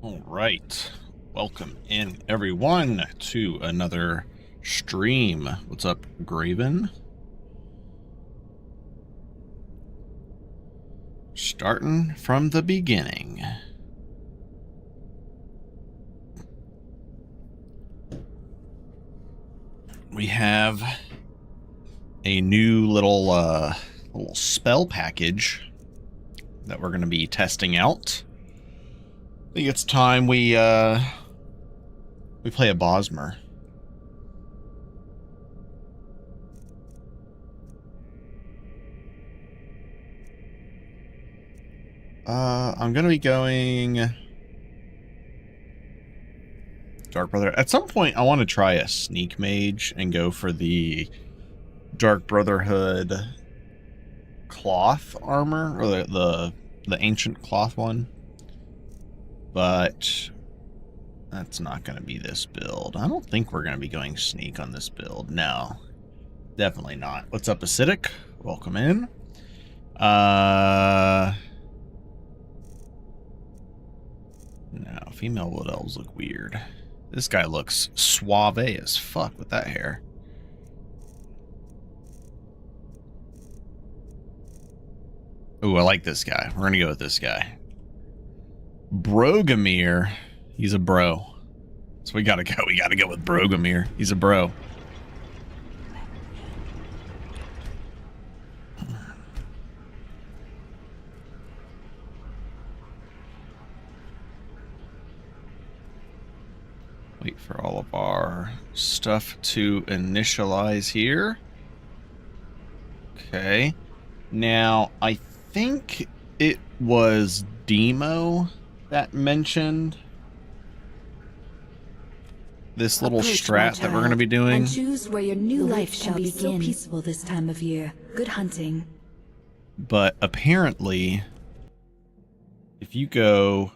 All right, welcome in everyone to another stream. What's up, Graven? Starting from the beginning. We have a new little spell package that we're going to be testing out. I think it's time we play a Bosmer. I'm gonna be going Dark Brother. At some point, I want to try a Sneak Mage and go for the Dark Brotherhood cloth armor, or the ancient cloth one. But that's not going to be this build. I don't think we're going to be going Sneak on this build. No, definitely not. What's up, Acidic? Welcome in. No, female wood elves look weird. This guy looks suave as fuck with that hair. Ooh, I like this guy. We're gonna go with this guy. Brogomir. He's a bro. So we gotta go. We gotta go with Brogomir. He's a bro. Wait for all of our stuff to initialize here. Okay. Now, I think it was Demo that mentioned this little strat that we're going to be doing. And choose where your new life shall begin. So peaceful this time of year. Good hunting. But apparently, if you go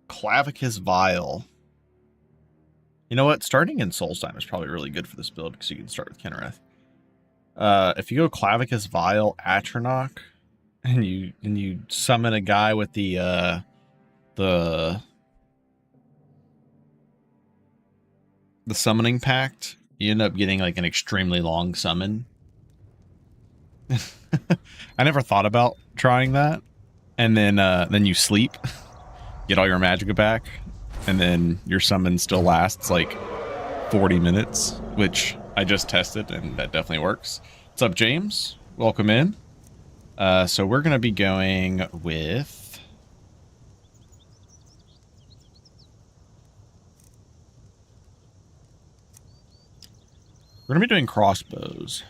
Clavicus Vial, you know what? Starting in Solstheim is probably really good for this build because you can start with Kenrith. If you go Clavicus Vial Atronach and you summon a guy with the summoning pact, you end up getting like an extremely long summon. I never thought about trying that. And then you sleep, get all your magicka back, and then your summon still lasts like 40 minutes, which I just tested and that definitely works. What's up, James? Welcome in. So we're going to be going with we're going to be doing crossbows.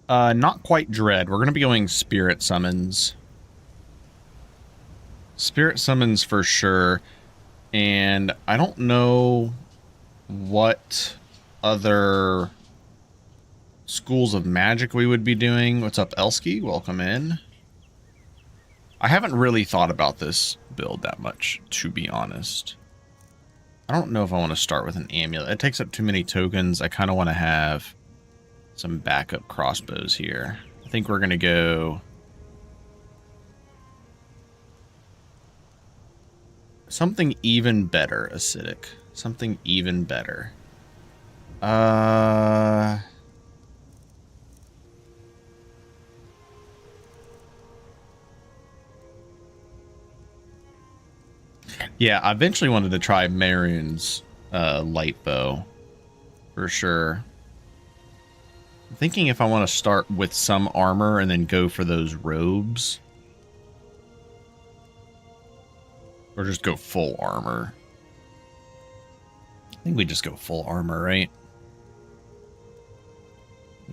Not quite Dread. We're going to be going Spirit Summons. Spirit Summons for sure. And I don't know what other schools of magic we would be doing. What's up, Elsky? Welcome in. I haven't really thought about this build that much, to be honest. I don't know if I want to start with an amulet. It takes up too many tokens. I kind of want to have some backup crossbows here. I think we're going to go something even better, Acidic. Something even better. Yeah, I eventually wanted to try Maroon's light bow for sure. I'm thinking if I want to start with some armor and then go for those robes. Or just go full armor. I think we just go full armor, right?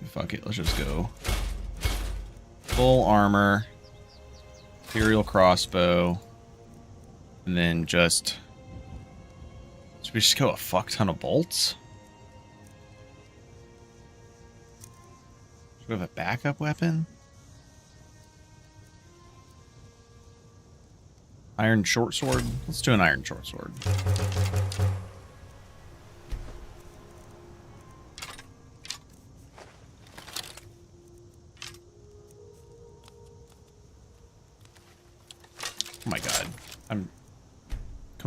Fuck it, let's just go full armor, Imperial crossbow, and then just... Should we just go a fuck ton of bolts? Should we have a backup weapon? Iron short sword? Let's do an iron short sword.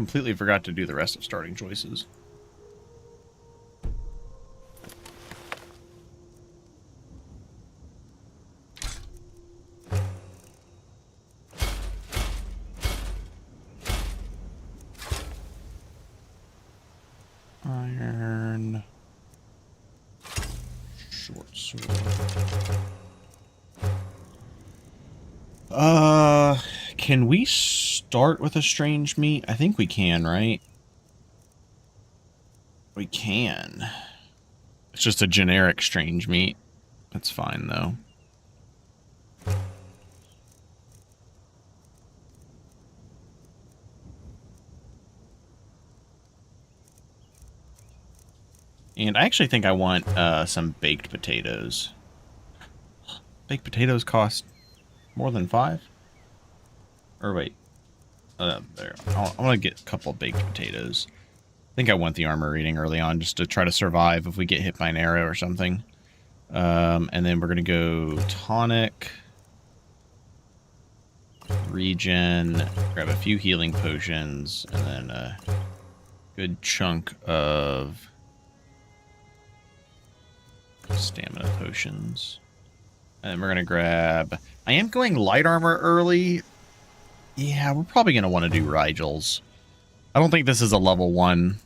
completely forgot to do the rest of starting choices. Iron. Short sword. Can we start with a strange meat? I think we can, right? We can. It's just a generic strange meat. That's fine, though. And I actually think I want some baked potatoes. Baked potatoes cost more than 5? Or wait. There. I'm going to get a couple baked potatoes. I think I want the armor reading early on just to try to survive if we get hit by an arrow or something. And then we're going to go tonic, regen, grab a few healing potions, and then a good chunk of stamina potions. And we're going to grab... I am going light armor early. Yeah, we're probably going to want to do Rigels. I don't think this is a level 1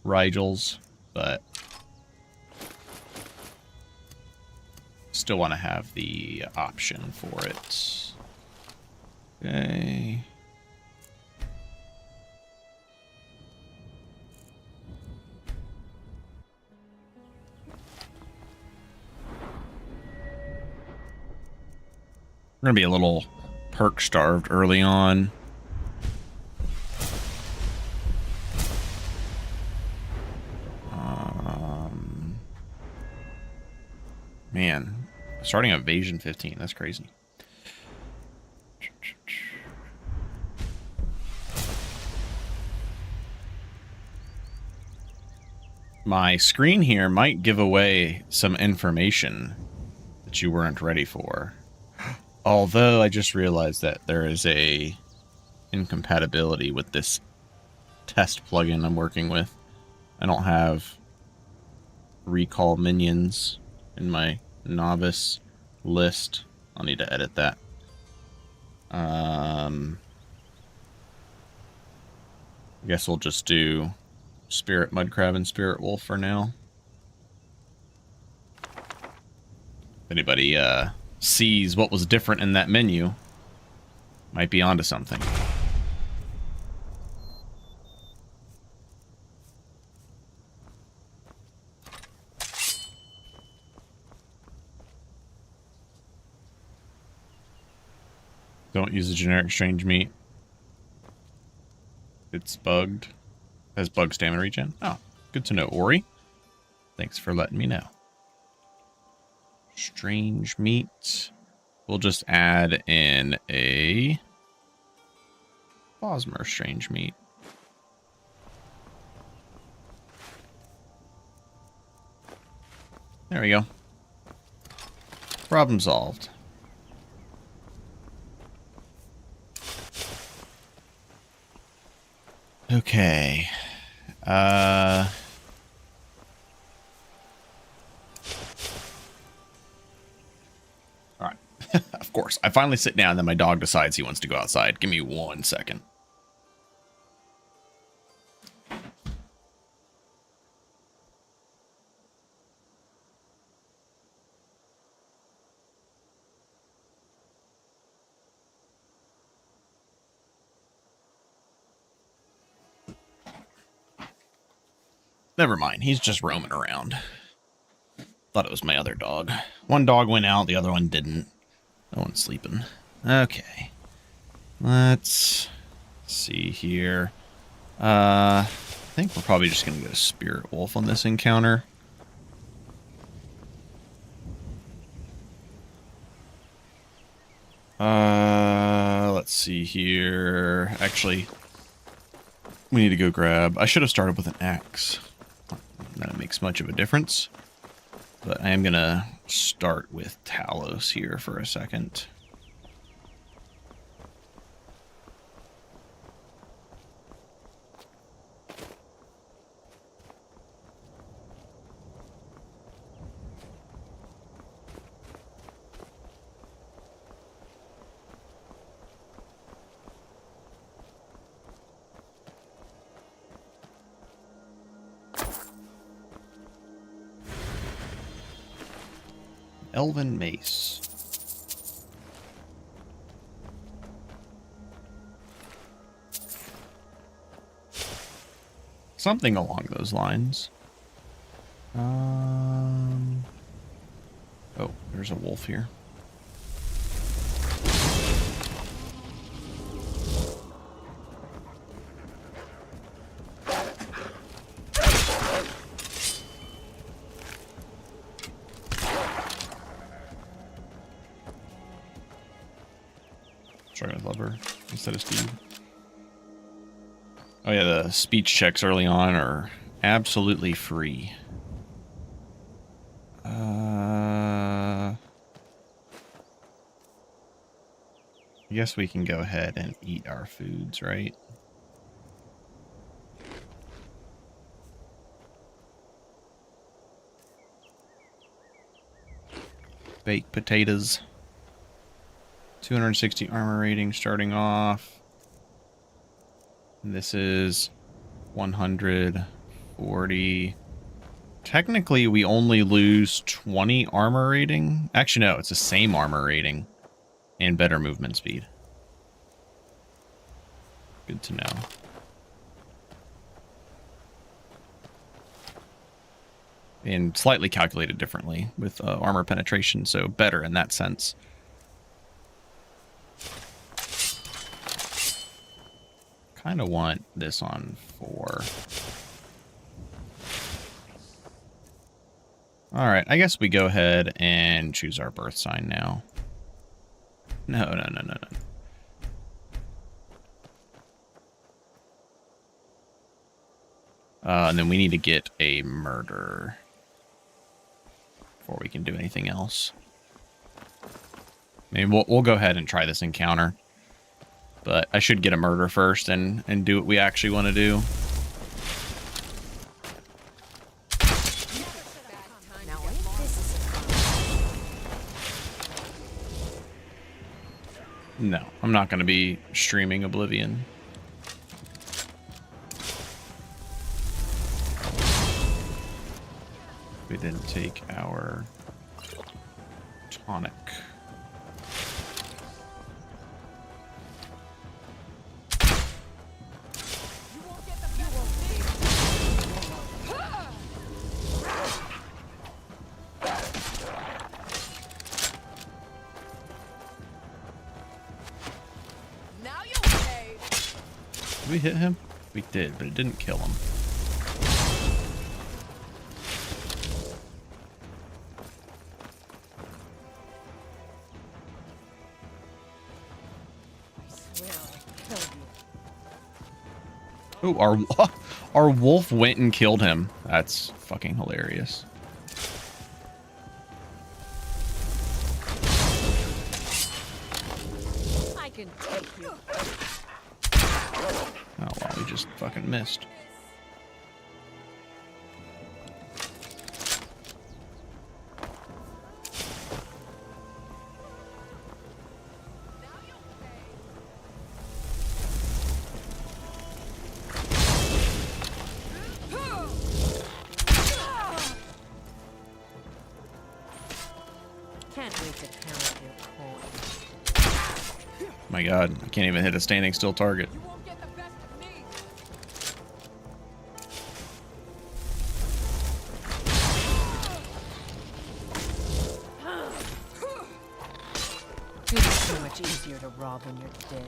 Rigels, but still want to have the option for it. Okay. We're going to be a little perk starved early on. Man, starting evasion 15, that's crazy. My screen here might give away some information that you weren't ready for. Although I just realized that there is a incompatibility with this test plugin I'm working with. I don't have recall minions in my novice list. I'll need to edit that. I guess we'll just do Spirit Mudcrab and Spirit Wolf for now. If anybody sees what was different in that menu, might be onto something. Don't use the generic strange meat. It's bugged. Has bug stamina regen. Oh, good to know, Ori. Thanks for letting me know. Strange meat. We'll just add in a Bosmer strange meat. There we go. Problem solved. Okay. All right. Of course. I finally sit down, then my dog decides he wants to go outside. Give me 1 second. Never mind. He's just roaming around. Thought it was my other dog. One dog went out, the other one didn't. No one's sleeping. Okay. Let's see here. I think we're probably just going to go Spirit Wolf on this encounter. Let's see here. Actually, we need to go grab... I should have started with an axe. Not that it makes much of a difference. But I am going to start with Talos here for a second. Elven mace. Something along those lines. Oh, there's a wolf here. Try with Lover instead of Steve. Oh yeah, the speech checks early on are absolutely free. I guess we can go ahead and eat our foods, right? Baked potatoes. 260 armor rating starting off. And this is 140. Technically, we only lose 20 armor rating. Actually, no, it's the same armor rating and better movement speed. Good to know. And slightly calculated differently with armor penetration, so better in that sense. Kind of want this on 4. Alright, I guess we go ahead and choose our birth sign now. No. And then we need to get a murder before we can do anything else. I mean, we'll go ahead and try this encounter. But I should get a murder first and do what we actually want to do. No, I'm not going to be streaming Oblivion. We didn't take our tonic. Did we hit him? We did, but it didn't kill him. Oh, our wolf went and killed him. That's fucking hilarious. I can take you. Oh, wow, we just fucking missed. Can't wait to count your coins. My god, I can't even hit a standing still target. You won't get the best of me. It's so much easier to rob when you're dead.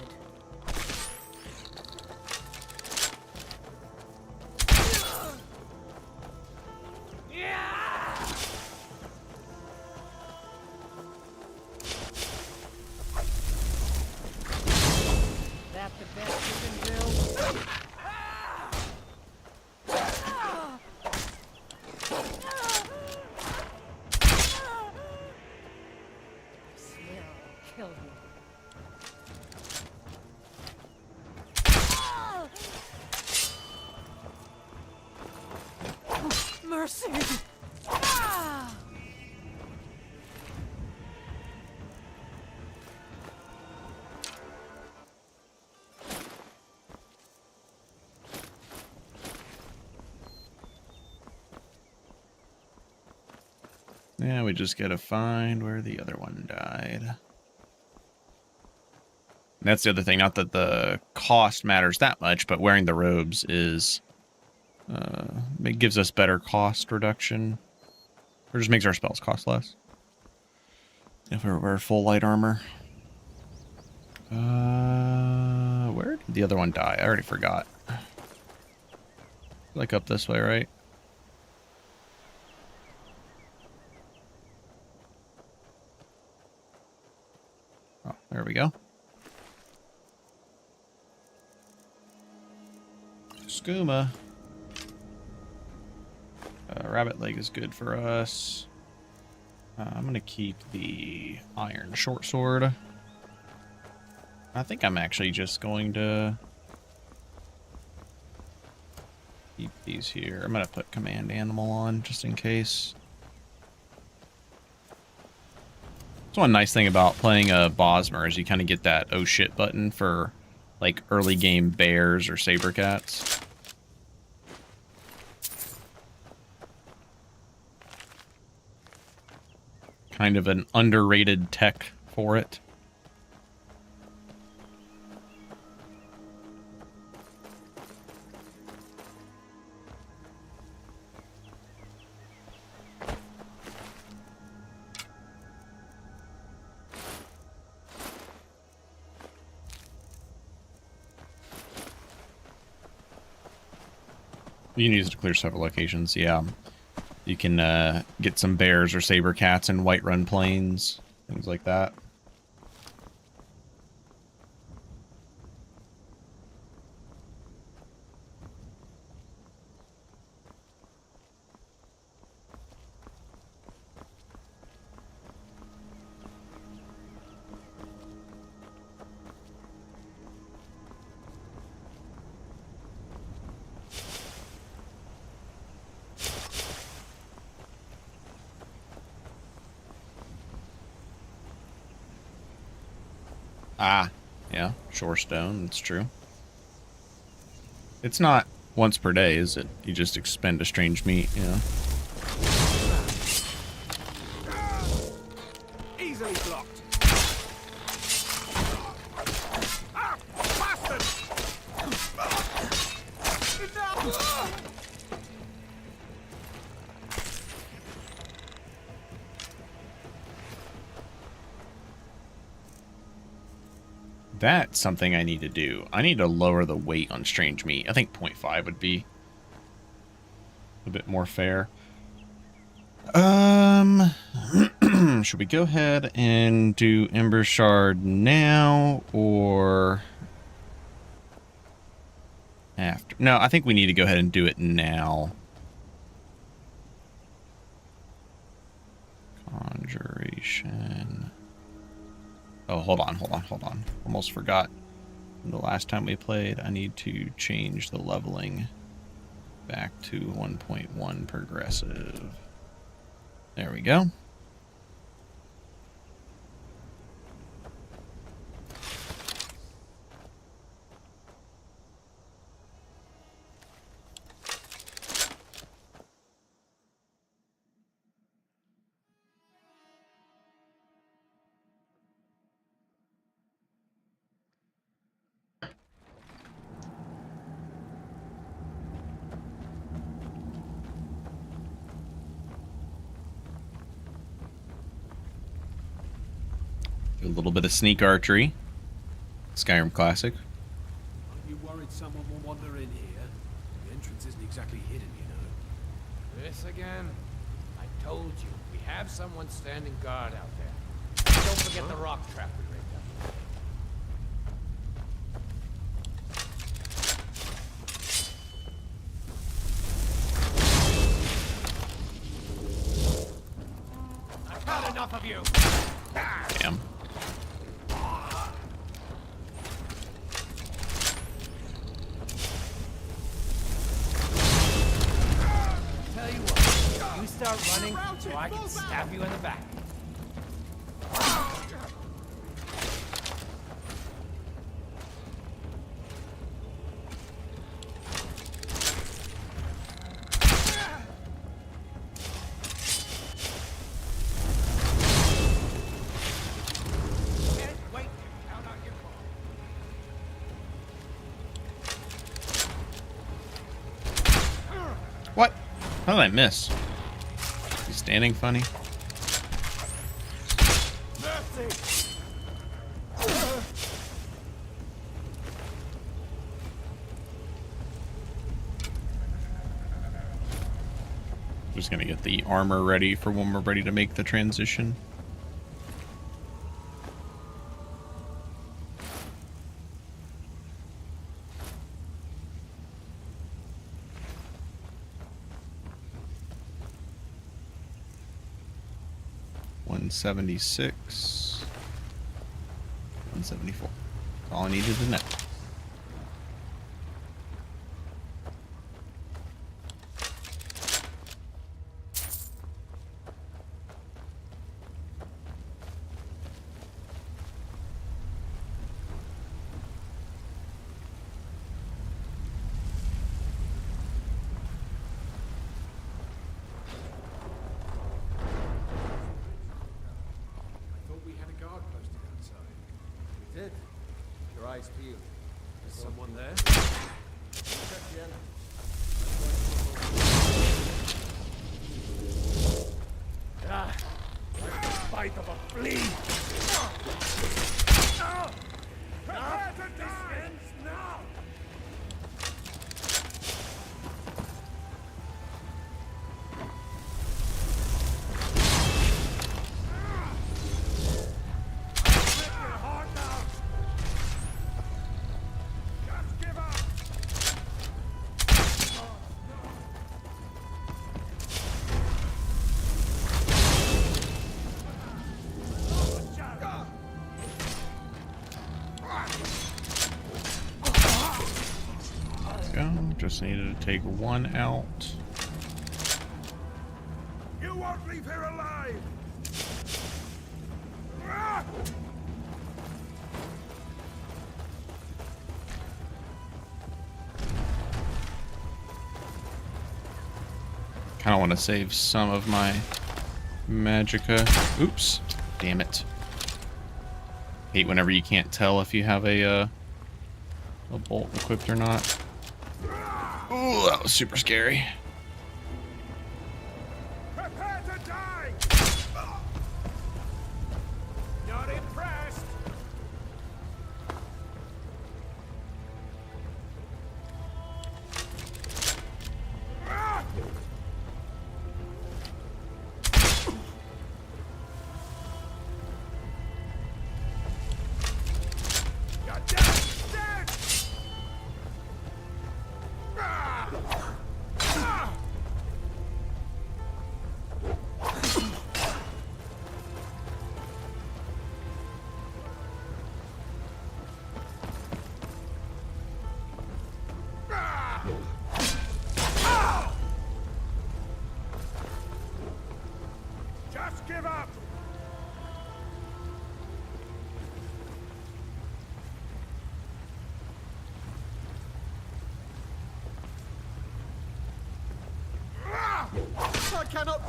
That the best you can do? Smell kill you. Mercy! Yeah, we just gotta find where the other one died. And that's the other thing. Not that the cost matters that much, but wearing the robes is... it gives us better cost reduction. Or just makes our spells cost less. If we wear full light armor. Where did the other one die? I already forgot. Like up this way, right? Oh, there we go. Skooma. Rabbit leg is good for us. I'm going to keep the iron short sword. I think I'm actually just going to keep these here. I'm going to put command animal on just in case. That's one nice thing about playing a Bosmer is you kind of get that oh shit button for like early game bears or saber cats. Kind of an underrated tech for it. You can use it to clear several locations, yeah. You can get some bears or saber cats in Whiterun Plains, things like that. Ah, yeah, Shorestone, that's true. It's not once per day, is it? You just expend a strange meat, yeah. Easily blocked. Ah, bastard! That's something I need to do. I need to lower the weight on strange meat. I think 0.5 would be a bit more fair. Should we go ahead and do Ember Shard now or after? No, I think we need to go ahead and do it now. Conjuration. Oh, hold on. Almost forgot. The last time we played, I need to change the leveling back to 1.1 progressive. There we go. A little bit of sneak archery. Skyrim classic. Aren't you worried someone will wander in here? The entrance isn't exactly hidden, you know. This again? I told you, we have someone standing guard out there. Don't forget the rock trap we rigged up. I've had enough of you! Damn. Tell you what, you start running so I can stab you in the back. How did I miss? He's standing funny. Just gonna get the armor ready for when we're ready to make the transition. $176, $174. That's all I needed to know. Someone there? Ah, like the bite of a flea. Prepare to dispense now. Rip your heart out. Just give up. Go. Just needed to take one out. You won't leave here alive. Ah! Kind of want to save some of my magicka. Oops. Damn it. Hate whenever you can't tell if you have a bolt equipped or not. Oh, that was super scary. Prepare to die. Not impressed. Ah! You're dead! Dead! Ah! Ah! Ah! Ah! Just give up! Ah! I cannot.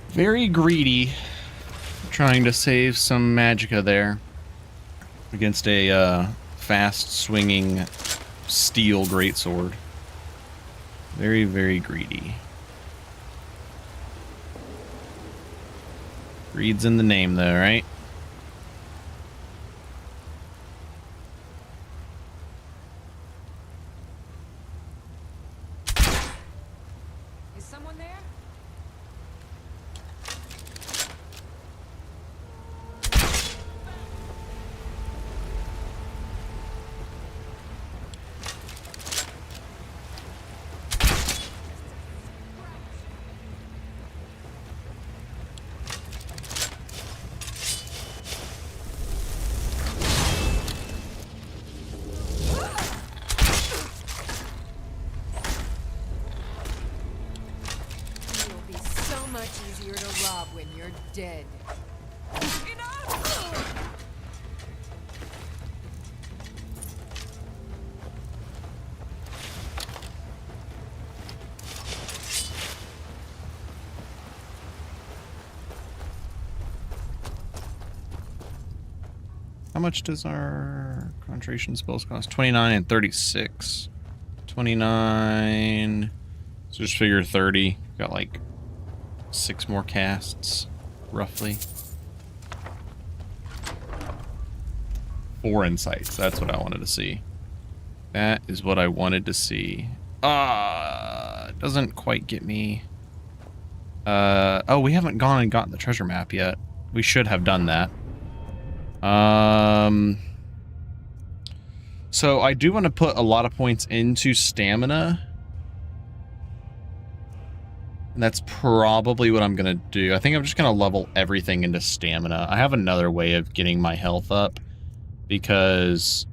Very greedy. Trying to save some magicka there. Against a fast swinging steel greatsword. Very, very greedy. Greed's in the name though, right? Is someone there? You'll be so much easier to rob when you're dead. Enough! How much does our concentration spells cost? 29 and 36. 29. So just figure 30. Got like 6 more casts, roughly. 4 insights. That's what I wanted to see. That is what I wanted to see. It doesn't quite get me. Oh, we haven't gone and gotten the treasure map yet. We should have done that. So I do want to put a lot of points into stamina. And that's probably what I'm going to do. I think I'm just going to level everything into stamina. I have another way of getting my health up because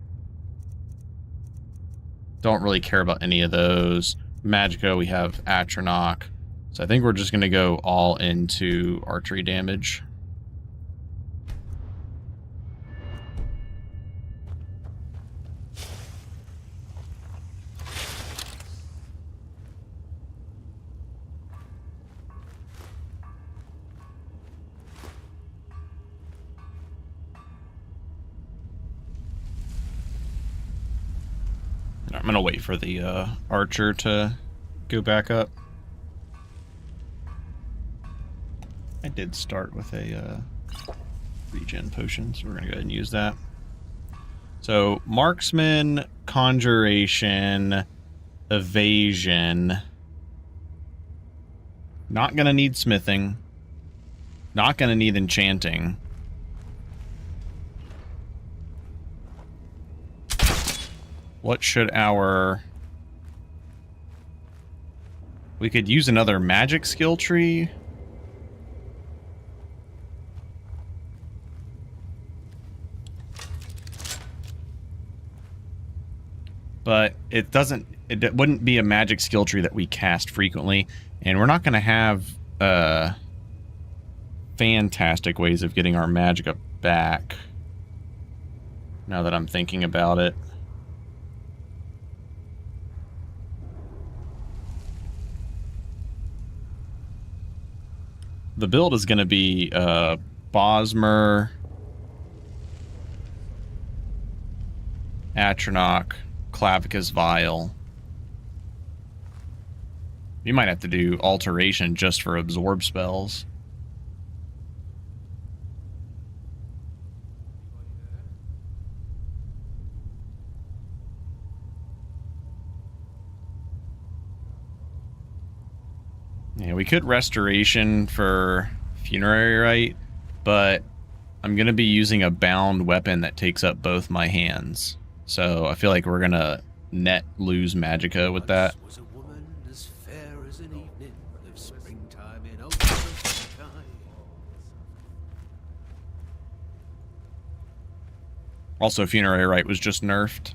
don't really care about any of those. Magicka, we have Atronach. So I think we're just going to go all into archery damage. I'm going to wait for the archer to go back up. I did start with a regen potion, so we're going to go ahead and use that. So, marksman, conjuration, evasion. Not going to need smithing. Not going to need enchanting. What should our... We could use another magic skill tree. But it doesn't... It wouldn't be a magic skill tree that we cast frequently. And we're not going to have fantastic ways of getting our magicka back. Now that I'm thinking about it. The build is going to be Bosmer, Atronach, Clavicus Vial. You might have to do alteration just for absorb spells. Yeah, we could restoration for funerary rite, but I'm going to be using a bound weapon that takes up both my hands. So I feel like we're going to net lose magicka with that. Was a woman as fair as an evening of springtime in old sunshine. Also, funerary rite was just nerfed.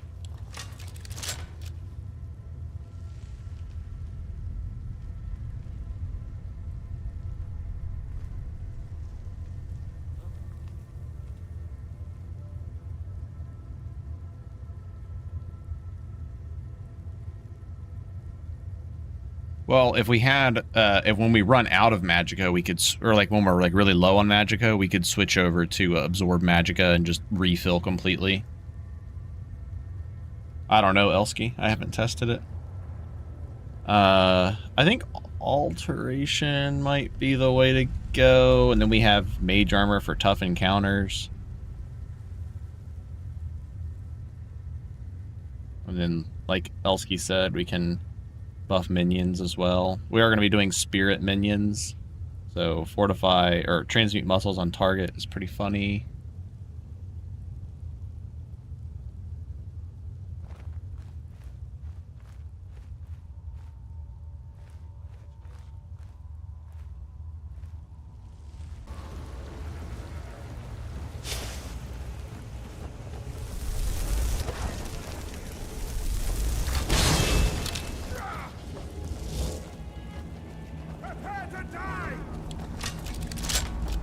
Well, if we had, if when we run out of magicka, we could, or like when we're like really low on magicka, we could switch over to absorb magicka and just refill completely. I don't know, Elsky. I haven't tested it. I think alteration might be the way to go, and then we have mage armor for tough encounters. And then, like Elsky said, we can buff minions as well. We are going to be doing spirit minions. So fortify or transmute muscles on target is pretty funny.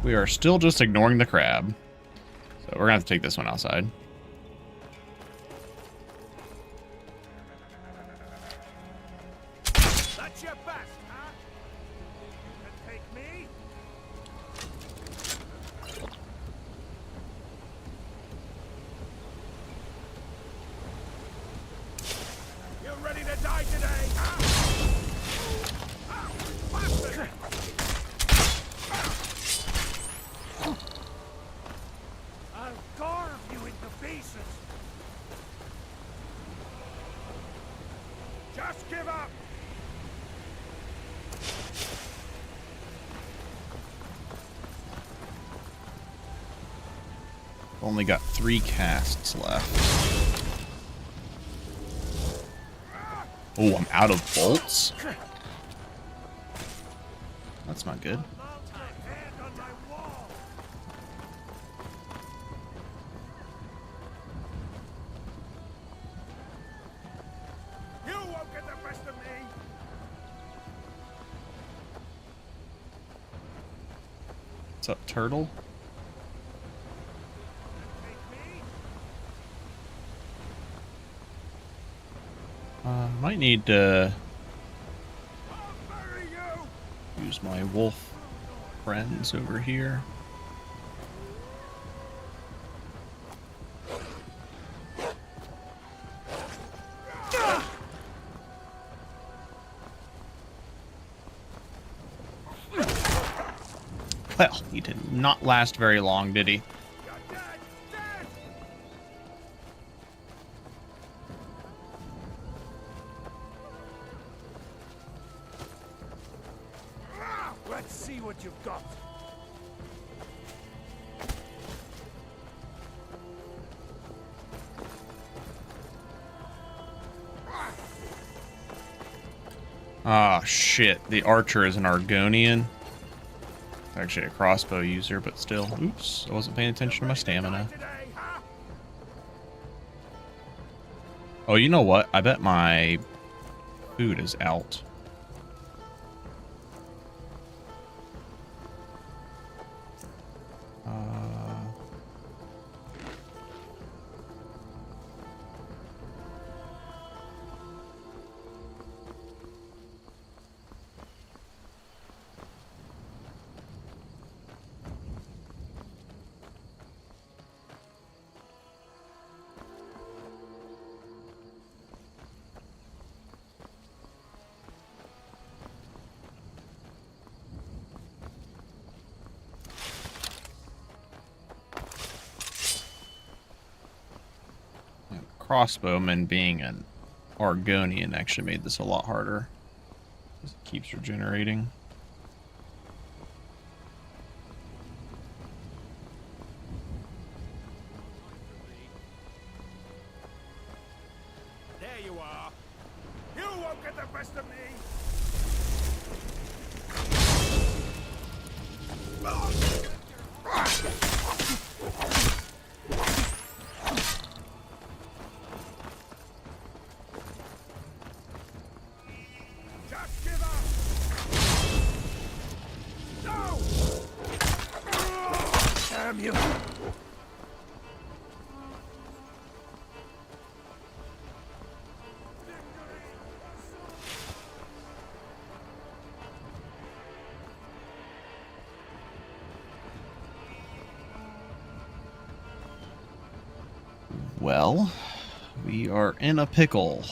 We are still just ignoring the crab. So we're gonna have to take this one outside. That's your best, huh? You can take me? You ready to die only got 3 casts left. Oh, I'm out of bolts? That's not good. You won't get the best of me. What's up, turtle? Might need to use my wolf friends over here. Well, he did not last very long, did he? Let's see what you've got. Ah, shit. The archer is an Argonian. Actually a crossbow user, but still. Oops, I wasn't paying attention to my stamina. Oh, you know what? I bet my food is out. Crossbowman being an Argonian actually made this a lot harder. It keeps regenerating. There you are. You won't get the best of me. Just give up. No! Damn you. Well, we are in a pickle.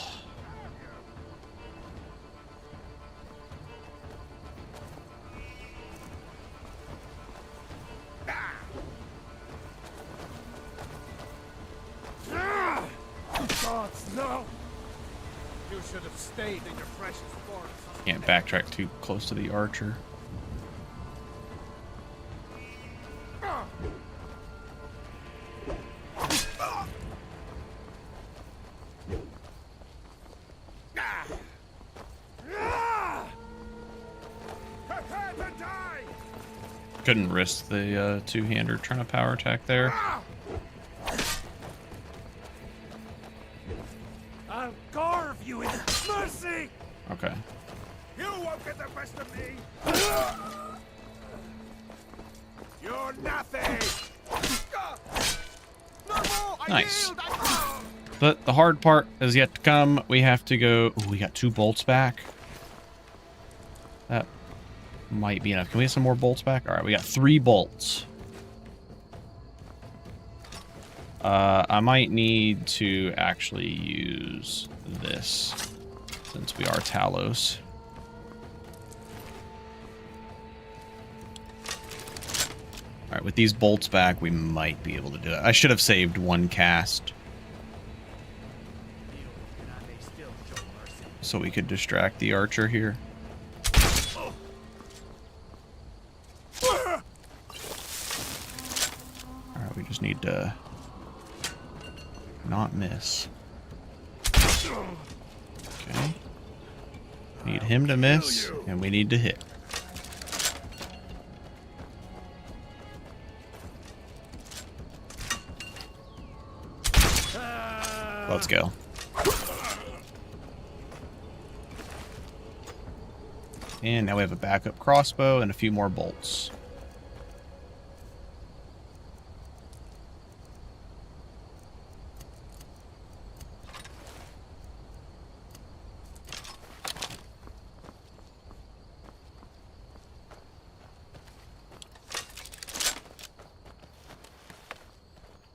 Gods, no! You should have stayed in your precious forest. Can't backtrack too close to the archer. Prepare to die! Couldn't risk the two-hander trying to power attack there. I'll carve you in mercy! Okay. You won't get the best of me! You're nothing! Nice. But the hard part is yet to come. We have to go... Ooh, we got 2 bolts back. That might be enough. Can we get some more bolts back? All right, we got 3 bolts. I might need to actually use this since we are Talos. All right, with these bolts back, we might be able to do it. I should have saved 1 cast so we could distract the archer here. All right, we just need to not miss. Okay. Need him to miss, and we need to hit. Let's go. And now we have a backup crossbow and a few more bolts.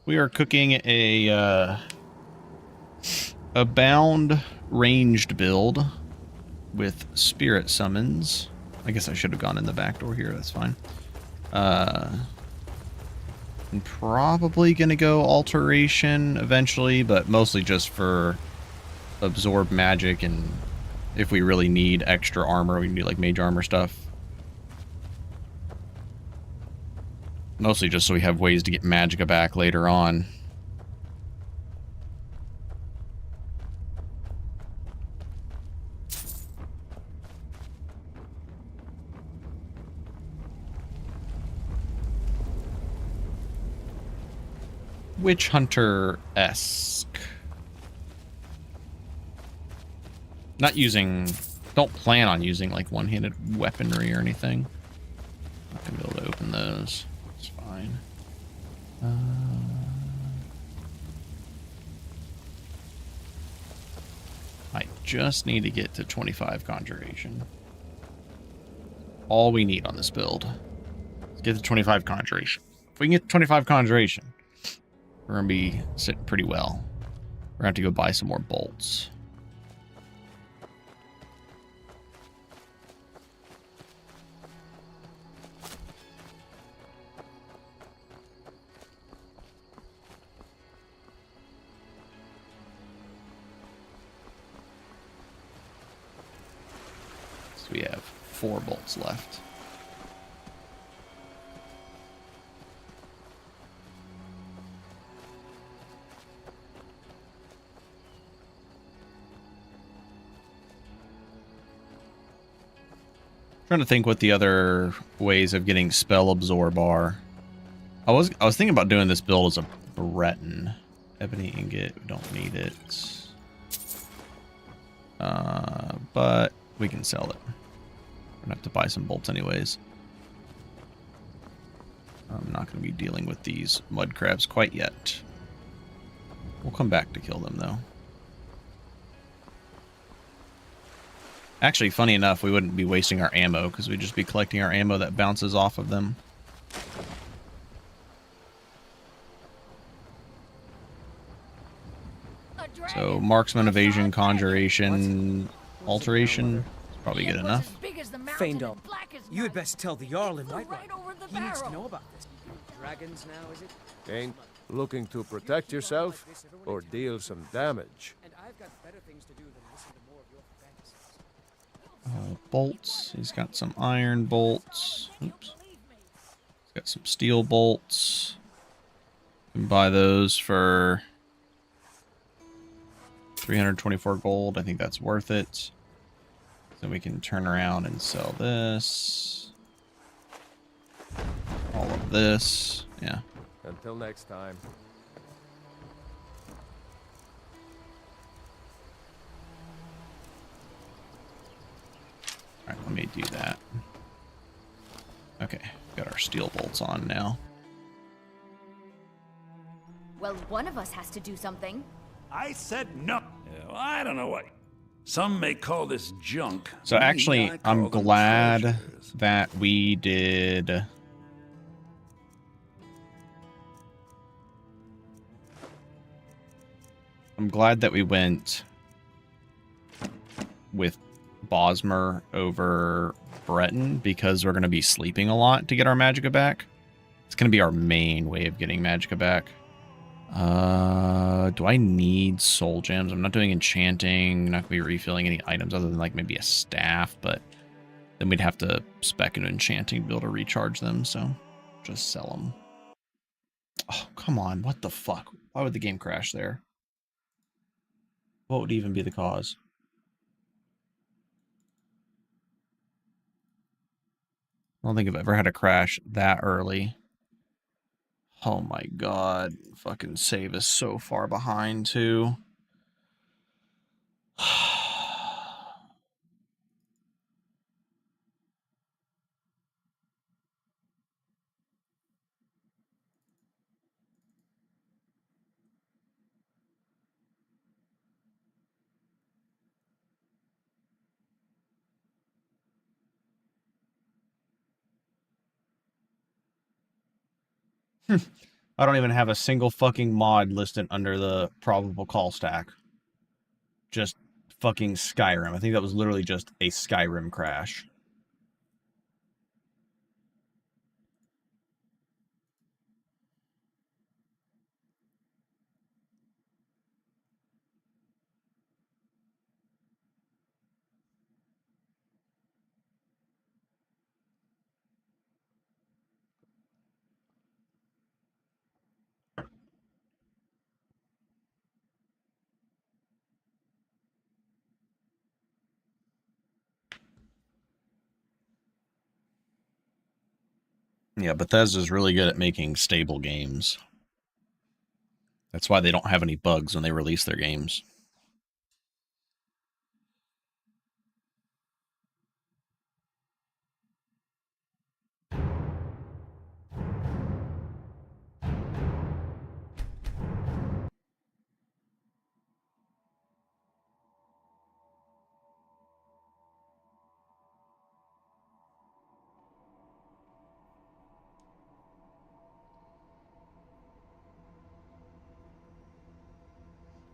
We are cooking a bound ranged build with spirit summons. I guess I should have gone in the back door here. That's fine. I'm probably going to go alteration eventually, but mostly just for absorb magic, and if we really need extra armor, we can do like mage armor stuff. Mostly just so we have ways to get magicka back later on. Witch Hunter-esque. Not using... Don't plan on using, like, one-handed weaponry or anything. Not gonna be able to open those. It's fine. I just need to get to 25 Conjuration. All we need on this build. Let's get to 25 Conjuration. If we can get to 25 Conjuration, we're going to be sitting pretty well. We're going to have to go buy some more bolts. So we have 4 bolts left. Trying to think what the other ways of getting spell absorb are. I was thinking about doing this build as a Breton. Ebony ingot, we don't need it. But we can sell it. We're gonna have to buy some bolts anyways. I'm not gonna be dealing with these mud crabs quite yet. We'll come back to kill them though. Actually, funny enough, we wouldn't be wasting our ammo because we'd just be collecting our ammo that bounces off of them. So, marksman, evasion, conjuration, alteration is probably good enough. Faendal, you had best tell the Jarl in Whiterun. He needs to know about this. Dragons now, is it? Ain't looking to protect yourself or deal some damage. And I've got better things to do than listen to more of your fantasies. Bolts. He's got some iron bolts. Oops. He's got some steel bolts. You can buy those for 324 gold. I think that's worth it. Then we can turn around and sell this. All of this. Yeah. Until next time. Alright, let me do that. Okay, got our steel bolts on now. Well, one of us has to do something. I said no. Yeah, well, I don't know what. Some may call this junk. So actually, I'm glad that we did... I'm glad that we went with Bosmer over Breton, because we're going to be sleeping a lot to get our magicka back. It's going to be our main way of getting magicka back. Do I need soul gems? I'm not doing enchanting. I'm not going to be refilling any items other than like maybe a staff, but then we'd have to spec into enchanting to be able to recharge them, so just sell them. Oh, come on. What the fuck? Why would the game crash there? What would even be the cause? I don't think I've ever had a crash that early. Oh my god. Fucking save is so far behind, too. I don't even have a single fucking mod listed under the probable call stack. Just fucking Skyrim. I think that was literally just a Skyrim crash. Yeah, Bethesda's really good at making stable games. That's why they don't have any bugs when they release their games.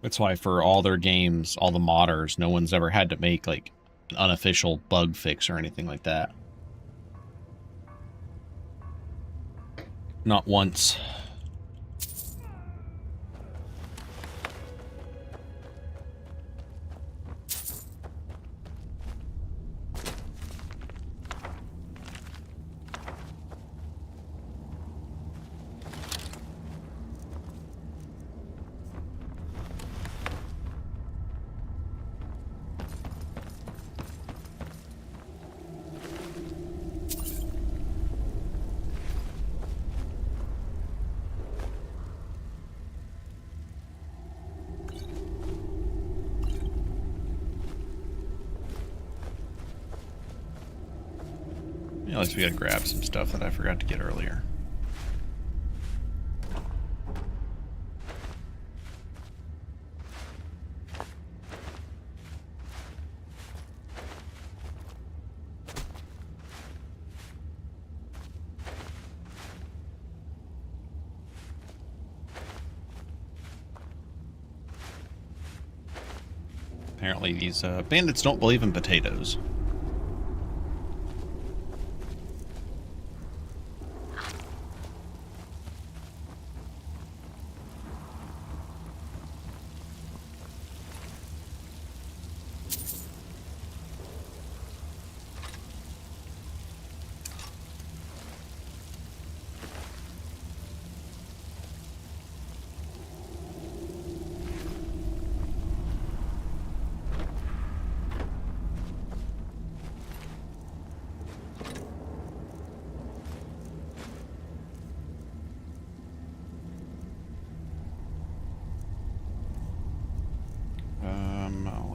That's why for all their games, all the modders, no one's ever had to make like an unofficial bug fix or anything like that. Not once. At least we gotta grab some stuff that I forgot to get earlier. Apparently these bandits don't believe in potatoes.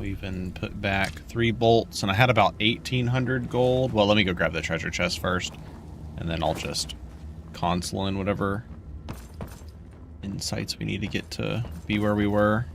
Even put back 3 bolts, and I had about 1,800 gold. Well, let me go grab the treasure chest first, and then I'll just console in whatever insights we need to get to be where we were.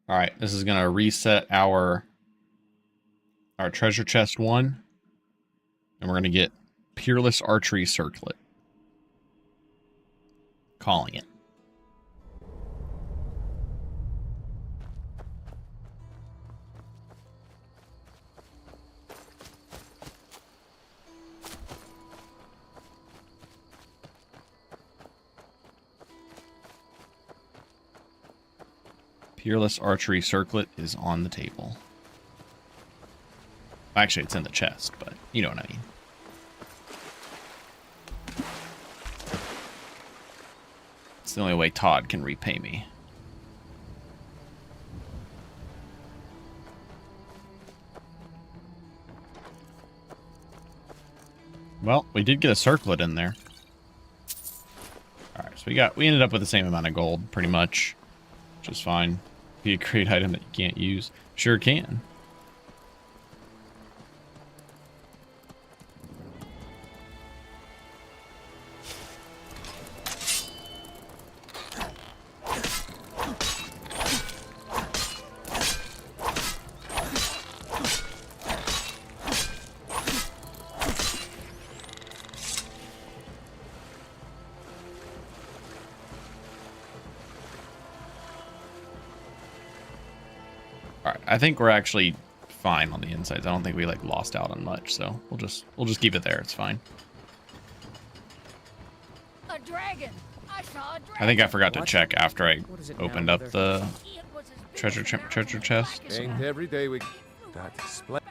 All right, this is going to reset our treasure chest 1, and we're going to get Peerless Archery Circlet. calling it. Peerless Archery Circlet is on the table. Actually, it's in the chest, but you know what I mean. It's the only way Todd can repay me. Well, we did get a circlet in there. Alright, so we ended up with the same amount of gold, pretty much. Which is fine. Be a great item that you can't use. Sure can. I think we're actually fine on the insides. I don't think we like lost out on much, so we'll just keep it there. It's fine. A dragon. I saw a dragon. I think I forgot to check after I opened up the treasure chest. So. Ain't every day we. That's splendid.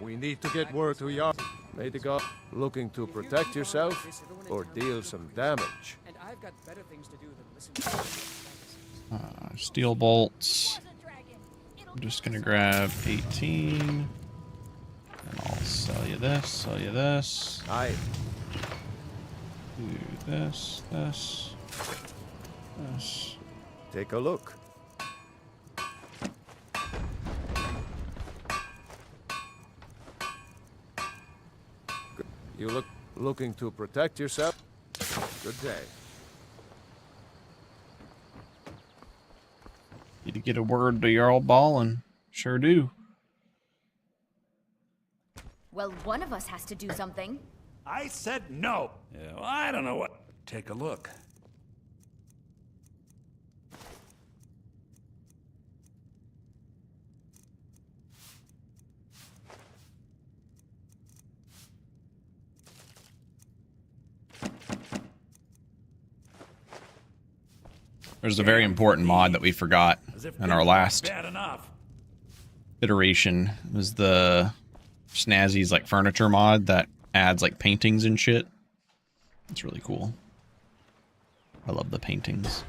We need to get word who you are. May the god looking to protect yourself or deal some damage. And I've got better things to do than listen to Steel bolts. I'm just gonna grab 18, and I'll sell you this, sell you this. Aye. Do this, this, this. Take a look. You looking to protect yourself? Good day. Need to get a word to Jarl Ballin. Sure do. Well, one of us has to do something. I said no. Yeah, well, I don't know what. Take a look. There's a very important mod that we forgot in our last iteration. It was the Snazzy's like furniture mod that adds like paintings and shit. It's really cool. I love the paintings.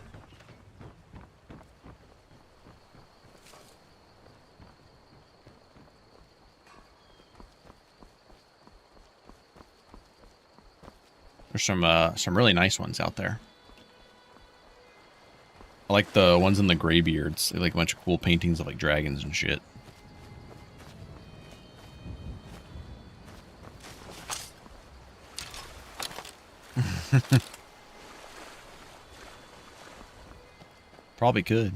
There's some really nice ones out there. I like the ones in the Greybeards. They like a bunch of cool paintings of like dragons and shit. Probably could.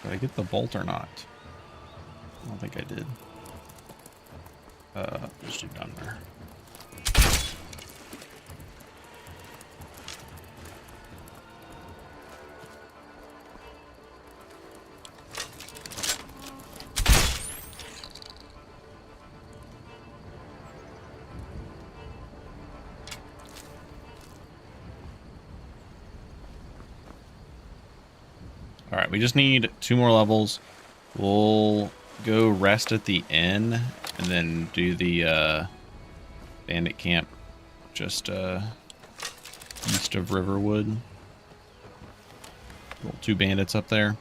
Did I get the bolt or not? I don't think I did. Just do done there. Alright, we just need 2 more levels. We'll go rest at the inn and then do the bandit camp just east of Riverwood. 2 bandits up there.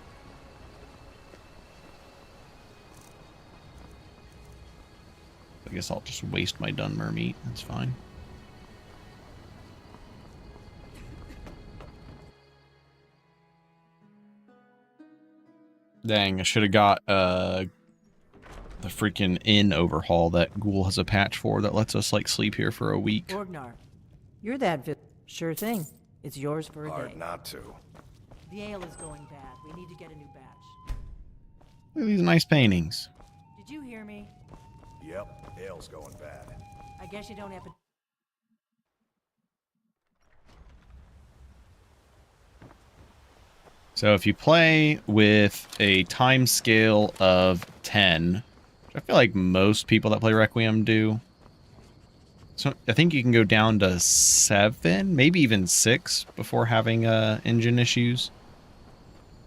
I guess I'll just waste my Dunmer meat. That's fine. Dang, I should have got the freaking inn overhaul that Ghoul has a patch for that lets us like sleep here for a week. Orgnar, you're that sure thing. It's yours for a day. Hard not to. The ale is going bad. We need to get a new batch. Look at these nice paintings. Did you hear me? Yep, ale's going bad. I guess you don't have a... So if you play with a time scale of 10, which I feel like most people that play Requiem do, so I think you can go down to 7, maybe even 6 before having engine issues.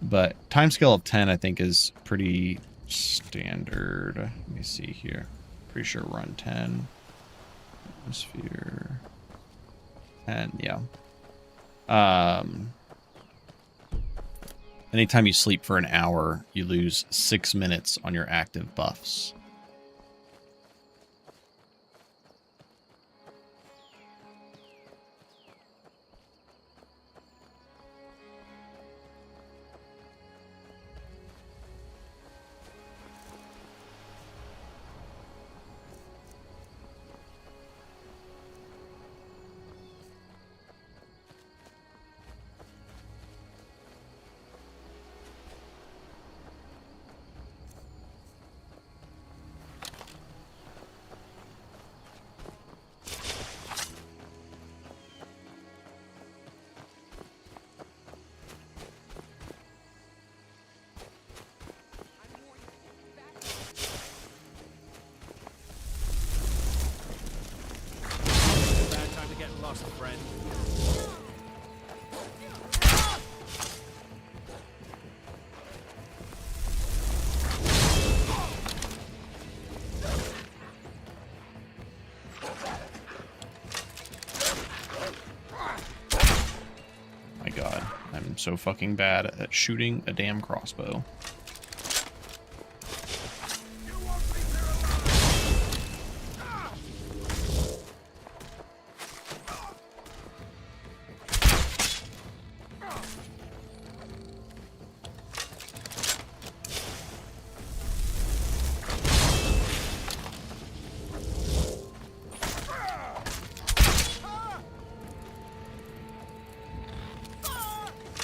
But time scale of 10 I think is pretty standard. Let me see here. Pretty sure run 10. Atmosphere 10, yeah. Anytime you sleep for an hour, you lose 6 minutes on your active buffs. My god, I'm so fucking bad at shooting a damn crossbow.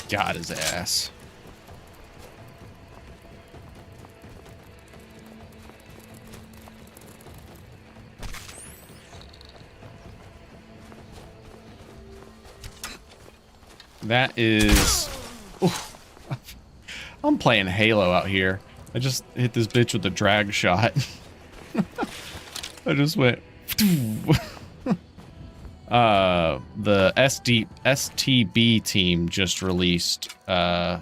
Got his ass. That is... Ooh. I'm playing Halo out here. I just hit this bitch with a drag shot. I just went... the STB team just released a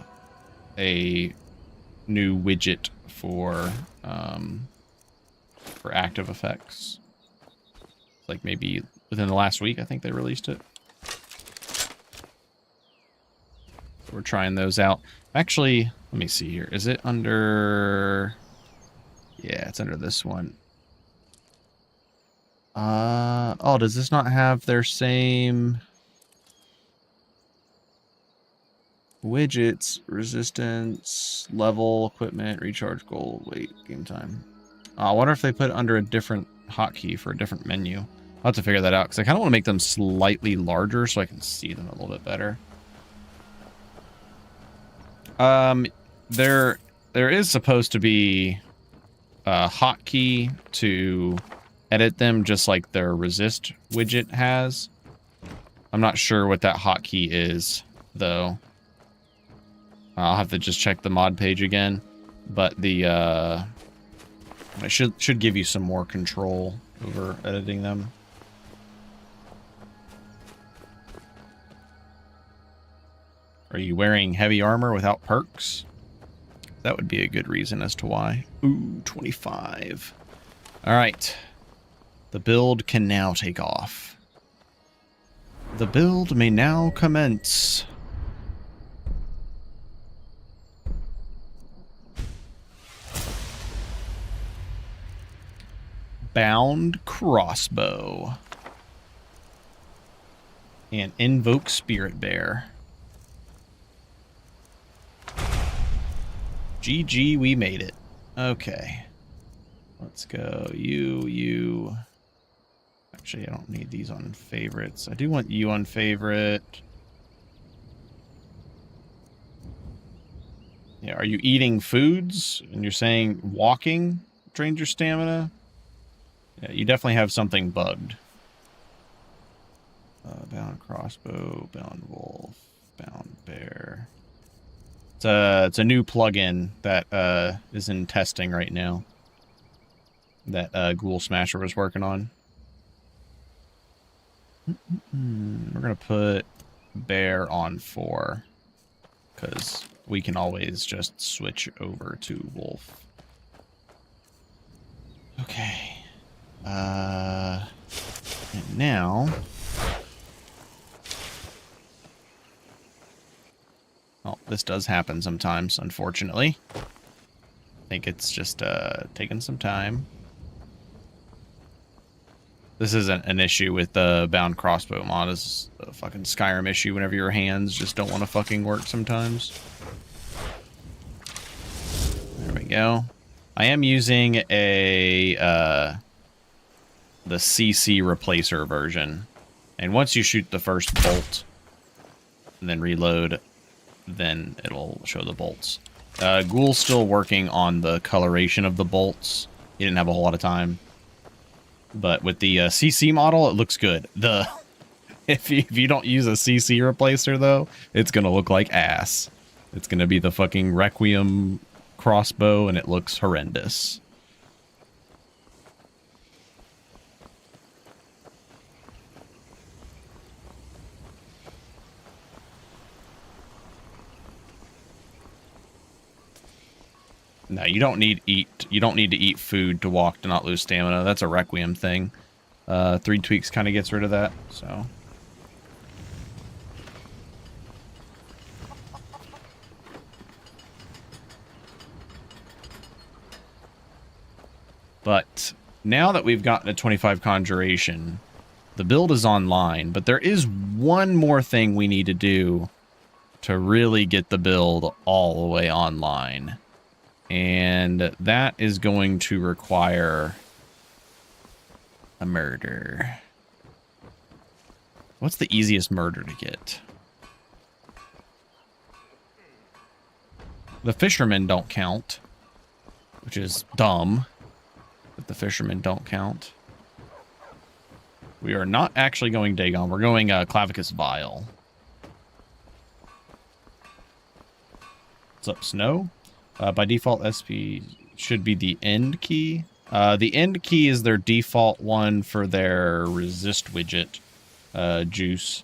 new widget for active effects. Like maybe within the last week, I think they released it. So we're trying those out. Actually, let me see here. Is it under... Yeah, it's under this one. Oh, does this not have their same widgets? Resistance, level, equipment, recharge gold. Wait, game time. I wonder if they put it under a different hotkey for a different menu. I'll have to figure that out because I kind of want to make them slightly larger so I can see them a little bit better. There is supposed to be a hotkey to edit them just like their resist widget has. I'm not sure what that hotkey is, though. I'll have to just check the mod page again. But the it should give you some more control over editing them. Are you wearing heavy armor without perks? That would be a good reason as to why. Ooh, 25. All right. The build can now take off. The build may now commence. Bound crossbow. And invoke spirit bear. GG, we made it. Okay. Let's go. You. Actually, I don't need these on favorites. I do want you on favorite. Yeah, are you eating foods? And you're saying walking drains your stamina? Yeah, you definitely have something bugged. Bound crossbow, bound wolf, bound bear. It's a new plugin that is in testing right now. That Ghoul Smasher was working on. We're gonna put bear on 4 because we can always just switch over to wolf. Okay. And now. Oh, this does happen sometimes, unfortunately. I think it's just taking some time. This isn't an issue with the bound crossbow mod. It's a fucking Skyrim issue whenever your hands just don't want to fucking work sometimes. There we go. I am using the CC replacer version. And once you shoot the first bolt and then reload, then it'll show the bolts. Ghoul's still working on the coloration of the bolts. He didn't have a whole lot of time. But with the CC model, it looks good. If you don't use a CC replacer, though, it's going to look like ass. It's going to be the fucking Requiem crossbow, and it looks horrendous. No, you don't need to eat food to walk to not lose stamina. That's a Requiem thing. 3bfTweaks kind of gets rid of that, so. But now that we've gotten a 25 conjuration, the build is online, but there is one more thing we need to do to really get the build all the way online. And that is going to require a murder. What's the easiest murder to get? The fishermen don't count, which is dumb, but the fishermen don't count. We are not actually going Dagon. We're going Clavicus Vile. What's up, Snow? By default, SP should be the end key. The end key is their default one for their resist widget, juice.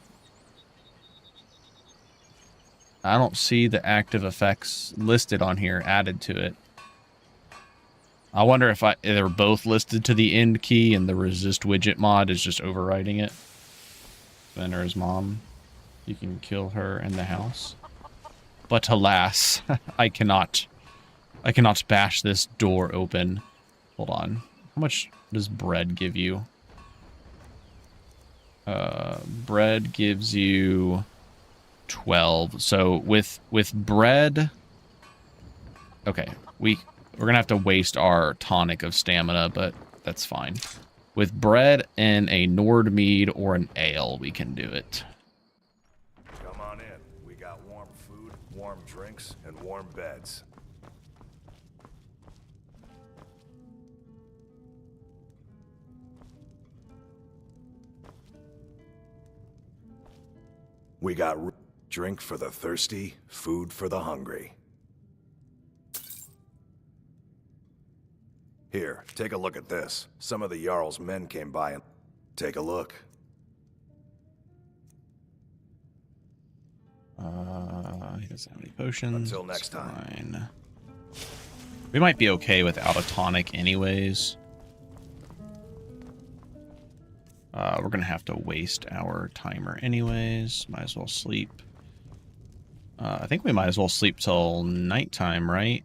I don't see the active effects listed on here added to it. I wonder if they're both listed to the end key and the resist widget mod is just overriding it. Venor's mom. You can kill her in the house. But alas, I cannot bash this door open. Hold on. How much does bread give you? Bread gives you 12. So with bread, okay, we're gonna have to waste our tonic of stamina, but that's fine. With bread and a Nord mead or an ale, we can do it. Come on in. We got warm food, warm drinks, and warm beds. We got drink for the thirsty, food for the hungry. Here, take a look at this. Some of the Jarl's men came by and take a look. He doesn't have any potions. Until next time. We might be okay without a tonic anyways. We're gonna have to waste our timer anyways. Might as well sleep. I think we might as well sleep till nighttime, right?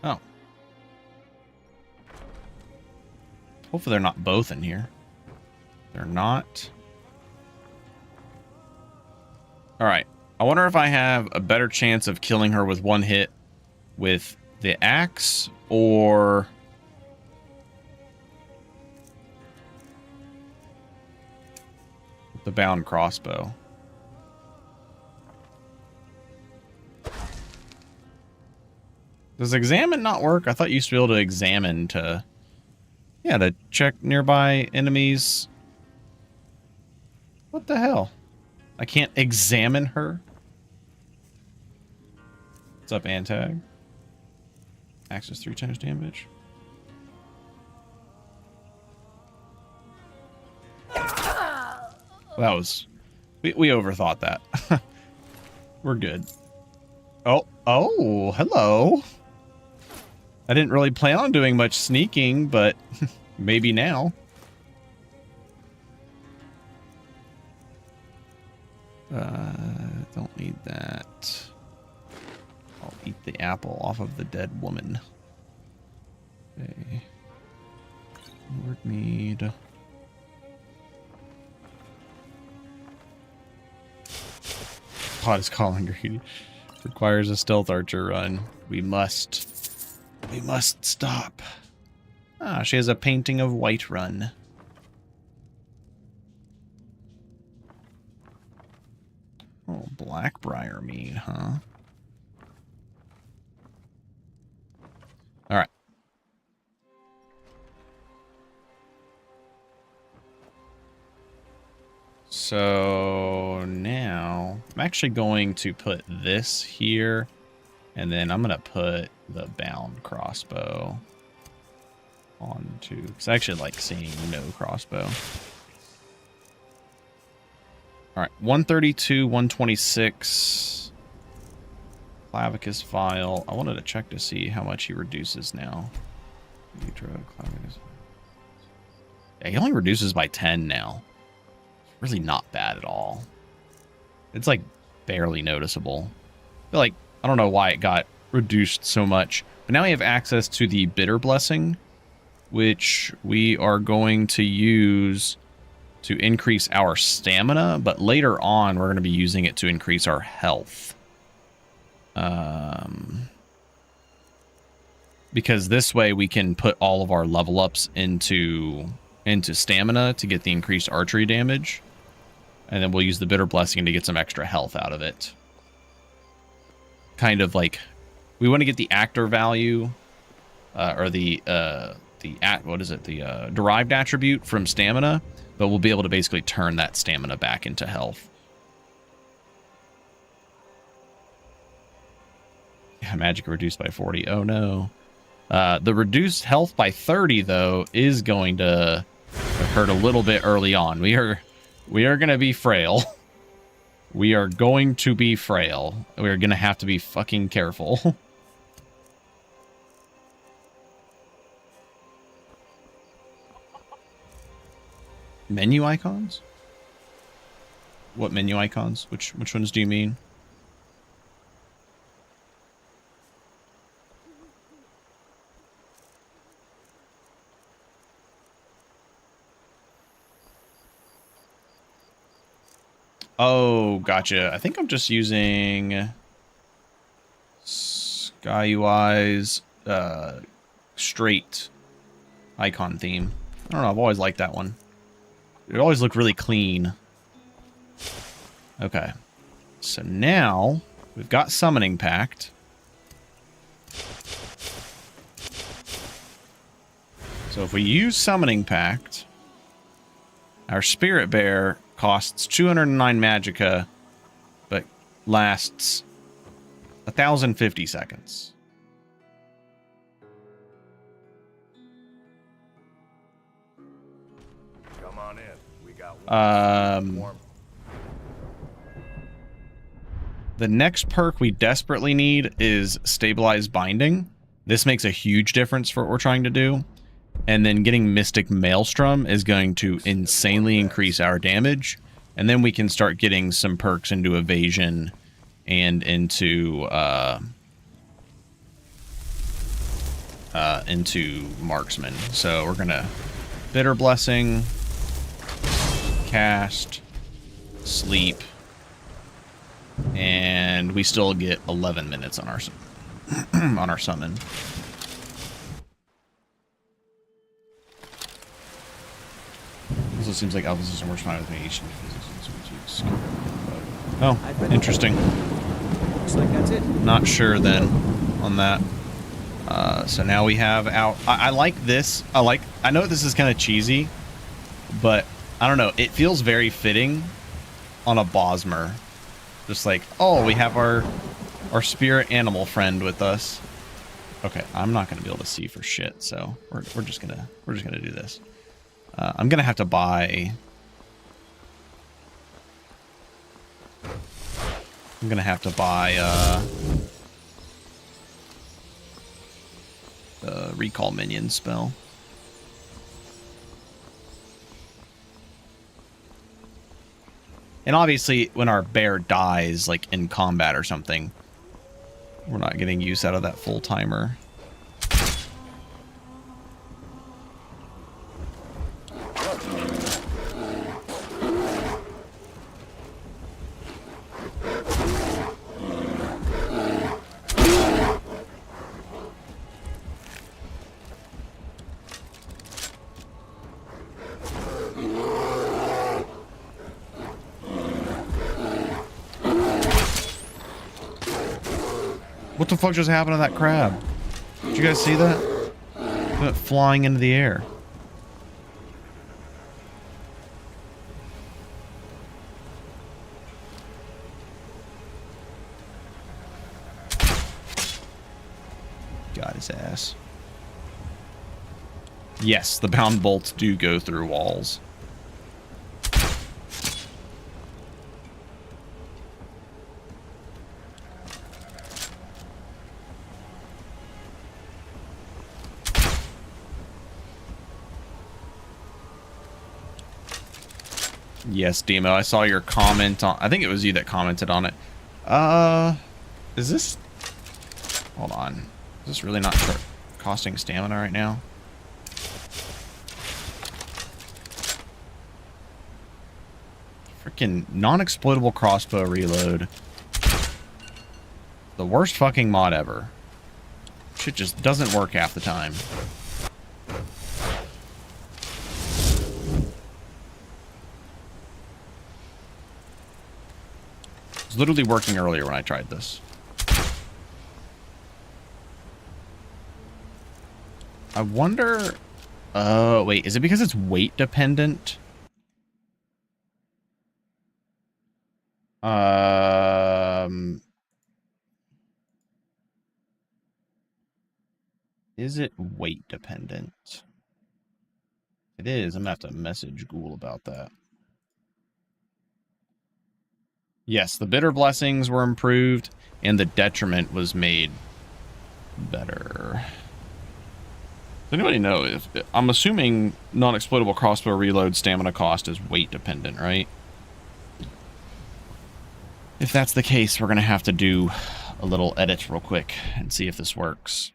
Oh. Hopefully they're not both in here. They're not. Alright. I wonder if I have a better chance of killing her with one hit with the axe or the bound crossbow. Does examine not work? I thought you used to be able to examine to... Yeah, to check nearby enemies. What the hell? I can't examine her? What's up, Antag? Access 3 times damage. That was... We overthought that. We're good. Oh, hello. I didn't really plan on doing much sneaking, but maybe now. Don't need that. I'll eat the apple off of the dead woman. Okay. Lord Mead. Pot is calling greedy. Requires a stealth archer run. We must stop. Ah, she has a painting of Whiterun. Oh, Blackbriar mead, huh? Alright. So now I'm actually going to put this here, and then I'm going to put the bound crossbow onto, because I actually like seeing no crossbow. All right, 132, 126. Clavicus vial. I wanted to check to see how much he reduces now. Yeah, he only reduces by 10 now. Really not bad at all. It's like barely noticeable. I feel like, I don't know why it got reduced so much, but now we have access to the Bitter Blessing, which we are going to use to increase our stamina, but later on we're going to be using it to increase our health. Because this way we can put all of our level ups into stamina to get the increased archery damage. And then we'll use the Bitter Blessing to get some extra health out of it. Kind of like, we want to get the actor value, or the derived attribute from stamina, but we'll be able to basically turn that stamina back into health. Yeah, magic reduced by 40. Oh no. The reduced health by 30 though is going to hurt a little bit early on. We are going to be frail. We are going to be frail. We are going to have to be fucking careful. Menu icons? What menu icons? Which ones do you mean? Oh, gotcha. I think I'm just using SkyUI's straight icon theme. I don't know. I've always liked that one. It always looked really clean. Okay. So now we've got Summoning Pact. So if we use Summoning Pact, our Spirit Bear costs 209 magicka, but lasts 1,050 seconds. Come on in. We got warm. The next perk we desperately need is Stabilized Binding. This makes a huge difference for what we're trying to do. And then getting Mystic Maelstrom is going to insanely increase our damage. And then we can start getting some perks into Evasion and into Marksman. So we're going to Bitter Blessing, cast, sleep, and we still get 11 minutes on our on our summon. Also seems like Alpha System works fine with me. Oh, interesting. Looks like that's it. Not sure then on that. So now we have out. I like this. I know this is kind of cheesy, but I don't know. It feels very fitting on a Bosmer. Just like, oh, we have our spirit animal friend with us. Okay, I'm not gonna be able to see for shit, so we're just gonna do this. I'm gonna have to buy. I'm gonna have to buy the recall minion spell. And obviously, when our bear dies, like in combat or something, we're not getting use out of that full timer. What the fuck just happened to that crab? Did you guys see that? It went flying into the air. Got his ass. Yes, the bound bolts do go through walls. Yes, Demo, I saw your comment on... I think it was you that commented on it. Is this... Hold on. Is this really not costing stamina right now? Freaking non-exploitable crossbow reload. The worst fucking mod ever. Shit just doesn't work half the time. It was literally working earlier when I tried this. I wonder... Oh, wait. Is it because it's weight dependent? Is it weight dependent? It is. I'm gonna have to message Ghoul about that. Yes, the bitter blessings were improved, and the detriment was made better. Does anybody know if... I'm assuming non-exploitable crossbow reload stamina cost is weight dependent, right? If that's the case, we're going to have to do a little edit real quick and see if this works.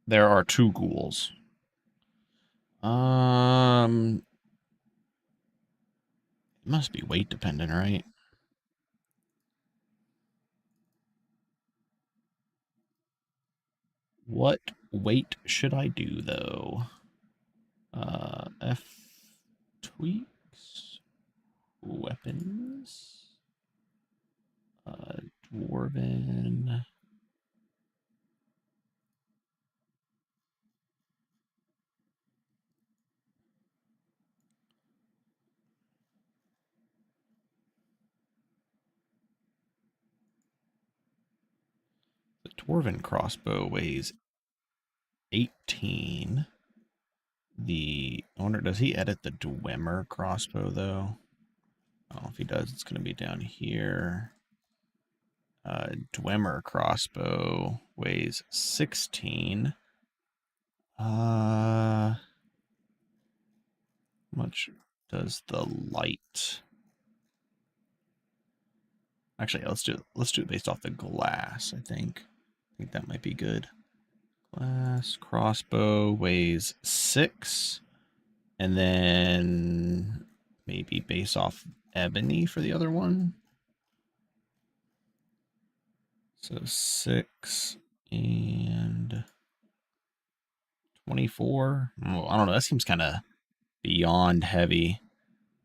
There are 2 ghouls. It must be weight dependent, right? What weight should I do, though? FTweaks. Weapons. Dwarven. The Dwarven crossbow weighs 18. The owner, does he edit the Dwemer crossbow though? Oh, if he does, it's going to be down here. Dwemer crossbow weighs 16. How much does the light? Actually, let's do it based off the glass, I think. I think that might be good. Glass crossbow weighs 6. And then maybe base off ebony for the other one. So 6 and 24. Oh, I don't know. That seems kind of beyond heavy.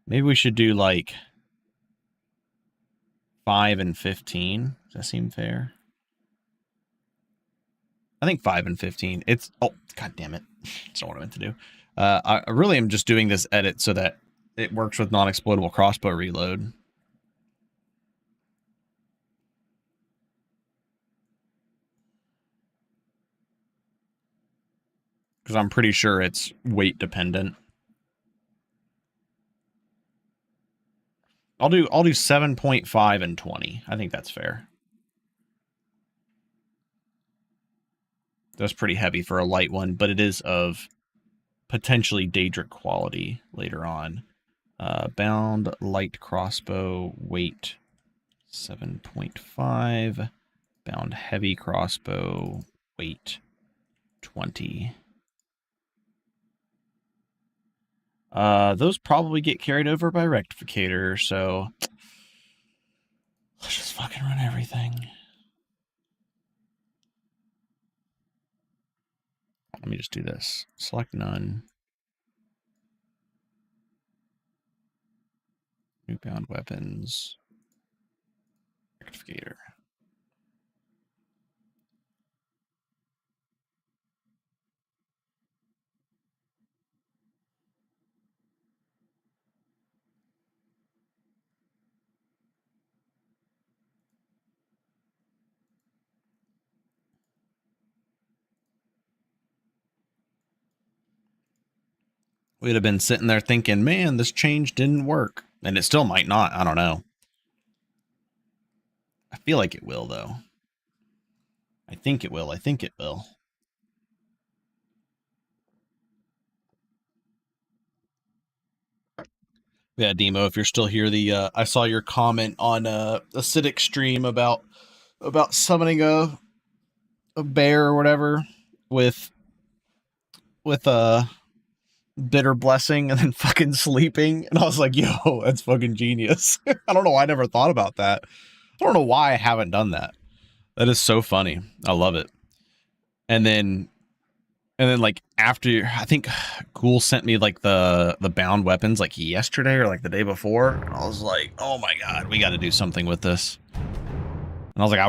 Maybe we should do like 5 and 15. Does that seem fair? I think 5 and 15. It's, oh, god damn it. That's not what I meant to do. I really am just doing this edit so that it works with non-explodable crossbow reload. Because I'm pretty sure it's weight dependent. I'll do 7.5 and 20. I think that's fair. That's pretty heavy for a light one, but it is of potentially Daedric quality later on. Bound light crossbow weight 7.5. Bound heavy crossbow weight 20. Those probably get carried over by Rectificator, so let's just fucking run everything. Let me just do this. Select none. New bound weapons. Rectificator. We'd have been sitting there thinking, man, this change didn't work. And it still might not. I don't know. I feel like it will, though. I think it will. I think it will. Yeah, Demo, if you're still here, I saw your comment on Acidic stream about summoning a bear or whatever with bitter blessing and then fucking sleeping, and I was like, yo, that's fucking genius. I don't know why I never thought about that. I don't know why I haven't done that. That is so funny. I love it. And then like after, I think Ghoul sent me like the bound weapons like yesterday or like the day before, and I was like, oh my god, we got to do something with this. And I was like,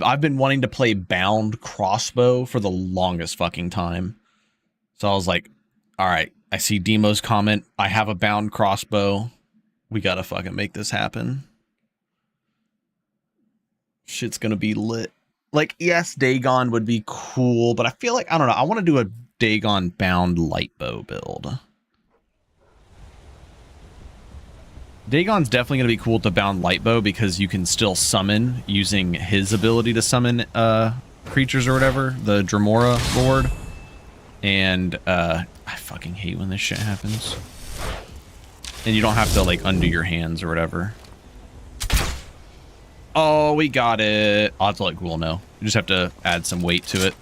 I've been wanting to play bound crossbow for the longest fucking time. So I was like, all right, I see Demo's comment. I have a bound crossbow. We gotta fucking make this happen. Shit's gonna be lit. Like, yes, Dagon would be cool, but I feel like, I don't know, I want to do a Dagon bound lightbow build. Dagon's definitely gonna be cool with the bound lightbow because you can still summon using his ability to summon creatures or whatever, the Dremora Lord. And I fucking hate when this shit happens. And you don't have to like undo your hands or whatever. Oh, we got it. I'll have to let Ghoul know. You just have to add some weight to it.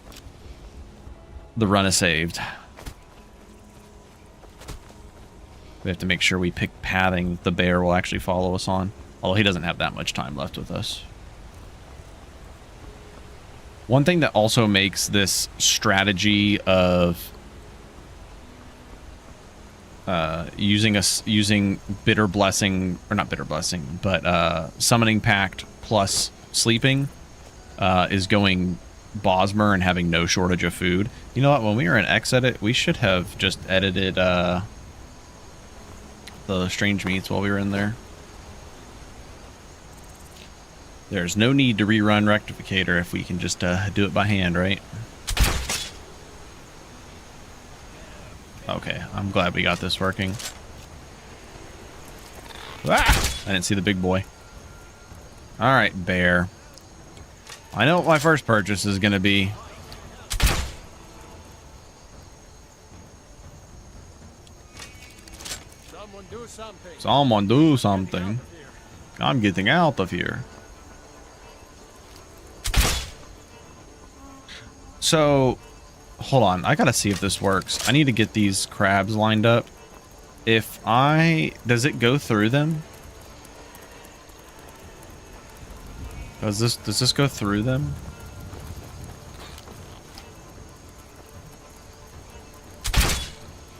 The run is saved. We have to make sure we pick pathing the bear will actually follow us on. Although he doesn't have that much time left with us. One thing that also makes this strategy of using bitter blessing, or not bitter blessing, but summoning pact plus sleeping is going Bosmer and having no shortage of food. You know what? When we were in Xedit, we should have just edited the strange meats while we were in there. There's no need to rerun Rectificator if we can just do it by hand, right? Okay, I'm glad we got this working. Ah! I didn't see the big boy. Alright, bear. I know what my first purchase is going to be. Someone do something. Someone do something. I'm getting out of here. So, hold on. I gotta see if this works. I need to get these crabs lined up. Does it go through them? Does this go through them?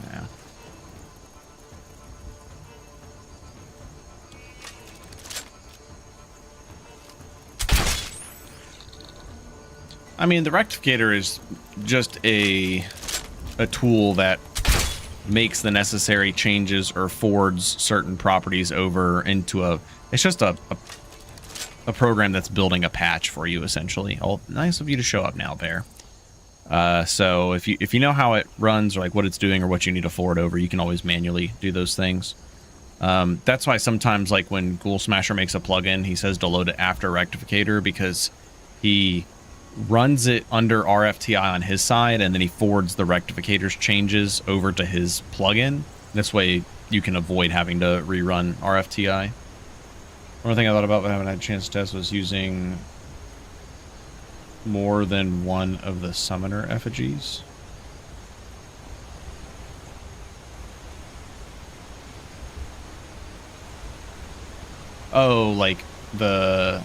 Yeah. I mean, the rectificator is just a tool that makes the necessary changes or forwards certain properties over into it's just a program that's building a patch for you, essentially. Oh, nice of you to show up now, Bear. So if you know how it runs or like what it's doing or what you need to forward over, you can always manually do those things. That's why sometimes, like when Ghoul Smasher makes a plugin, he says to load it after Rectificator, because he runs it under RFTI on his side and then he forwards the Rectificator's changes over to his plugin. This way you can avoid having to rerun RFTI. One thing I thought about but haven't had a chance to test was using more than one of the summoner effigies. Oh, like the...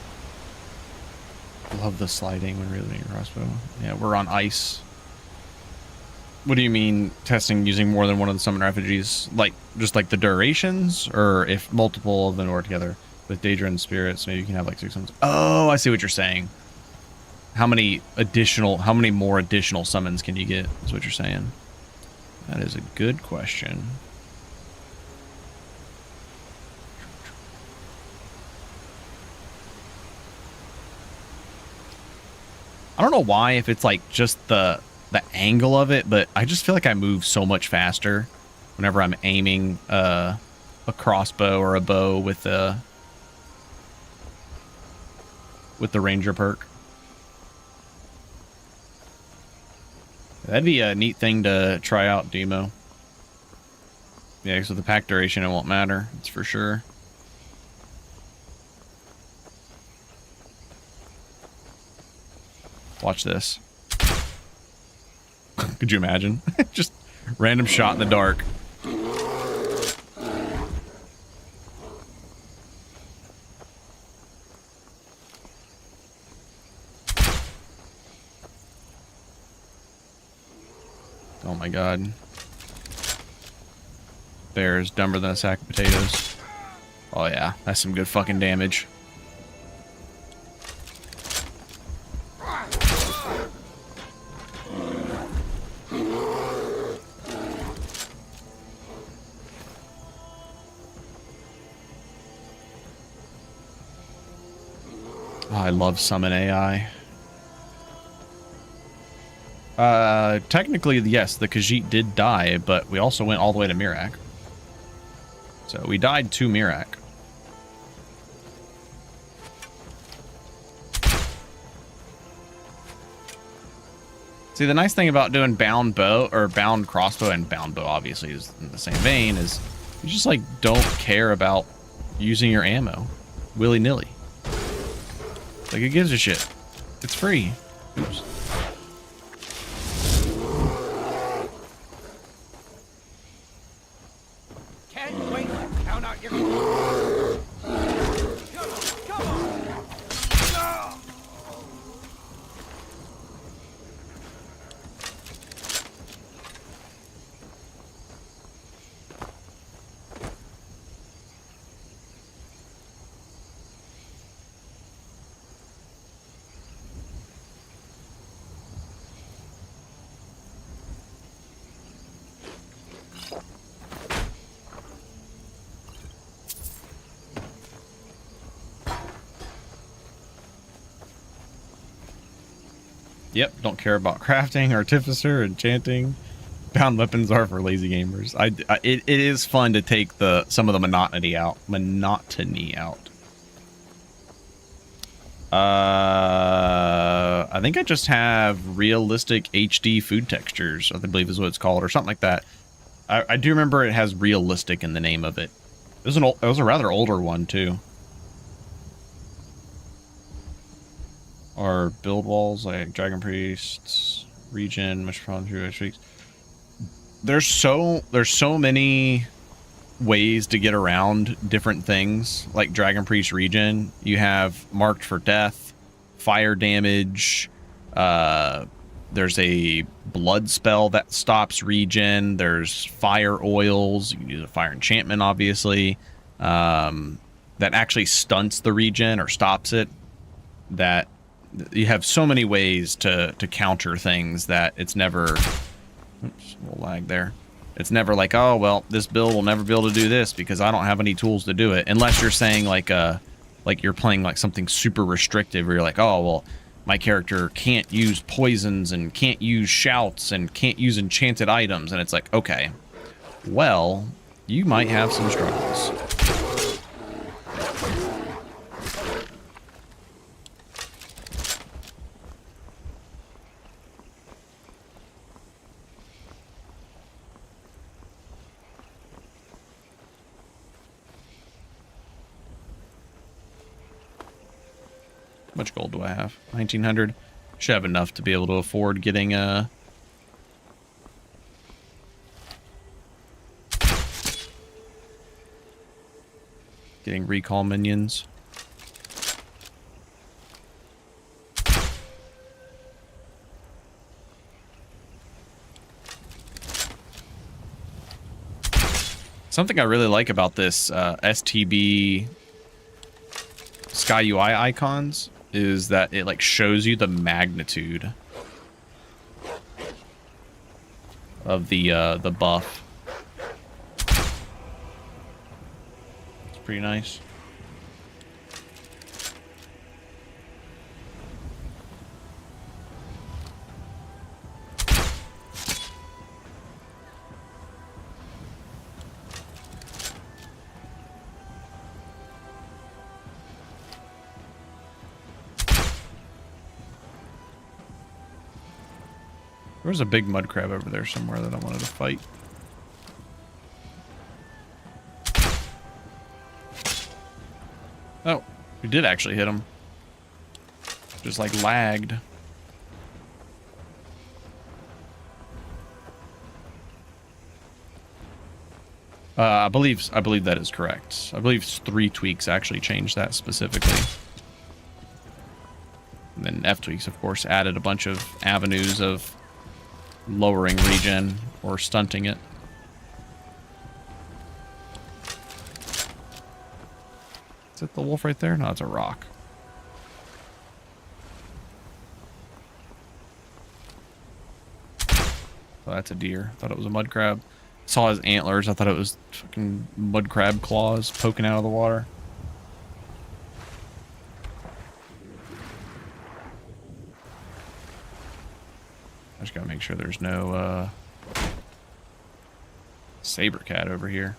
Love the sliding when reloading your crossbow. Yeah, we're on ice. What do you mean testing using more than one of the summoner effigies? Like, just like the durations? Or if multiple of them are together? With Daedra and Spirits, maybe you can have like 6 summons. Oh, I see what you're saying. How many more additional summons can you get, is what you're saying. That is a good question. I don't know why, if it's like just the angle of it, but I just feel like I move so much faster whenever I'm aiming a crossbow or a bow with the Ranger perk. That'd be a neat thing to try out, Demo. Yeah, so the pack duration, it won't matter. It's for sure. Watch this. Could you imagine? Just random shot in the dark. Oh my god. Bear is dumber than a sack of potatoes. Oh yeah, that's some good fucking damage. Oh, I love summon AI. Technically, yes, the Khajiit did die, but we also went all the way to Mirak. So we died to Mirak. See, the nice thing about doing bound bow, or bound crossbow, and bound bow obviously is in the same vein, is you just like don't care about using your ammo willy-nilly. Like, it gives a shit. It's free. Oops. Can't wait to count out your... Come on! Yep, don't care about crafting, artificer, enchanting. Bound weapons are for lazy gamers. It is fun to take some of the monotony out. I think I just have realistic HD food textures, I believe is what it's called, or something like that. I do remember it has realistic in the name of it. It was a rather older one too. Or build walls like Dragon Priests, Regen, much problem through 3bfTweaks. There's so many ways to get around different things, like Dragon Priest Regen. You have marked for death, fire damage, there's a blood spell that stops regen, there's fire oils, you can use a fire enchantment obviously, that actually stunts the regen or stops it. That you have so many ways to counter things that it's never, oops, a little lag there. It's never like, oh, well, this build will never be able to do this because I don't have any tools to do it. Unless you're saying like you're playing like something super restrictive where you're like, oh, well, my character can't use poisons and can't use shouts and can't use enchanted items. And it's like, okay, well, you might have some struggles. How much gold do I have? 1900. Should have enough to be able to afford getting recall minions. Something I really like about this STB Sky UI icons is that it like shows you the magnitude of the buff. It's pretty nice. There was a big mud crab over there somewhere that I wanted to fight. Oh, we did actually hit him. Just like lagged. I believe that is correct. I believe 3bfTweaks actually changed that specifically. And then ftweaks, of course, added a bunch of avenues of lowering regen or stunting it. Is it the wolf right there? No, it's a rock. Oh, that's a deer. Thought it was a mud crab. Saw his antlers. I thought it was fucking mud crab claws poking out of the water. I just gotta make sure there's no saber cat over here.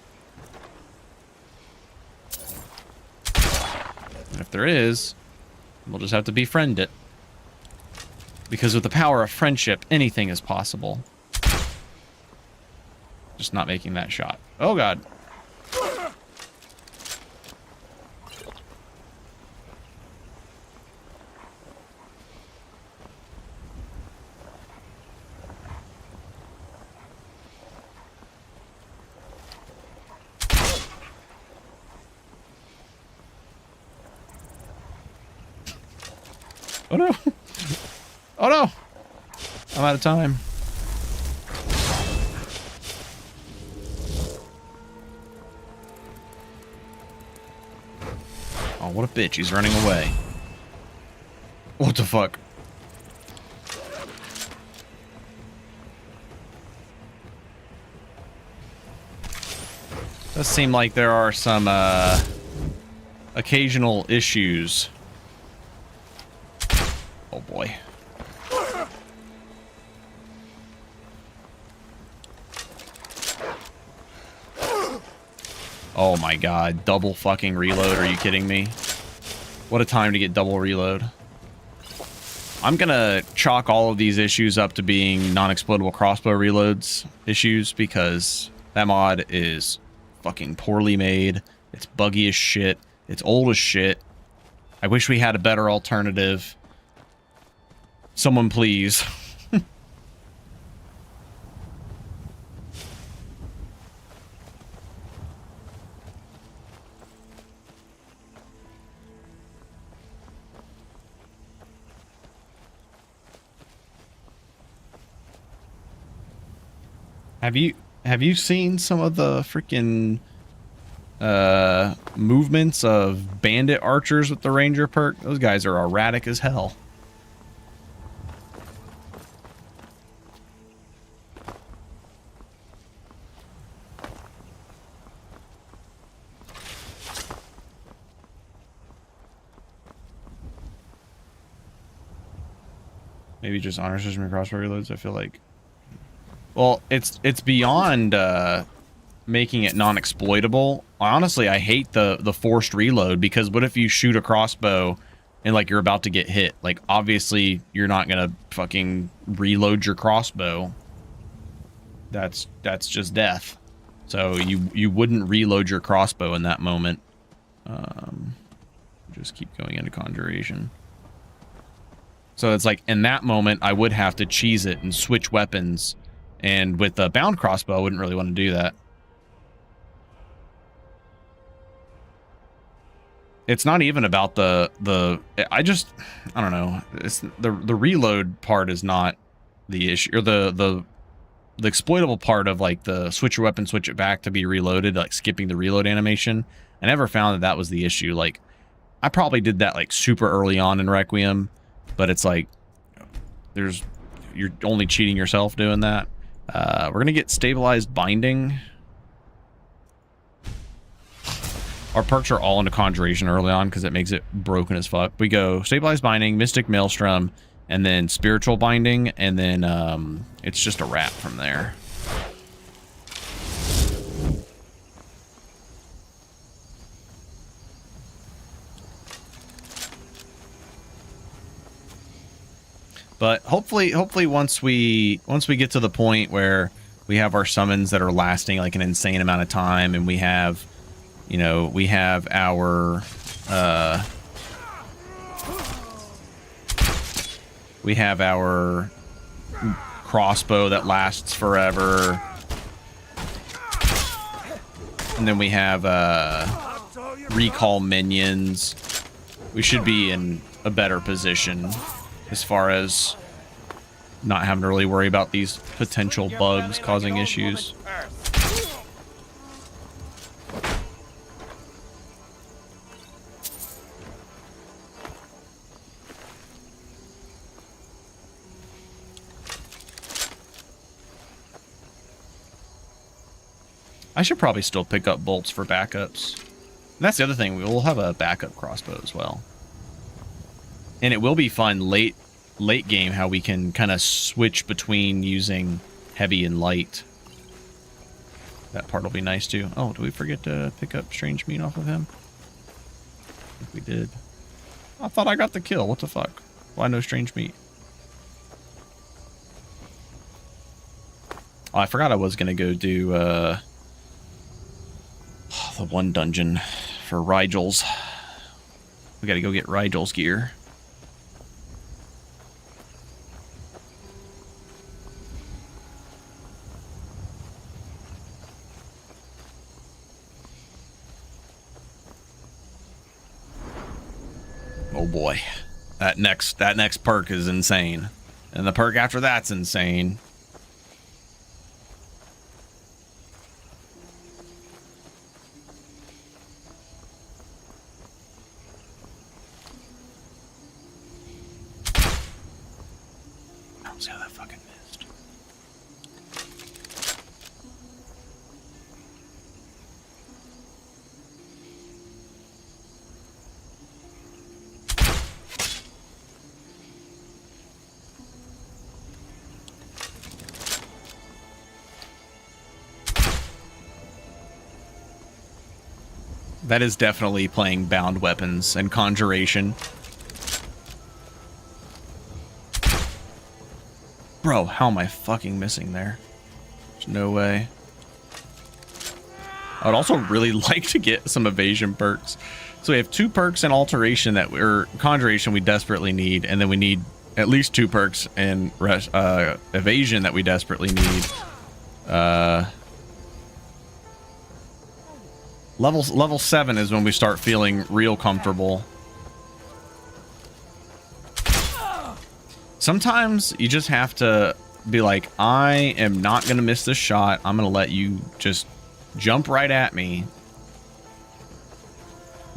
And if there is, we'll just have to befriend it. Because with the power of friendship, anything is possible. Just not making that shot. Oh god. Oh no! Oh no! I'm out of time. Oh, what a bitch. He's running away. What the fuck? Does seem like there are some occasional issues. Oh boy. Oh my god, double fucking reload, are you kidding me? What a time to get double reload. I'm gonna chalk all of these issues up to being non-explodable crossbow reloads issues, because that mod is fucking poorly made. It's buggy as shit. It's old as shit. I wish we had a better alternative. Someone please. Have you seen some of the freaking movements of bandit archers with the ranger perk? Those guys are erratic as hell. Maybe just honor system and crossbow reloads, I feel like. Well, it's beyond making it non-exploitable. Honestly, I hate the forced reload, because what if you shoot a crossbow and like you're about to get hit? Like obviously you're not gonna fucking reload your crossbow. That's just death. So you wouldn't reload your crossbow in that moment. Just keep going into conjuration. So it's like in that moment I would have to cheese it and switch weapons. And with the bound crossbow, I wouldn't really want to do that. It's not even about I don't know. It's the reload part is not the issue, or the exploitable part of like the switch your weapon, switch it back to be reloaded, like skipping the reload animation. I never found that was the issue. Like I probably did that like super early on in Requiem, but it's like you're only cheating yourself doing that. We're gonna get stabilized binding. Our perks are all into conjuration early on because it makes it broken as fuck. We go stabilized binding, mystic maelstrom, and then spiritual binding, and then it's just a wrap from there. But hopefully once we get to the point where we have our summons that are lasting like an insane amount of time, and we have, you know, we have our crossbow that lasts forever, and then we have recall minions, we should be in a better position as far as not having to really worry about these potential bugs causing issues. I should probably still pick up bolts for backups. And that's the other thing, we will have a backup crossbow as well. And it will be fun late game how we can kind of switch between using heavy and light. That part will be nice too. Oh, did we forget to pick up strange meat off of him? I think we did. I thought I got the kill. What the fuck? Why no strange meat? Oh, I forgot I was gonna go do the one dungeon for Rigel's. We gotta go get Rigel's gear. Oh boy, that next perk is insane, and the perk after that's insane. I don't see how that fucking missed. That is definitely playing bound weapons and conjuration. Bro, how am I fucking missing there? There's no way. I would also really like to get some evasion perks. So we have 2 perks in alteration that we're conjuration we desperately need, and then we need at least 2 perks in evasion that we desperately need. Level 7 is when we start feeling real comfortable. Sometimes you just have to be like, I am not going to miss this shot. I'm going to let you just jump right at me.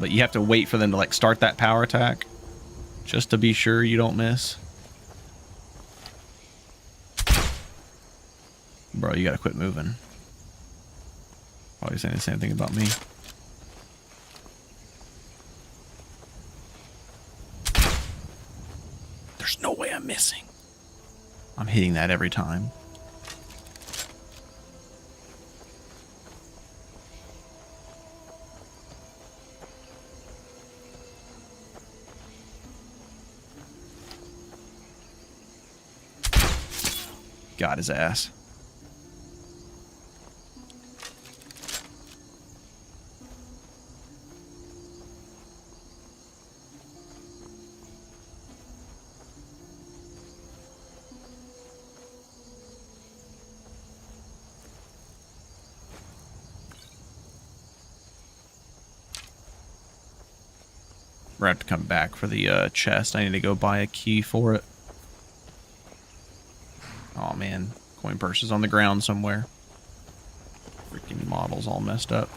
But you have to wait for them to like start that power attack just to be sure you don't miss. Bro, you got to quit moving. Always saying the same thing about me. There's no way I'm missing. I'm hitting that every time. Got his ass. We're gonna have to come back for the chest. I need to go buy a key for it. Oh man, coin purse is on the ground somewhere. Freaking model's all messed up.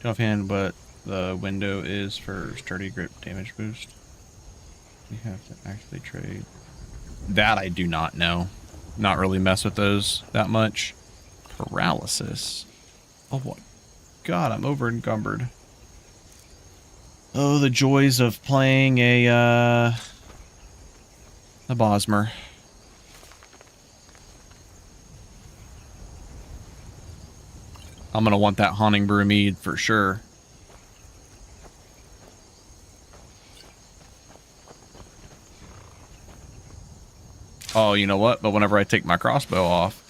Offhand, but the window is for sturdy grip damage boost. We have to actually trade. That I do not know. Not really mess with those that much. Paralysis. Oh what? God, I'm over encumbered. Oh, the joys of playing a Bosmer. I'm gonna want that Haunting Brew mead for sure. Oh, you know what? But whenever I take my crossbow off,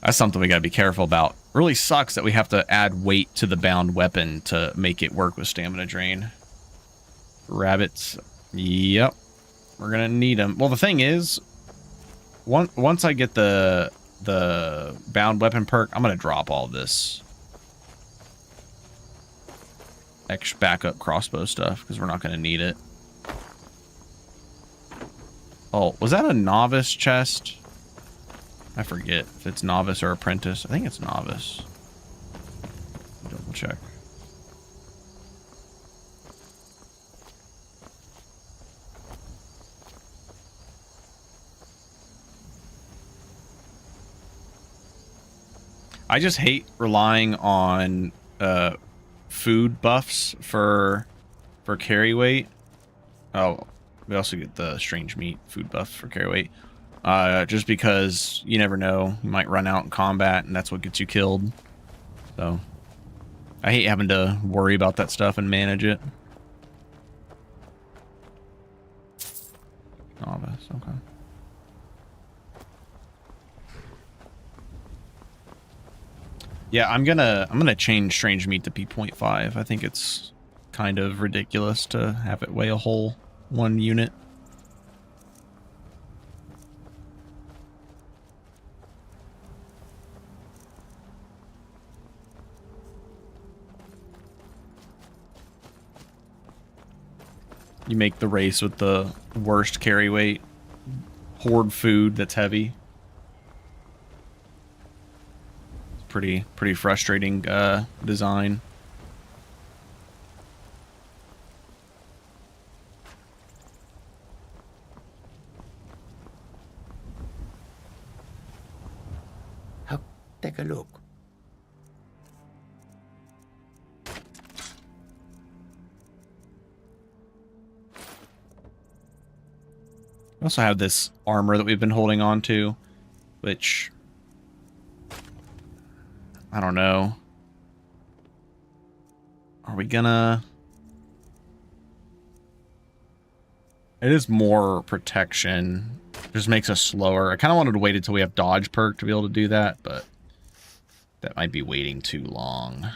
that's something we gotta be careful about. Really sucks that we have to add weight to the bound weapon to make it work with stamina drain. Rabbits. Yep. We're gonna need them. Well, the thing is, once I get the bound weapon perk, I'm gonna drop all this extra backup crossbow stuff because we're not gonna need it. Oh, was that a novice chest? I forget if it's novice or apprentice. I think it's novice. Double check. I just hate relying on food buffs for carry weight. Oh, we also get the strange meat food buff for carry weight. Just because you never know, you might run out in combat and that's what gets you killed. So I hate having to worry about that stuff and manage it. Novice, okay. Yeah, I'm gonna change strange meat to P.5. I think it's kind of ridiculous to have it weigh a whole 1 unit. You make the race with the worst carry weight, hoard food that's heavy. Pretty frustrating design. Take a look. We also have this armor that we've been holding on to, which I don't know. Are we gonna... It is more protection. Just makes us slower. I kind of wanted to wait until we have dodge perk to be able to do that, but that might be waiting too long.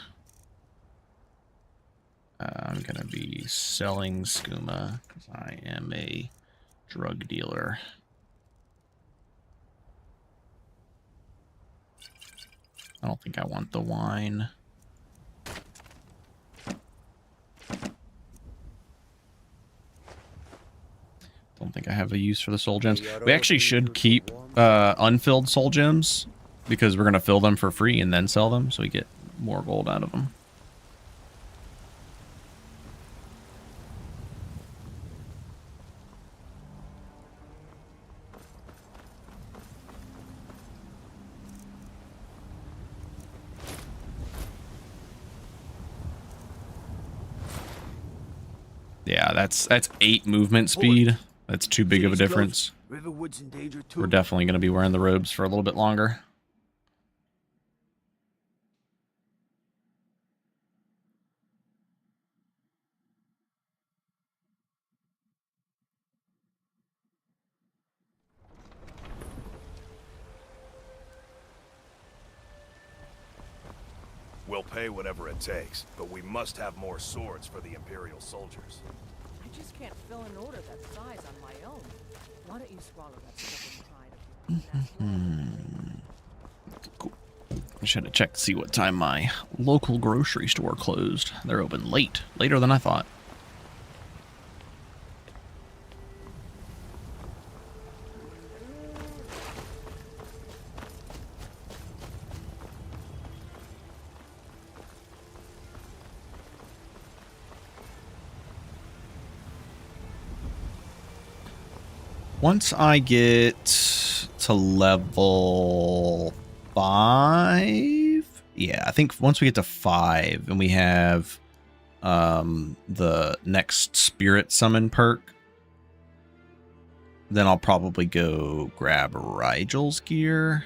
I'm going to be selling skooma because I am a drug dealer. I don't think I want the wine. Don't think I have a use for the soul gems. We actually should keep unfilled soul gems because we're going to fill them for free and then sell them so we get more gold out of them. Yeah, that's 8 movement speed. That's too big of a difference. We're definitely going to be wearing the robes for a little bit longer. We'll pay whatever it takes, but we must have more swords for the Imperial soldiers. I just can't fill an order that size on my own. Why don't you swallow that stuff inside? Cool. I should have checked to see what time my local grocery store closed. They're open late. Later than I thought. Once I get to level 5, yeah, I think once we get to 5 and we have the next spirit summon perk, then I'll probably go grab Rigel's gear.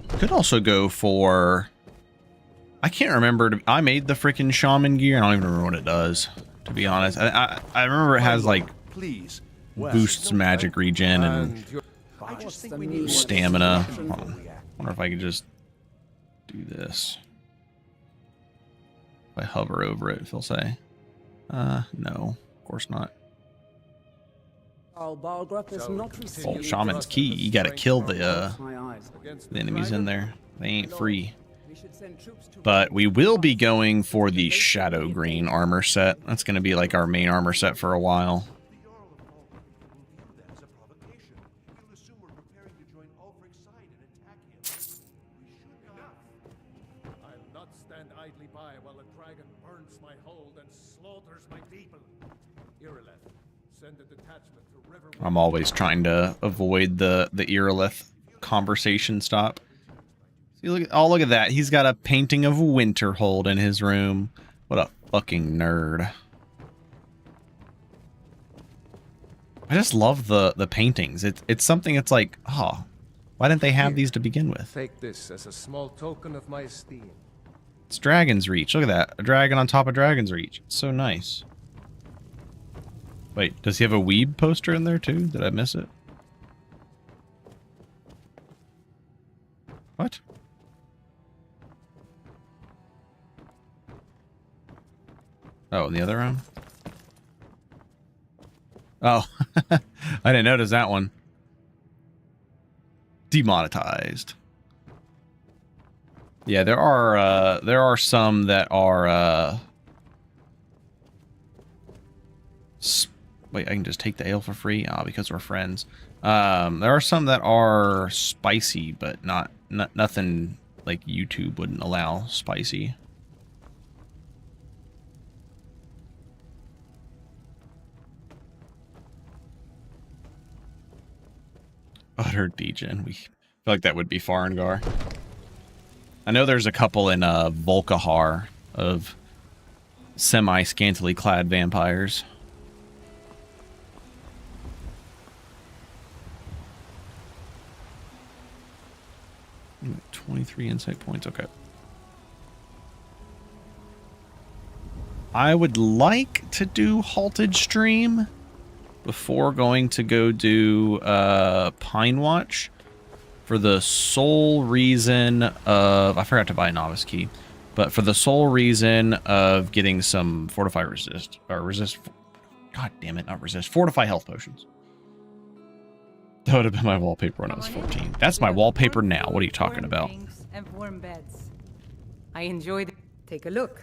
Could also go for... I can't remember. I made the freaking shaman gear. I don't even remember what it does, to be honest. I remember it has like boosts magic regen and stamina. Hold on. Wonder if I could just do this. If I hover over it, it'll say. No, of course not. Oh, shaman's key. You gotta kill the enemies in there. They ain't free. But we will be going for the shadow green armor set. That's going to be like our main armor set for a while. I'll not stand idly by while a dragon burns my hold and slaughters my people. Irileth, send a detachment to River. I'm always trying to avoid the Irileth conversation stop. Look, oh, look at that. He's got a painting of Winterhold in his room. What a fucking nerd. I just love the paintings. It's something that's like, oh, why didn't they have these to begin with? Take this as a small token of my esteem. It's Dragon's Reach. Look at that. A dragon on top of Dragon's Reach. It's so nice. Wait, does he have a Weeb poster in there too? Did I miss it? What? Oh, in the other room? Oh, I didn't notice that one. Demonetized. Yeah, there are some that are wait, I can just take the ale for free? Ah, because we're friends. There are some that are spicy, but nothing like YouTube wouldn't allow spicy. Utter degen. We feel like that would be Farengar. I know there's a couple in Volkihar of semi-scantily clad vampires. 23 insight points. Okay. I would like to do halted stream before going to go do Pine Watch for the sole reason of, I forgot to buy a novice key, but for the sole reason of getting some fortify god damn it, not resist, fortify health potions. That would have been my wallpaper when I was 14. That's my wallpaper now. What are you talking about? And warm beds. I enjoyed it. Take a look.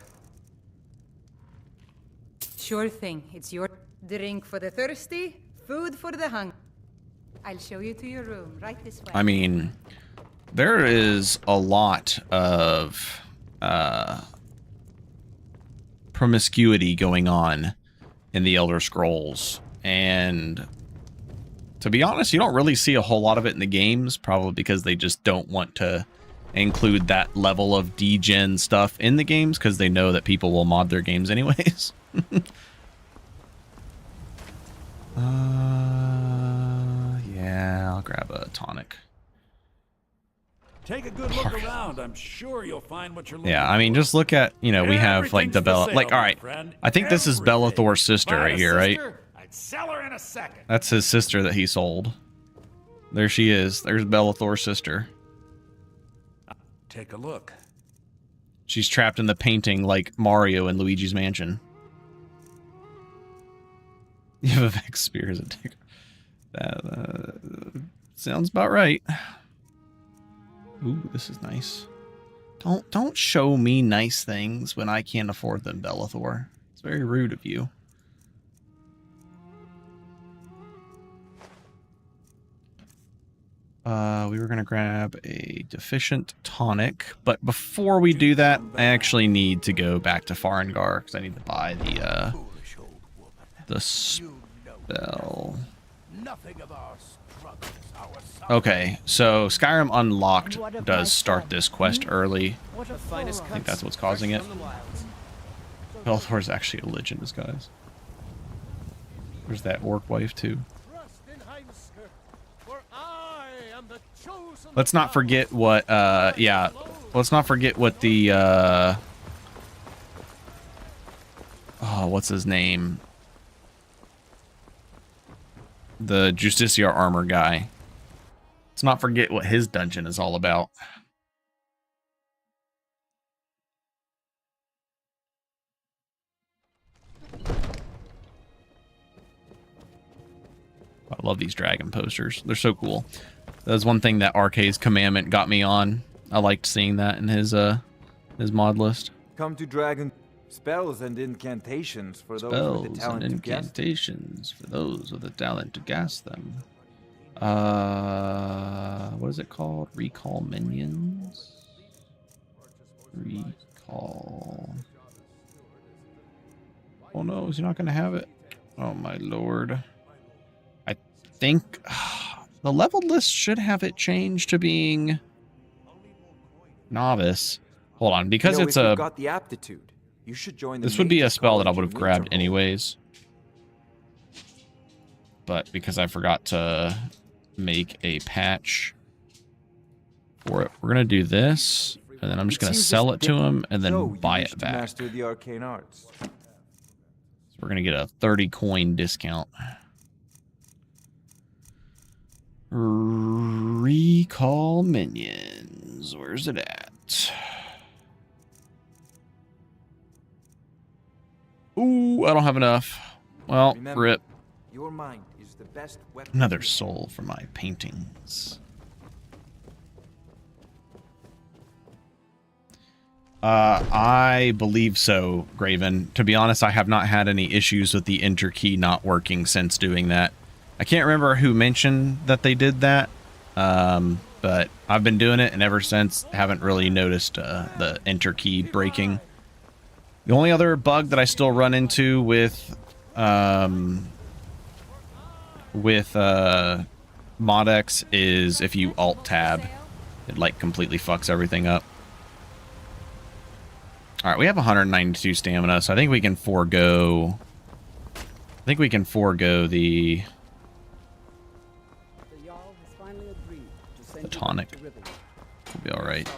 Sure thing. It's your drink for the thirsty, food for the hungry. I'll show you to your room right this way. I mean, there is a lot of promiscuity going on in the Elder Scrolls, and to be honest, you don't really see a whole lot of it in the games, probably because they just don't want to include that level of degen stuff in the games because they know that people will mod their games anyways. Yeah, I'll grab a tonic. Take a good look around. I'm sure you'll find what you're looking for. Yeah, I mean, just look at, you know, we have like the Bella, like, all right, I think this is Bellathor's sister right here, right? I'd sell her in a second. That's his sister that he sold. There she is. There's Bellathor's sister. Take a look. She's trapped in the painting like Mario in Luigi's Mansion. You have a Vex spear as a tick. That sounds about right. Ooh, this is nice. Don't show me nice things when I can't afford them, Bellathor. It's very rude of you. We were gonna grab a deficient tonic, but before we do that, I actually need to go back to Farengar because I need to buy the spell. Okay, so Skyrim Unlocked does start this quest early. I think that's what's causing it. Bellathor is actually a lich in disguise. There's that orc wife too. Let's not forget what, yeah, let's not forget what the, oh, what's his name? The Justiciar armor guy. Let's not forget what his dungeon is all about. I love these dragon posters. They're so cool. That was one thing that RK's commandment got me on. I liked seeing that in his mod list. Come to dragon spells and incantations for those with the talent to guess. Incantations for those with the talent to gas them. What is it called? Recall minions? Recall. Oh no, is he not gonna have it? Oh my lord. I think the leveled list should have it changed to being novice. Hold on, because it's if you've got the aptitude, you should join the this would be a spell that I would have grabbed anyways. But because I forgot to make a patch for it, we're gonna do this, and then I'm just gonna sell it to him and then buy it back. Master the arcane arts. So we're gonna get a 30 coin discount. Recall minions. Where's it at? Ooh, I don't have enough. Well, Remember, rip. Your mind is the best weapon. Another soul for my paintings. I believe so, Graven. To be honest, I have not had any issues with the enter key not working since doing that. I can't remember who mentioned that they did that, but I've been doing it, and ever since, haven't really noticed the enter key breaking. The only other bug that I still run into with Modex is if you alt-tab, it like completely fucks everything up. All right, we have 192 stamina, so I think we can forego. I think we can forego the tonic. Should be alright.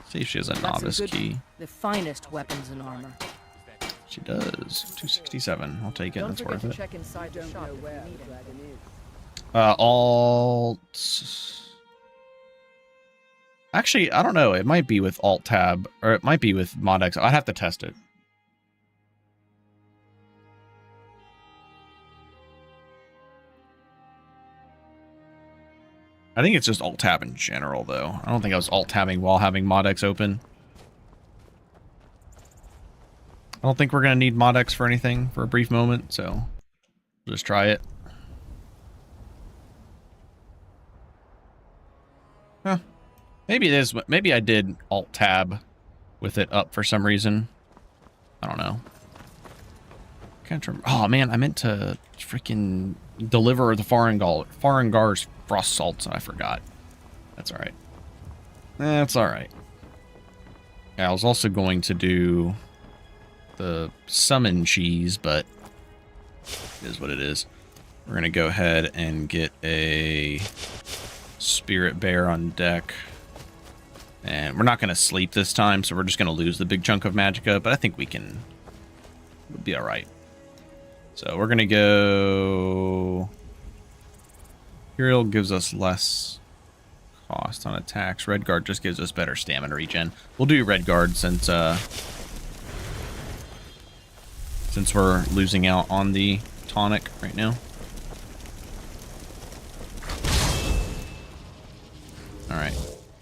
See if she has a novice key. The finest weapons and armor. She does. 267. I'll take it. That's worth it. Check inside the shop if you need anything. Alt. Actually, I don't know. It might be with Alt Tab, or it might be with Mod X. I'd have to test it. I think it's just Alt Tab in general, though. I don't think I was Alt Tabbing while having Mod X open. I don't think we're going to need Mod X for anything for a brief moment, so we'll just try it. Huh. Maybe it is. Maybe I did Alt Tab with it up for some reason. I don't know. Can't remember. Oh man, I meant to freaking deliver the Farengar's frost salts, and I forgot. That's all right. That's all right. Yeah, I was also going to do the summon cheese, but it is what it is. We're gonna go ahead and get a spirit bear on deck. And we're not going to sleep this time, so we're just going to lose the big chunk of magicka, but I think we can be all right. So we're going to go... Imperial gives us less cost on attacks. Redguard just gives us better stamina regen. We'll do Redguard since we're losing out on the tonic right now. All right.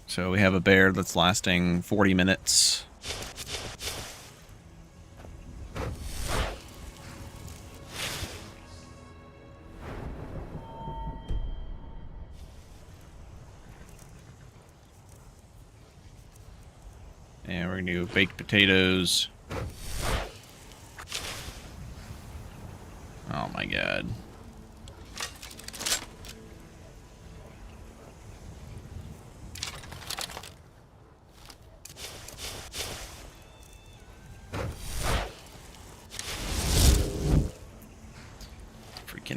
So we have a bear that's lasting 40 minutes. And we're going to do baked potatoes. Oh my god.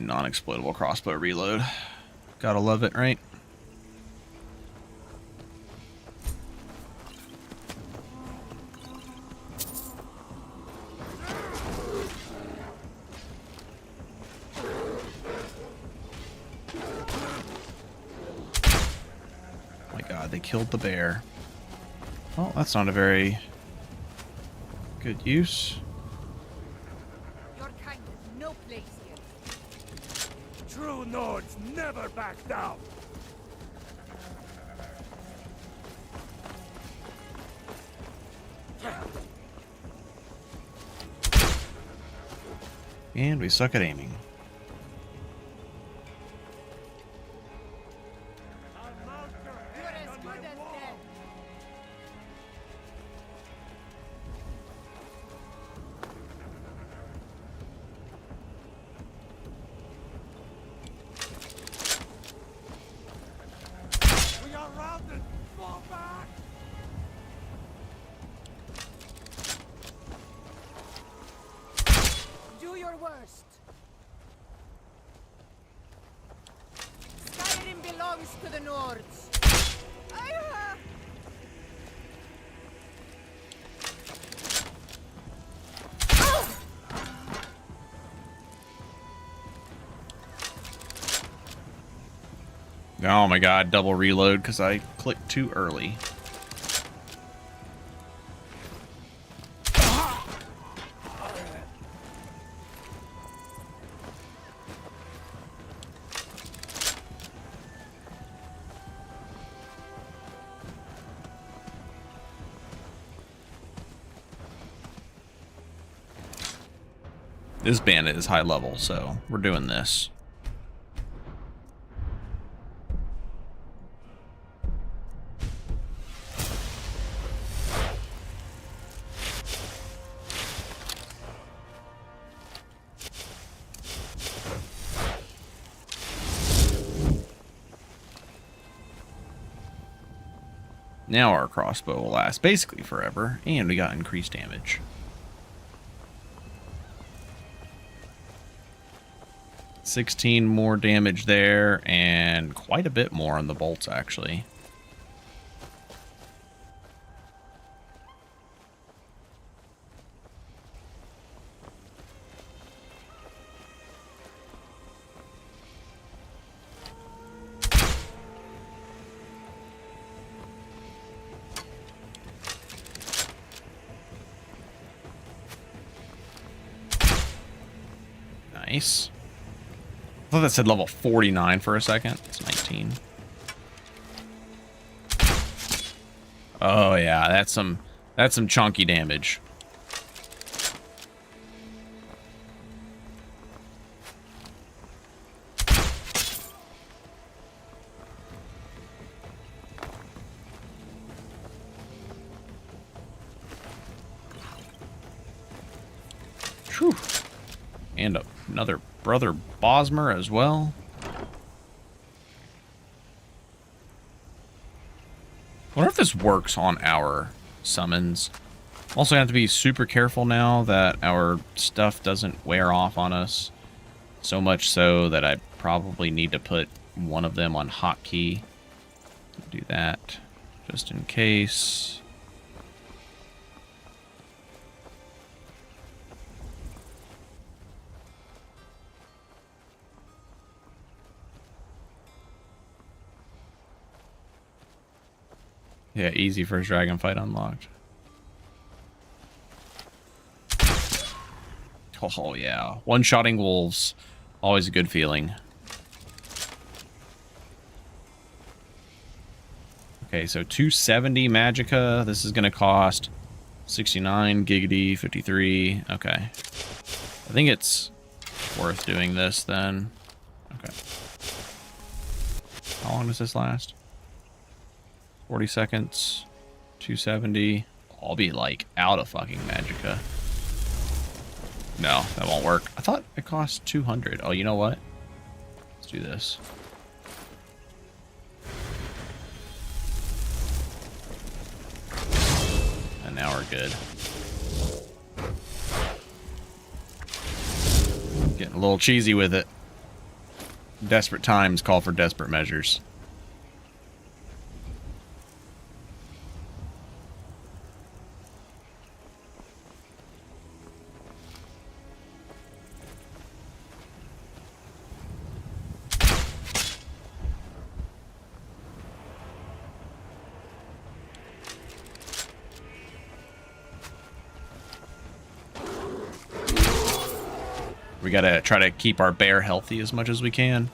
Non-exploitable crossbow reload. Gotta love it, right? Oh my god, they killed the bear. Well, that's not a very good use. True Nords never back down. And we suck at aiming. Skyrim belongs to the Nords. Oh my god, double reload because I clicked too early. This bandit is high level, so we're doing this. Now our crossbow will last basically forever, and we got increased damage. 16 more damage there, and quite a bit more on the bolts, actually. Nice. I thought that said level 49 for a second. It's 19. Oh yeah, that's some chunky damage. Whew. And another brother Bosmer as well. I wonder if this works on our summons. Also, have to be super careful now that our stuff doesn't wear off on us. So much so that I probably need to put one of them on hotkey. Do that just in case. Yeah, easy first dragon fight unlocked. Oh yeah, one-shotting wolves, always a good feeling. Okay, so 270 magicka. This is gonna cost 69 giggity, 53. Okay, I think it's worth doing this then. Okay, how long does this last? 40 seconds, 270. I'll be like out of fucking magicka. No, that won't work. I thought it cost 200. Oh, you know what? Let's do this. And now we're good. Getting a little cheesy with it. Desperate times call for desperate measures. We gotta try to keep our bear healthy as much as we can.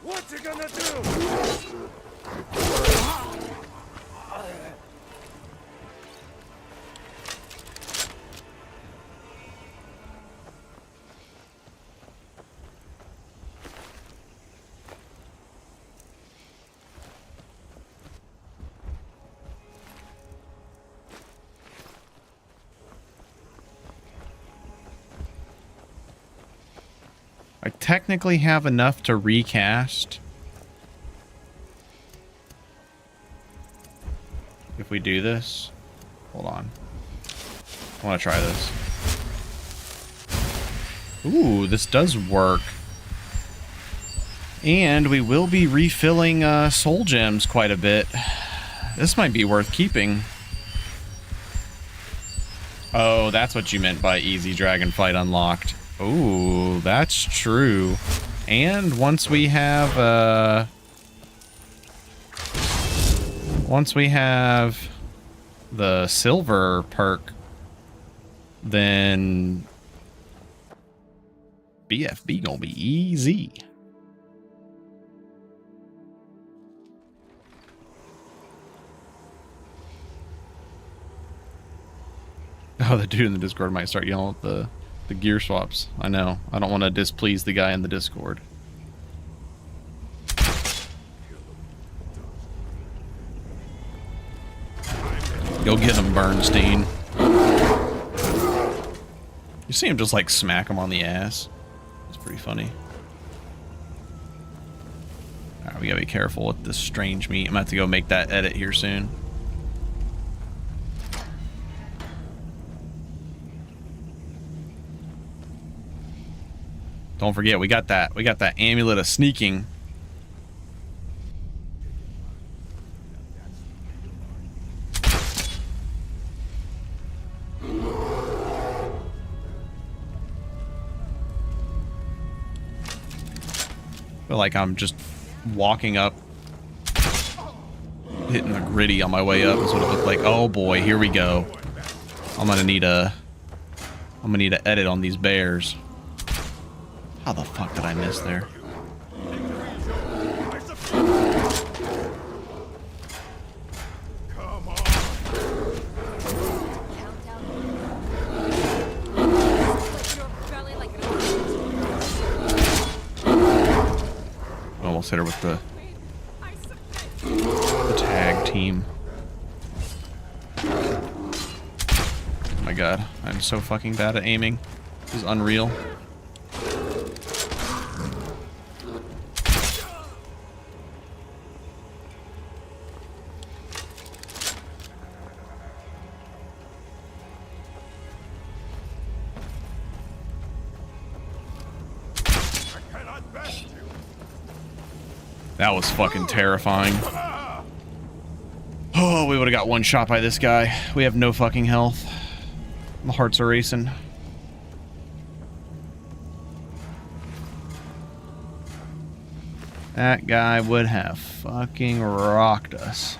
What's he gonna do? I technically have enough to recast. If we do this. Hold on. I want to try this. Ooh, this does work. And we will be refilling soul gems quite a bit. This might be worth keeping. Oh, that's what you meant by easy dragon fight unlocked. Ooh, that's true. And once we have the silver perk, then BFB gonna be easy. Oh, the dude in the Discord might start yelling at the gear swaps. I know. I don't want to displease the guy in the Discord. Go get him, Bernstein. You see him just like smack him on the ass. It's pretty funny. Alright, we gotta be careful with this strange meat. I'm gonna have to go make that edit here soon. Don't forget, we got that amulet of sneaking. feel like I'm just walking up, hitting the gritty on my way up is what it looked like. Oh boy, here we go. I'm gonna need to edit on these bears. How the fuck did I miss there? Almost hit her with the tag team. Oh my god, I'm so fucking bad at aiming. This is unreal. That was fucking terrifying. Oh, we would have got one shot by this guy. We have no fucking health. My hearts are racing. That guy would have fucking rocked us.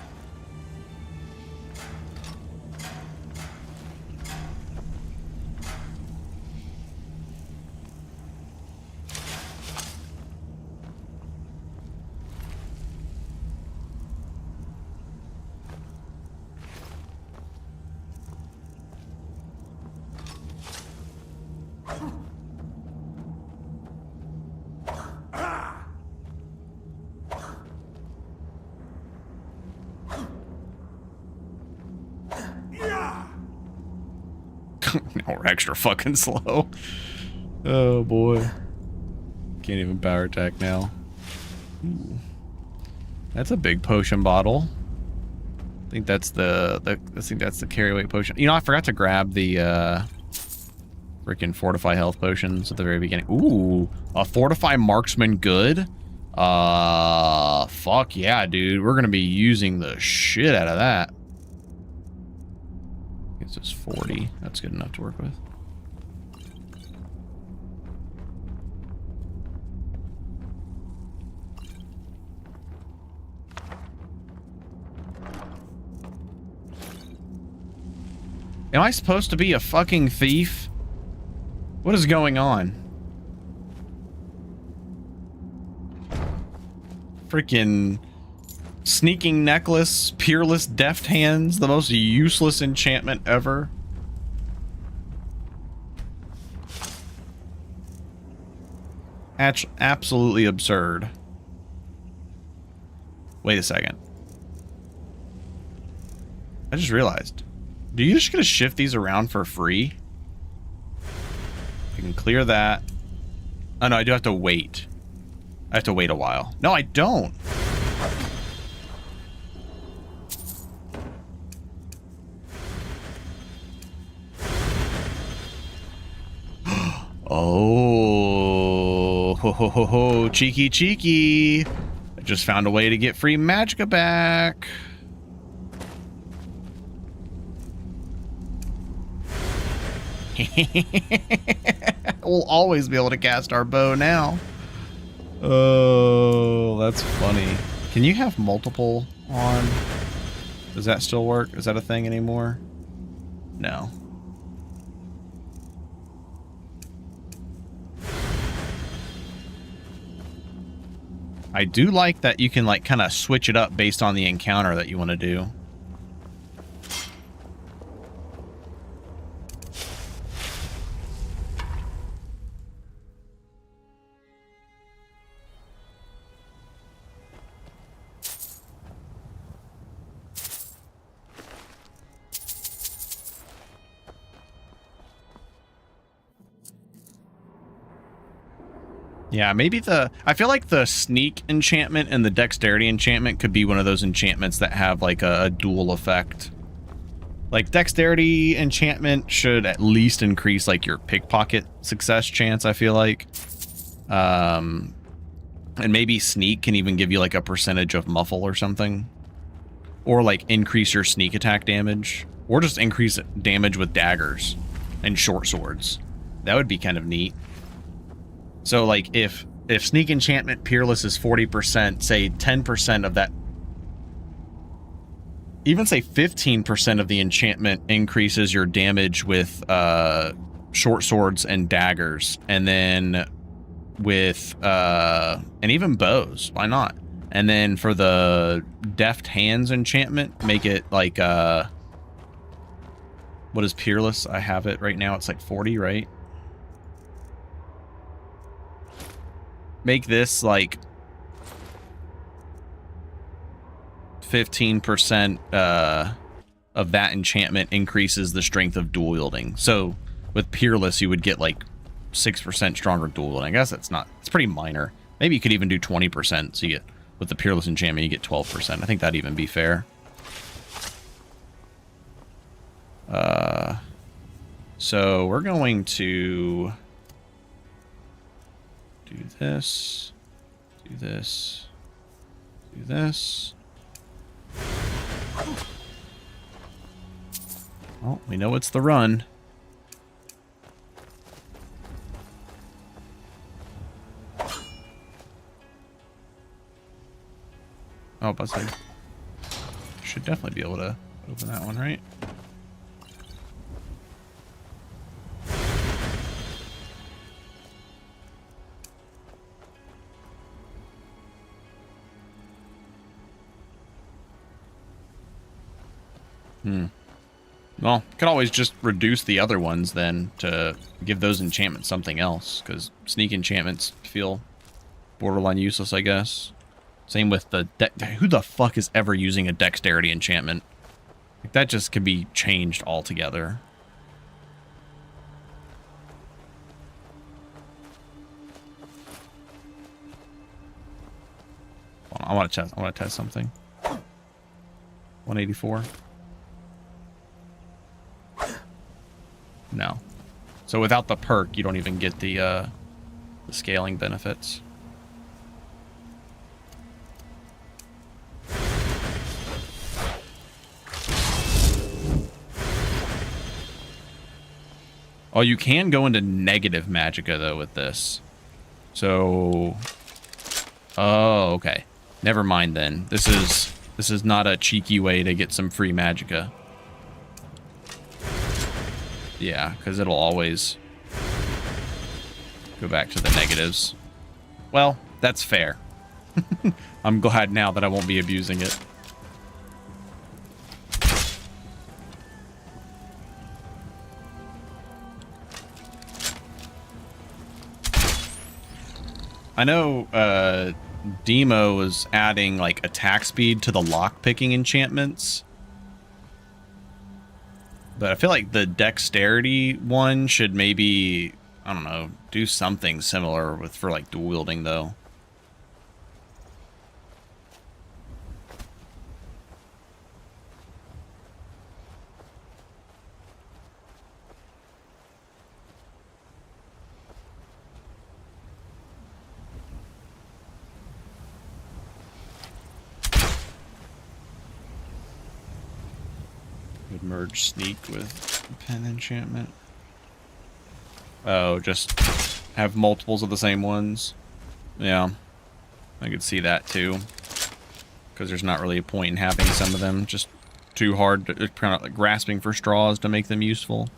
Now we're extra fucking slow. Oh boy. Can't even power attack now. Ooh. That's a big potion bottle. I think that's the carry weight potion. You know, I forgot to grab the freaking fortify health potions at the very beginning. Ooh, a fortify marksman good. Fuck yeah, dude. We're gonna be using the shit out of that. It's just 40. That's good enough to work with. Am I supposed to be a fucking thief? What is going on? Freaking sneaking necklace, peerless deft hands, the most useless enchantment ever. Absolutely absurd. Wait a second. I just realized. Do you just gonna shift these around for free? I can clear that. Oh no, I do have to wait. I have to wait a while. No, I don't. Oh, ho, ho, ho, ho. Cheeky, cheeky. I just found a way to get free magicka back. We'll always be able to cast our bow now. Oh, that's funny. Can you have multiple on? Does that still work? Is that a thing anymore? No. I do like that you can like kind of switch it up based on the encounter that you want to do. Yeah, maybe I feel like the sneak enchantment and the dexterity enchantment could be one of those enchantments that have like a dual effect. Like dexterity enchantment should at least increase like your pickpocket success chance, I feel like. And maybe sneak can even give you like a percentage of muffle or something. Or like increase your sneak attack damage. Or just increase damage with daggers and short swords. That would be kind of neat. So like if if sneak enchantment peerless is 40%, say 10% of that, even say 15% of the enchantment increases your damage with short swords and daggers, and then with and even bows, why not? And then for the deft hands enchantment, make it like what is peerless? I have it right now, it's like 40, right? Make this like 15% of that enchantment increases the strength of dual wielding. So with peerless, you would get like 6% stronger dual wielding. I guess it's pretty minor. Maybe you could even do 20%. So you get, with the peerless enchantment, you get 12%. I think that'd even be fair. So we're going to do this, do this, do this. Well, we know it's the run. Oh, but I should definitely be able to open that one, right? Well, could always just reduce the other ones then to give those enchantments something else, because sneak enchantments feel borderline useless, I guess. Same with the who the fuck is ever using a dexterity enchantment? Like, that just can be changed altogether. I want to test something. 184. No. So without the perk, you don't even get the scaling benefits. Oh, you can go into negative magicka though with this. So, oh, okay. Never mind then. This is not a cheeky way to get some free magicka. Yeah, because it'll always go back to the negatives. Well, that's fair. I'm glad now that I won't be abusing it. I know Demo was adding like attack speed to the lockpicking enchantments. But I feel like the dexterity one should maybe, I don't know, do something similar for like dual wielding though. Would merge sneak with pen enchantment. Oh, just have multiples of the same ones. Yeah, I could see that too. Because there's not really a point in having some of them. Just too hard, to, kind of like grasping for straws to make them useful.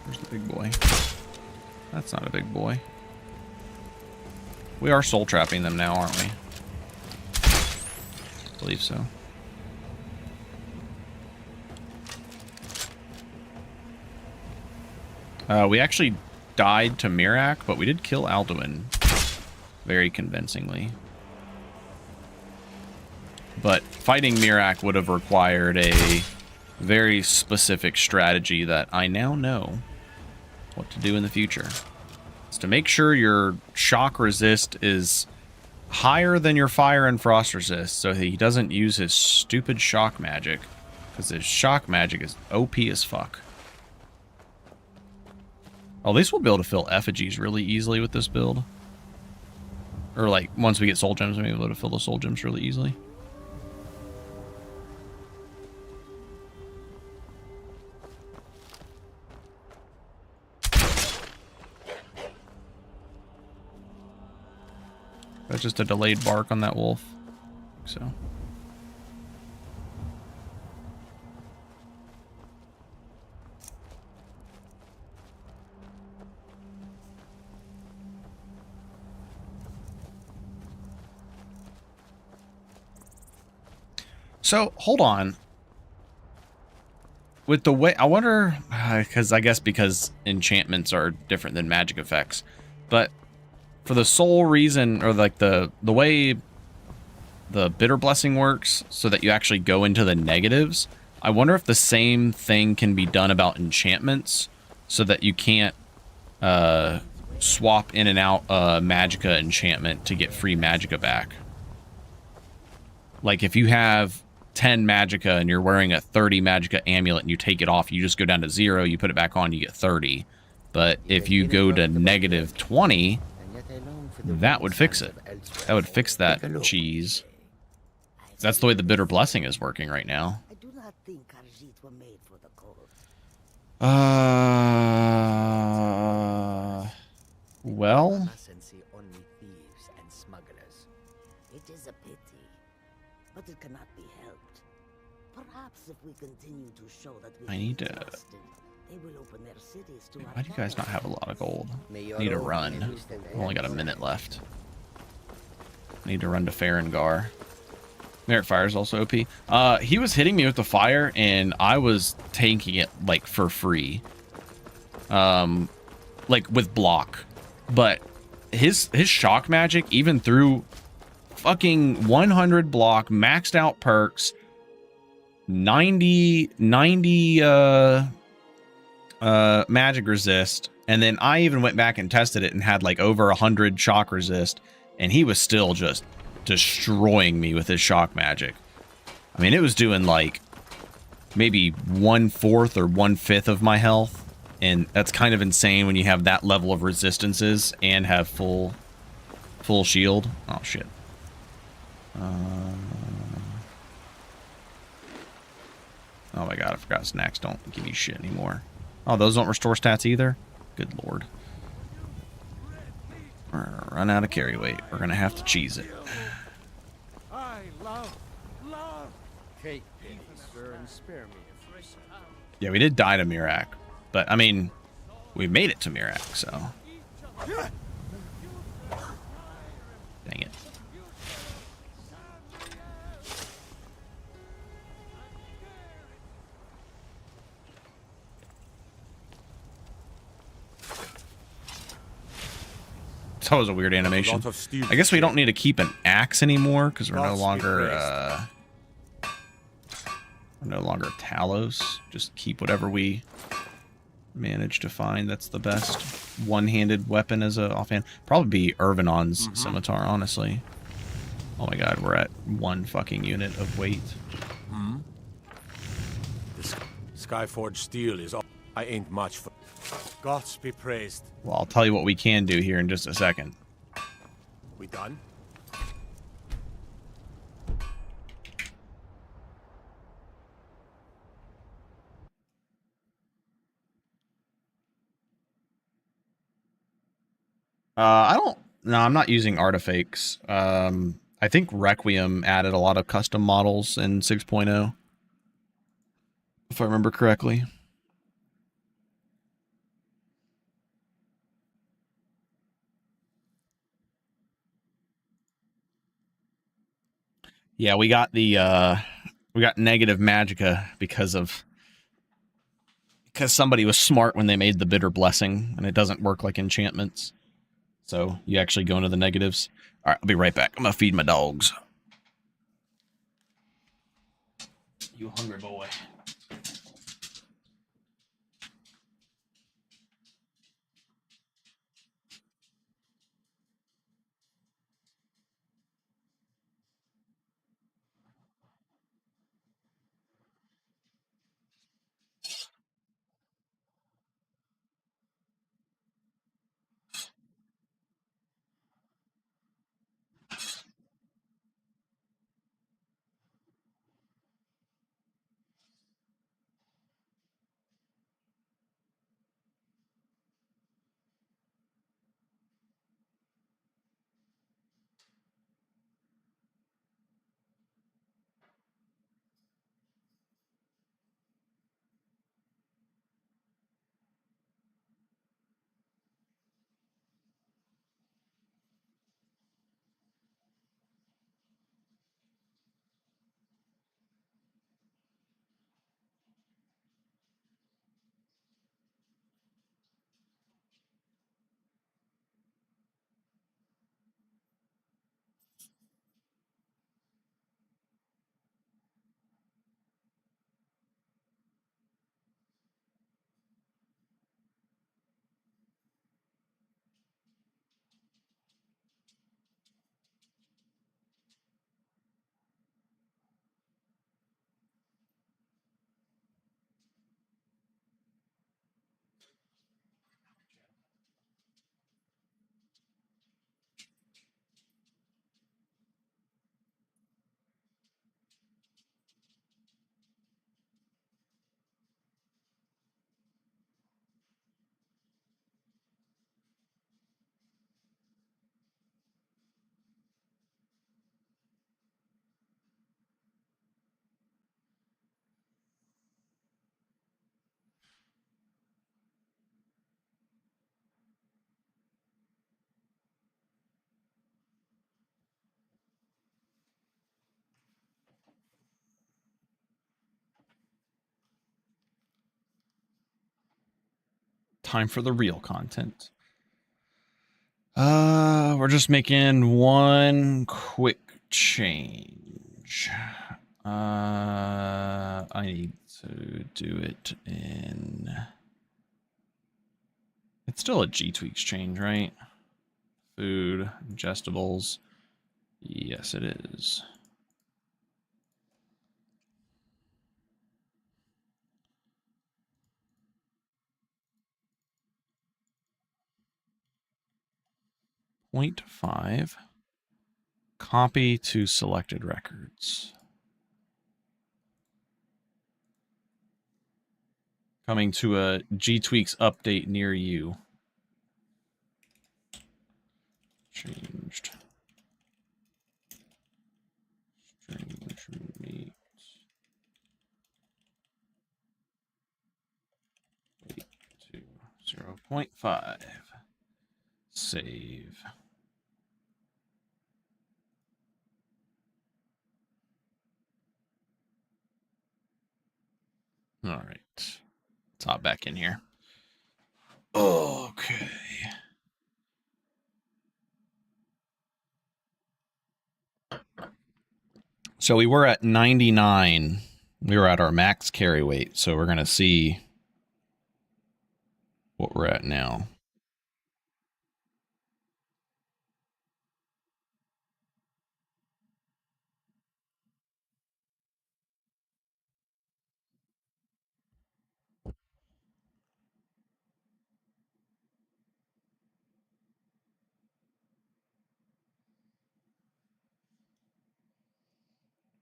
Where's the big boy? That's not a big boy. We are soul trapping them now, aren't we? I believe so. We actually died to Mirac, but we did kill Alduin very convincingly. But fighting Mirac would have required a very specific strategy that I now know what to do in the future. It's to make sure your shock resist is higher than your fire and frost resist, so he doesn't use his stupid shock magic, because his shock magic is OP as fuck. Oh, at least we'll be able to fill effigies really easily with this build. Or like, once we get soul gems, we'll be able to fill the soul gems really easily. That's just a delayed bark on that wolf. So. So, hold on. With the way, I wonder, because enchantments are different than magic effects, but for the sole reason, or like the way the bitter blessing works, so that you actually go into the negatives, I wonder if the same thing can be done about enchantments, so that you can't swap in and out a magicka enchantment to get free magicka back. Like if you have 10 magicka and you're wearing a 30 magicka amulet and you take it off, you just go down to 0, you put it back on, you get 30. But if you go to negative 20, that would fix it. That would fix that cheese. That's the way the bitter blessing is working right now. I do not think Khajiit were made for the cold. Well, Only thieves and smugglers. It is a pity, but it cannot be helped. Perhaps if we continue to show that we I need to... trusted, they will open their cities to Why do you guys not have a lot of gold? I need to run. I've only got a minute left. I need to run to Farengar. Merit Fire is also OP. He was hitting me with the fire, and I was tanking it, like, for free. Like, with block. But his shock magic, even through fucking 100 block, maxed out perks, 90 magic resist, and then I even went back and tested it and had, like, over 100 shock resist, and he was still just destroying me with his shock magic. I mean, it was doing like maybe 1/4 or 1/5 of my health, and that's kind of insane when you have that level of resistances and have full shield. Oh shit. Oh my god, I forgot snacks don't give me shit anymore. Oh, those don't restore stats either? Good lord. We're gonna run out of carry weight. We're gonna have to cheese it. I love. Take pity, sir, and spare me a few seconds. Yeah, we did die to Mirak, but I mean, we made it to Mirak, so. Dang it. That was a weird animation. I guess we don't need to keep an axe anymore because we're no longer Talos. Just keep whatever we manage to find. That's the best one-handed weapon as a offhand. Probably be Irvinon's scimitar, honestly. Oh my god, we're at 1 fucking unit of weight. This Skyforged steel is all. I ain't much for. Gods be praised. Well, I'll tell you what we can do here in just a second. We done? No, I'm not using artifacts. I think Requiem added a lot of custom models in 6.0. If I remember correctly. Yeah, we got negative magicka because somebody was smart when they made the bitter blessing, and it doesn't work like enchantments. So you actually go into the negatives. All right, I'll be right back. I'm gonna feed my dogs. You hungry boy. time for the real content. We're just making one quick change. I need to do it in... It's still a G-Tweaks change, right? Food, ingestibles. Yes, it is. .5. Copy to selected records. Coming to a G-Tweaks update near you. Changed. Strange meat. Wait to 0.5. Save. All right. Let's hop back in here. Okay. So we were at 99. We were at our max carry weight. So we're going to see what we're at now.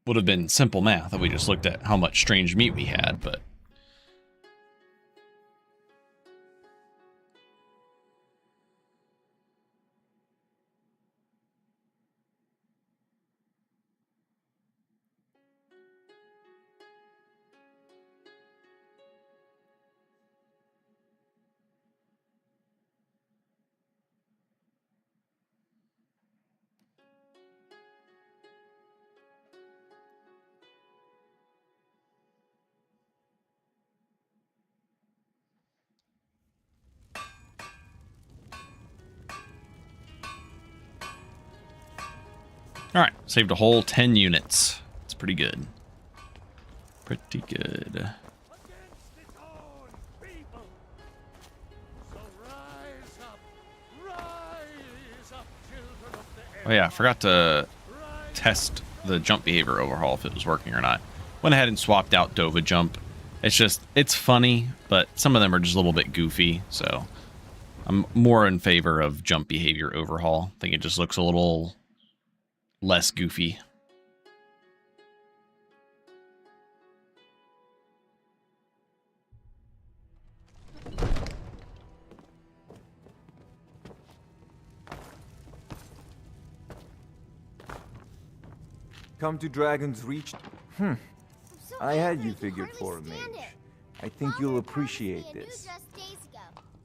Would have been simple math if we just looked at how much strange meat we had, but all right, saved a whole 10 units. It's pretty good. Pretty good. Oh yeah, I forgot to test the jump behavior overhaul if it was working or not. Went ahead and swapped out Dova Jump. It's just, it's funny, but some of them are just a little bit goofy, so I'm more in favor of jump behavior overhaul. I think it just looks a little less goofy. Come to Dragon's Reach. I had you figured for a mage. I think you'll appreciate this.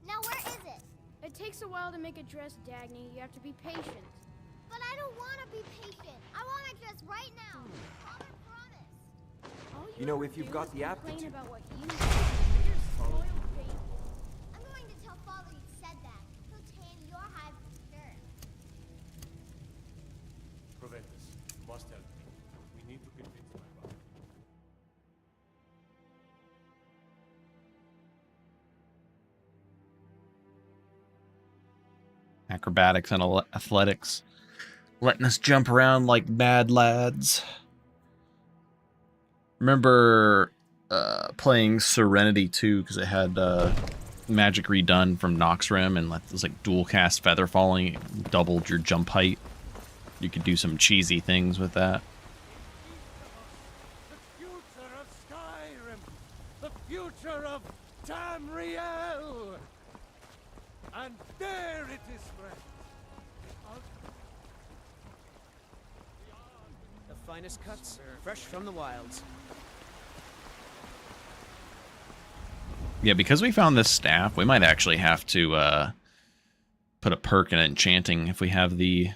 Now where is it? It takes a while to make a dress, Dagny. You have to be patient. But I don't want to be patient. I want to dress right now. Father promised. You know, if you've got the aptitude. About what you spoiled baby. I'm going to tell Father you said that. He'll tan your hive for sure. Proventus, you must help me. We need to convince my father. Acrobatics and athletics. Letting us jump around like bad lads. Remember playing Serenity 2 because it had magic redone from Noxrim and it was like dual cast feather falling. It doubled your jump height. You could do some cheesy things with that. The future of Skyrim, the future of Tamriel, and there it is, friends. The finest cuts, fresh from the wilds. Yeah, because we found this staff, we might actually have to put a perk in enchanting if we have the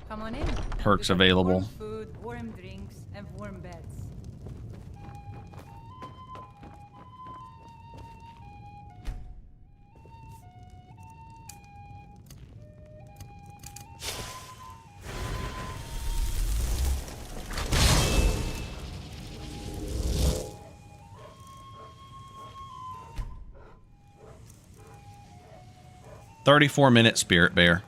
Come on in. perks available. Warm food, warm drinks, and warm beds. 34-minute spirit bear.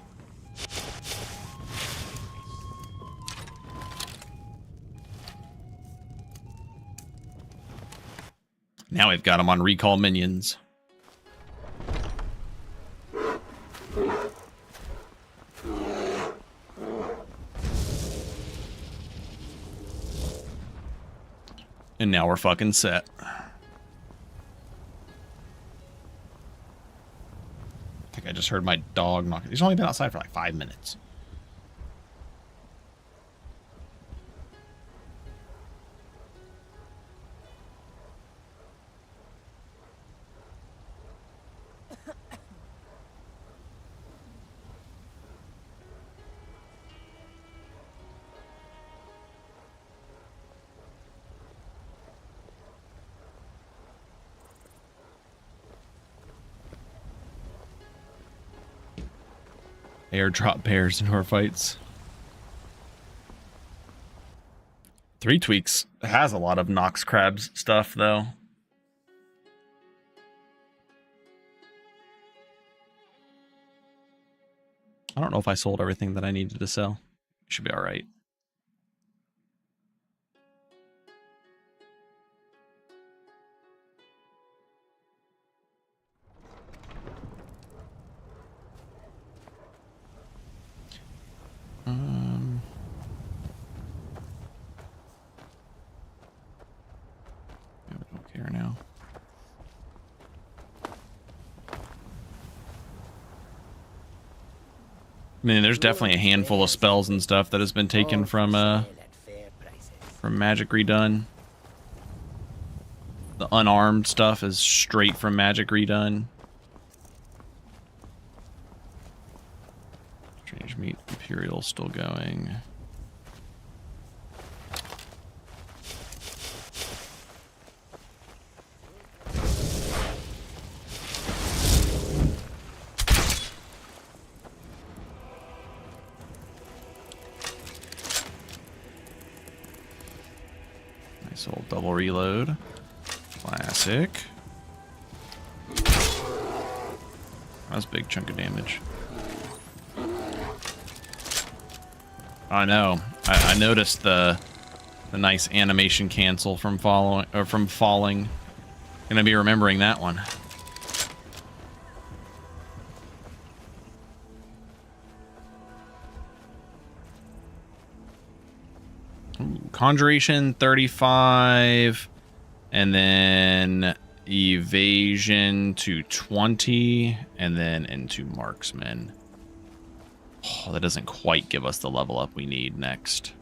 Now we've got him on recall minions. And now we're fucking set. I think I just heard my dog knocking. He's only been outside for like 5 minutes. Airdrop bears in horror fights. 3bfTweaks has a lot of Nox Crabs stuff, though. I don't know if I sold everything that I needed to sell. Should be all right. I don't care now. I mean, there's definitely a handful of spells and stuff that has been taken from Magic Redone. The unarmed stuff is straight from Magic Redone. Strange Meat Imperial still going. Nice old double reload. Classic. That's a big chunk of damage. I know. I noticed the nice animation cancel from falling. Gonna be remembering that one. Ooh, Conjuration 35, and then Evasion to 20, and then into Marksman. Oh, that doesn't quite give us the level up we need next.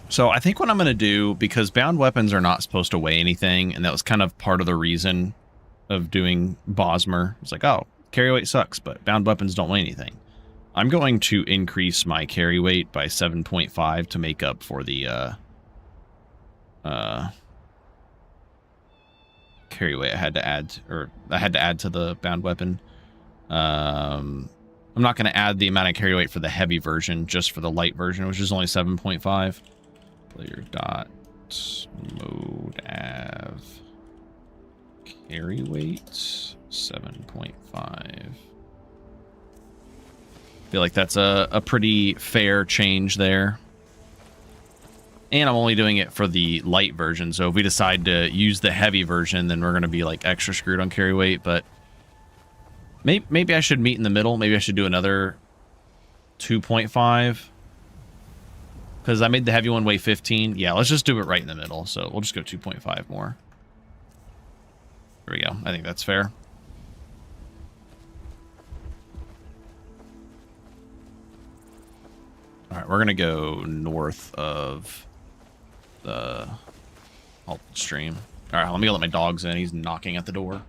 So I think what I'm going to do, because bound weapons are not supposed to weigh anything, and that was kind of part of the reason of doing Bosmer. It's like, oh, carry weight sucks, but bound weapons don't weigh anything. I'm going to increase my carry weight by 7.5 to make up for the carry weight I had to add to the bound weapon. I'm not going to add the amount of carry weight for the heavy version, just for the light version, which is only 7.5. Player dot mode av carry weight 7.5. Feel like that's a pretty fair change there. And I'm only doing it for the light version, so if we decide to use the heavy version, then we're going to be like extra screwed on carry weight. But maybe I should meet in the middle. Maybe I should do another 2.5. Because I made the heavy one weigh 15. Yeah, let's just do it right in the middle. So we'll just go 2.5 more. There we go. I think that's fair. All right, we're going to go north of the alt stream. All right, let me go let my dogs in. He's knocking at the door.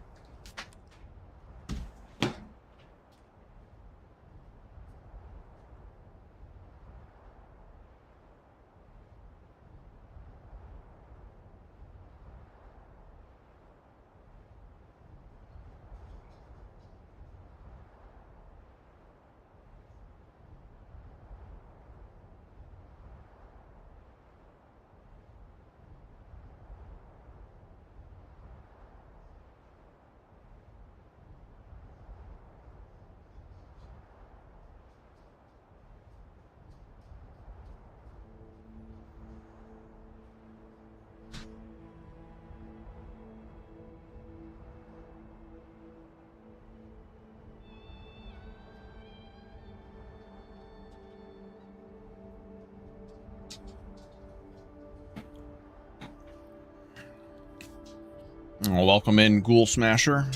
Well, welcome in, Ghoul Smasher.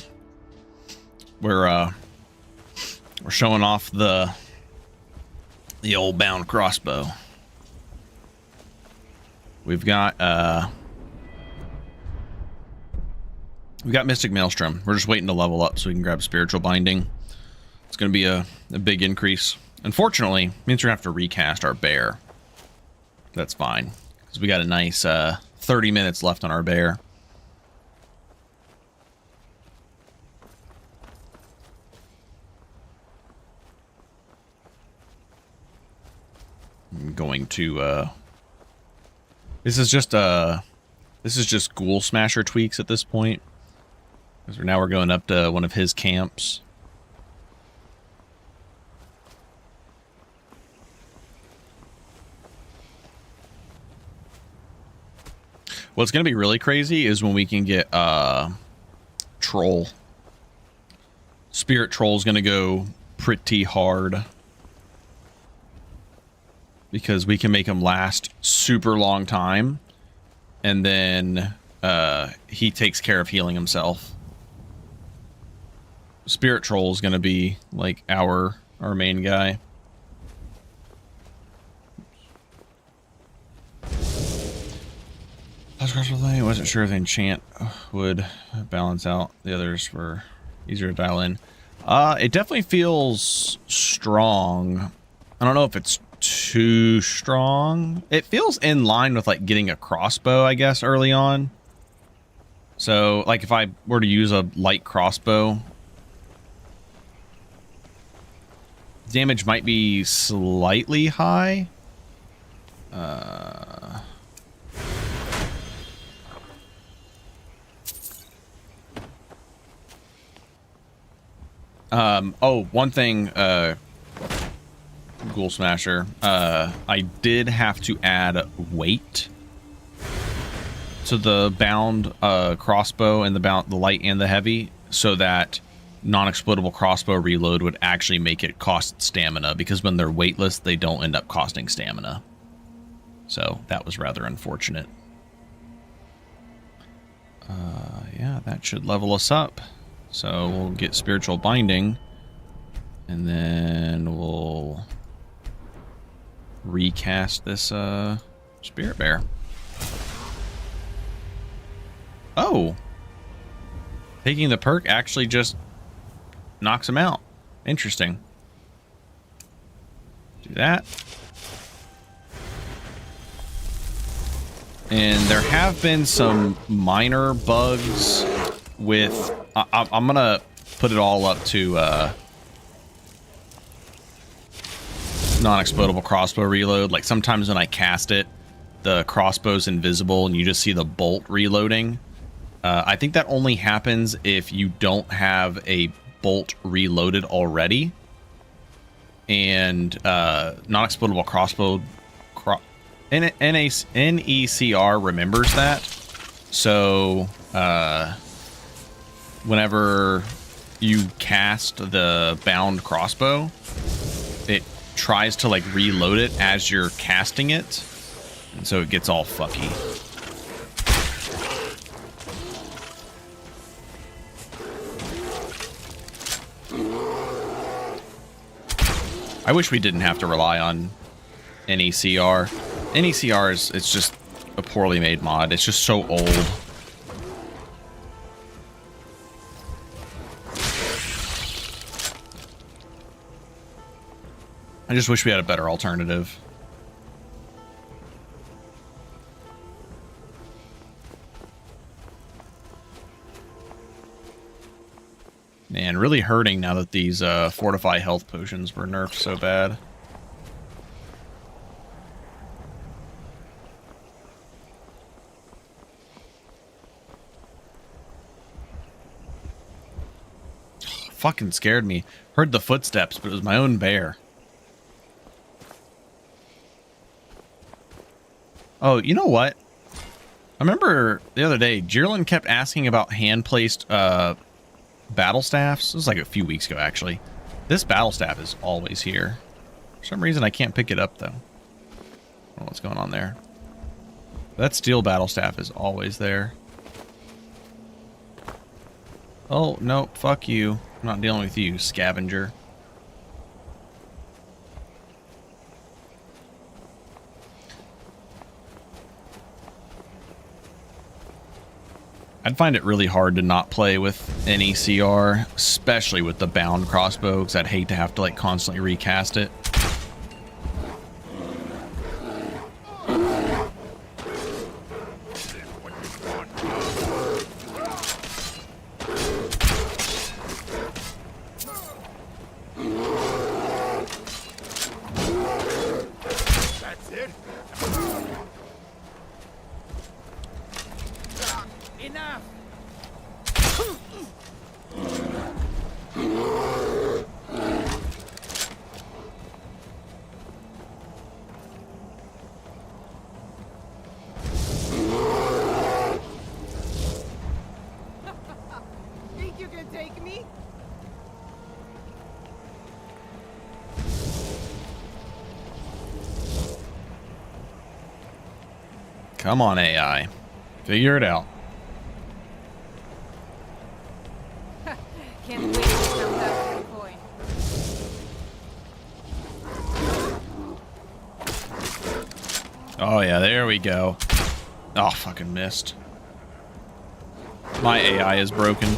We're showing off the old bound crossbow. We've got Mystic Maelstrom. We're just waiting to level up so we can grab Spiritual Binding. It's going to be a big increase. Unfortunately, it means we're going to have to recast our bear. That's fine, because we got a nice 30 minutes left on our bear. I'm going to this is just Ghoul Smasher tweaks at this point, because we're going up to one of his camps. What's going to be really crazy is when we can get Troll. Spirit Troll is going to go pretty hard, because we can make him last super long time, and then he takes care of healing himself. Spirit Troll is going to be like our main guy. I wasn't sure if the enchant would balance out. The others were easier to dial in. It definitely feels strong. I don't know if it's too strong. It feels in line with like getting a crossbow, I guess, early on. So like if I were to use a light crossbow, damage might be slightly high. Oh, one thing, Ghoul Smasher, I did have to add weight to the bound crossbow and the light and the heavy, so that non-explodable crossbow reload would actually make it cost stamina, because when they're weightless, they don't end up costing stamina. So that was rather unfortunate. Yeah, that should level us up. So we'll get Spiritual Binding, and then we'll recast this Spirit Bear. Oh! Taking the perk actually just knocks him out. Interesting. Do that. And there have been some minor bugs with... I'm gonna put it all up to non-explodable crossbow reload. Like sometimes when I cast it, the crossbow's invisible and you just see the bolt reloading. I think that only happens if you don't have a bolt reloaded already. And non-explodable crossbow NECR remembers that. So whenever you cast the bound crossbow, it tries to like reload it as you're casting it, and so it gets all fucky. I wish we didn't have to rely on NECR. NECR is, it's just a poorly made mod. It's just so old. I just wish we had a better alternative. Man, really hurting now that these Fortify health potions were nerfed so bad. Fucking scared me. Heard the footsteps, but it was my own bear. Oh, you know what? I remember the other day, Jirlin kept asking about hand-placed battle staffs. This was like a few weeks ago, actually. This battle staff is always here. For some reason, I can't pick it up, though. I don't know what's going on there. That steel battle staff is always there. Oh, no, fuck you. I'm not dealing with you, scavenger. I'd find it really hard to not play with any CR, especially with the bound crossbow, because I'd hate to have to like constantly recast it. Come on, AI. Figure it out. Can't wait to count out the coin. Oh, yeah, there we go. Oh, fucking missed. My AI is broken.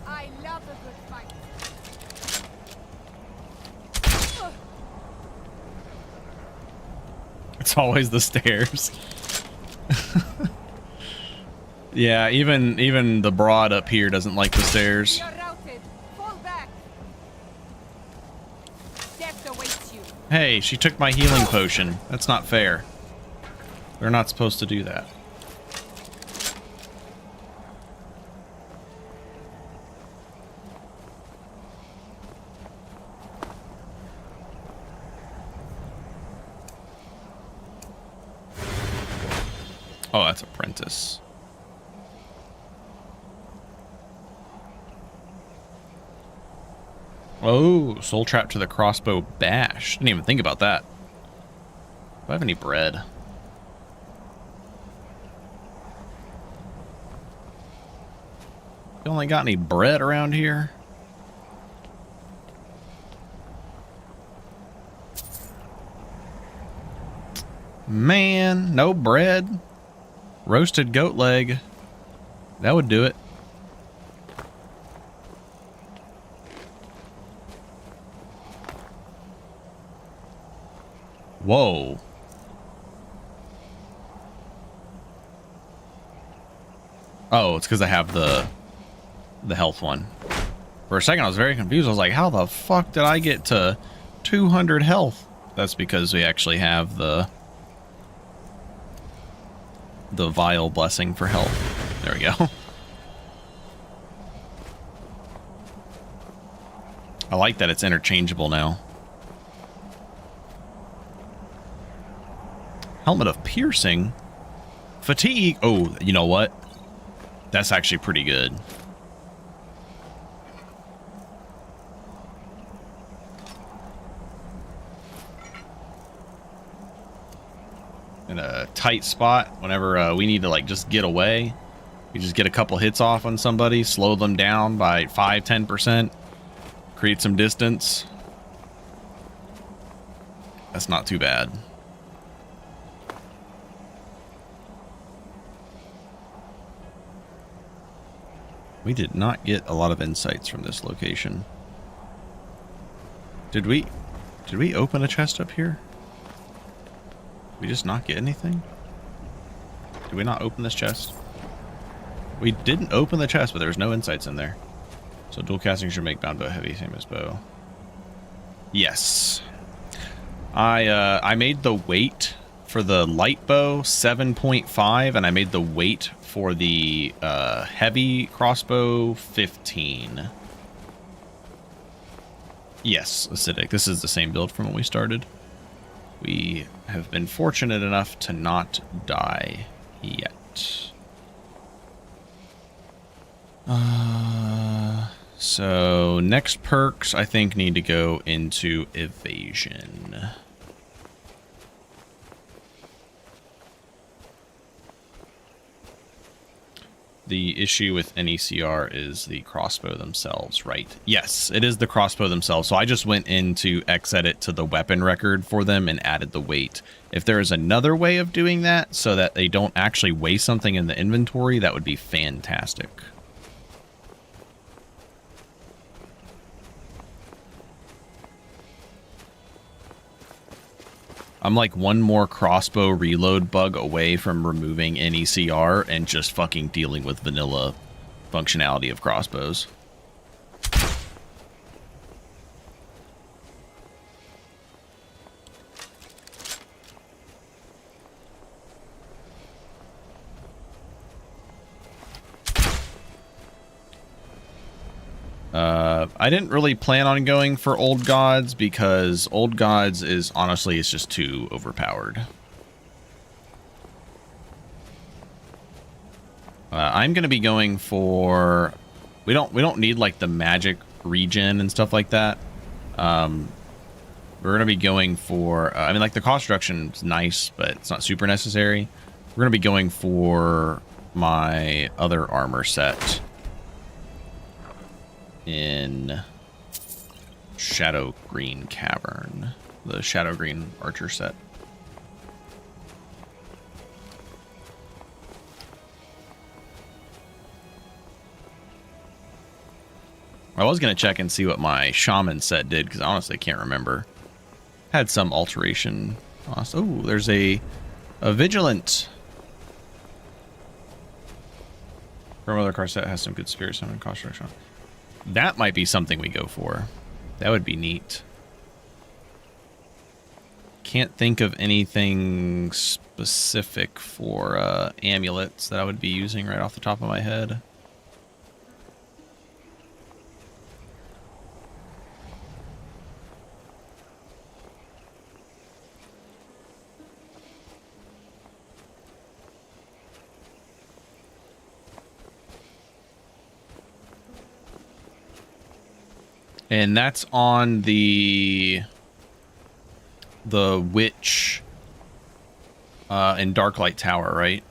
I love a good fight. It's always the stairs. Yeah, even the broad up here doesn't like the stairs. You're routed. Fall back. Death awaits you. Hey, she took my healing potion. That's not fair. They're not supposed to do that. Oh, that's Apprentice. Oh, soul trap to the crossbow bash. Didn't even think about that. Do I have any bread? You only got any bread around here? Man, no bread. Roasted goat leg. That would do it. Whoa. Oh, it's because I have the health one. For a second, I was very confused. I was like, how the fuck did I get to 200 health? That's because we actually have the vial blessing for health. There we go. I like that it's interchangeable now. Helmet of piercing. Fatigue. Oh, you know what? That's actually pretty good. In a tight spot, whenever we need to like just get away, you just get a couple hits off on somebody, slow them down by 5-10%, create some distance. That's not too bad. We did not get a lot of insights from this location. Did we open a chest up here? Did we just not get anything? Did we not open this chest? We didn't open the chest, but there was no insights in there. So dual casting should make bound bow heavy, same as bow. Yes. I made the weight for the light bow 7.5, and I made the weight for the heavy crossbow 15. Yes, acidic. This is the same build from when we started. We have been fortunate enough to not die yet. So next perks I think need to go into evasion. the issue with NECR is the crossbow themselves, right? Yes, it is the crossbow themselves. So I just went into Xedit to the weapon record for them and added the weight. If there is another way of doing that so that they don't actually weigh something in the inventory, that would be fantastic. I'm like one more crossbow reload bug away from removing NECR and just fucking dealing with vanilla functionality of crossbows. I didn't really plan on going for Old Gods because Old Gods is honestly, it's just too overpowered. I'm going to be going for, we don't need like the magic regen and stuff like that. We're going to be going for, I mean, like the cost reduction is nice, but it's not super necessary. We're going to be going for my other armor set in Shadow Green Cavern, the Shadow Green Archer set. I was going to check and see what my Shaman set did, because I honestly can't remember. Had some alteration. Oh, there's a Vigilant. From other car set has some good spirit summon cost reduction. That might be something we go for. That would be neat. Can't think of anything specific for amulets that I would be using right off the top of my head. And that's on the witch in Darklight Tower, right?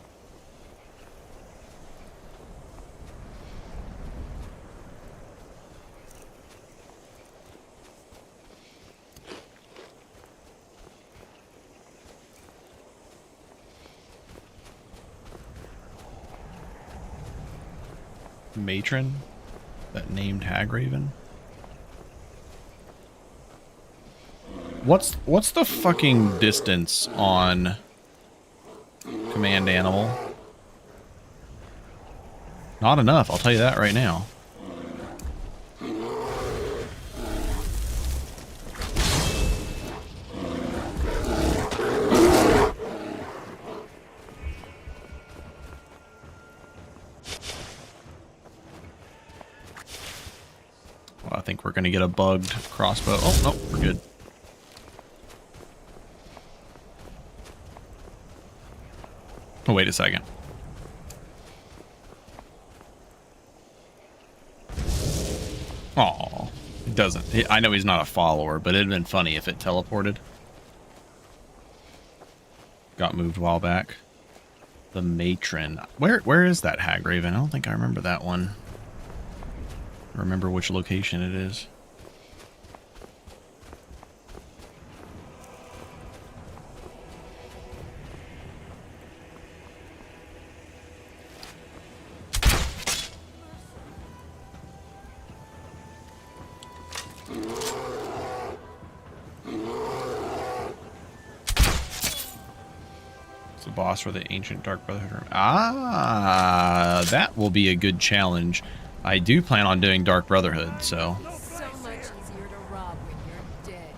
Matron? That named Hagraven? What's the fucking distance on Command Animal? Not enough, I'll tell you that right now. Well, I think we're gonna get a bugged crossbow. Oh, no, we're good. Oh, wait a second. Aw, it doesn't. I know he's not a follower, but it'd been funny if it teleported. Got moved a while back. The Matron. Where is that Hagraven? I don't think I remember that one. I remember which location it is. Boss for the ancient Dark Brotherhood room. Ah, that will be a good challenge. I do plan on doing Dark Brotherhood, so. So much easier to rob when you're dead.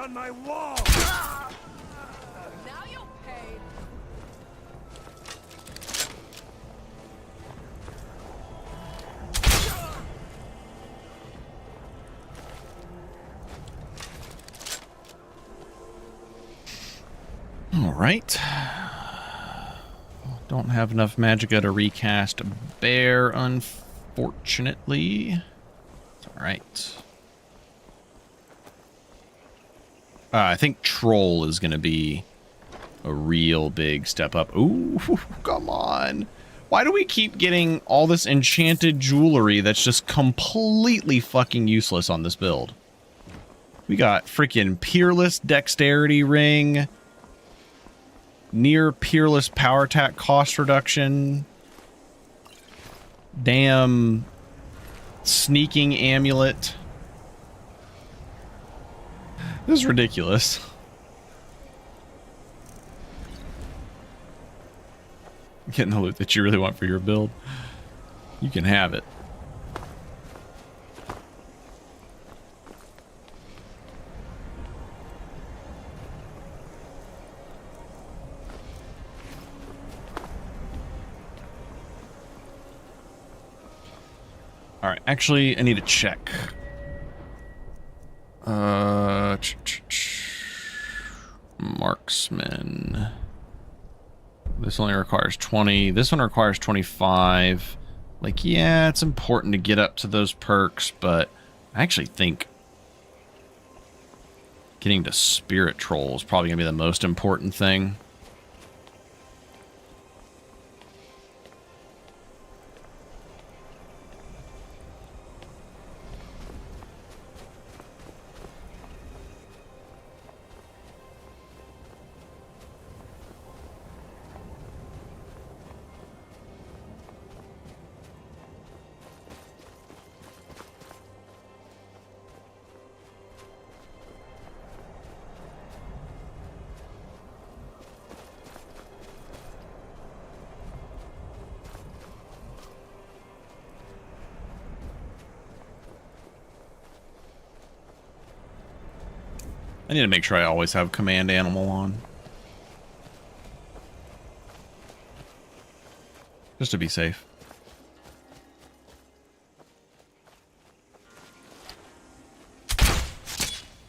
on my wall! Now you'll pay. All right. Don't have enough magicka to recast Bear, unfortunately. It's all right. I think Troll is going to be a real big step up. Ooh, come on. Why do we keep getting all this enchanted jewelry that's just completely fucking useless on this build? We got freaking Peerless Dexterity Ring, near Peerless Power Attack cost reduction, damn Sneaking Amulet. This is ridiculous. Getting the loot that you really want for your build. You can have it. All right, actually, I need to check. Marksman. This only requires 20. This one requires 25. Like, yeah, it's important to get up to those perks, but I actually think getting to Spirit Troll is probably going to be the most important thing. I need to make sure I always have command animal on. Just to be safe.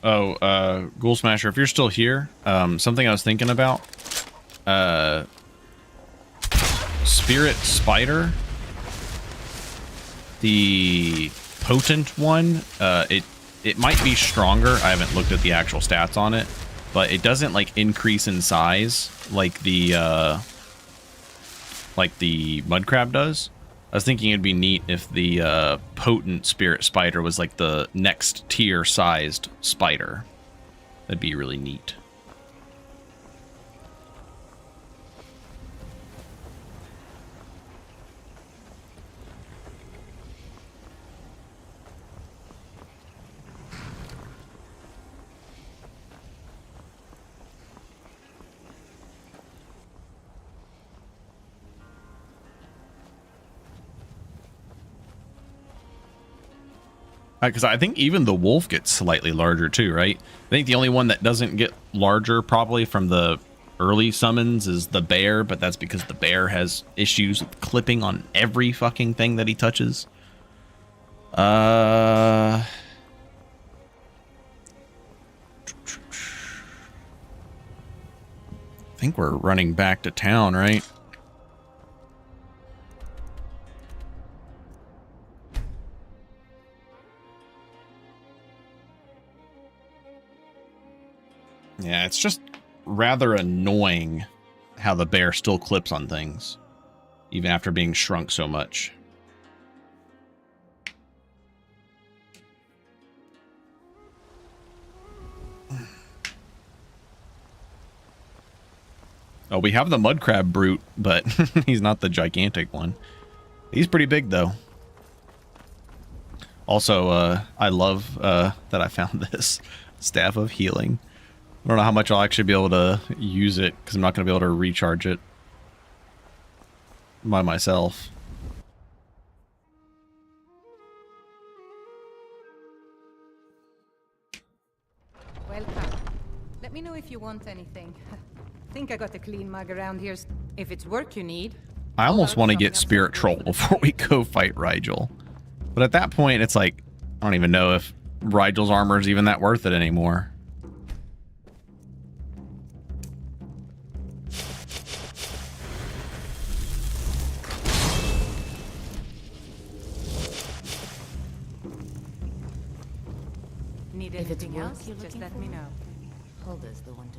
Oh, Ghoul Smasher, if you're still here, something I was thinking about. Spirit Spider. The potent one, it might be stronger. I haven't looked at the actual stats on it, but it doesn't like increase in size like the mud crab does. I was thinking it'd be neat if the potent spirit spider was like the next tier sized spider. That'd be really neat. Because I think even the wolf gets slightly larger too, right? I think the only one that doesn't get larger probably from the early summons is the bear, but that's because the bear has issues with clipping on every fucking thing that he touches. I think we're running back to town, right? Yeah, it's just rather annoying how the bear still clips on things, even after being shrunk so much. Oh, we have the mud crab brute, but he's not the gigantic one. He's pretty big, though. Also, I love that I found this Staff of Healing. I don't know how much I'll actually be able to use it, because I'm not going to be able to recharge it by myself. Welcome. Let me know if you want anything. Think I got a clean mug around here. If it's work you need. I almost want to get Spirit Troll before we go fight Rigel. But at that point, it's like, I don't even know if Rigel's armor is even that worth it anymore. Need anything else? Just let me know. Hulda's the one to...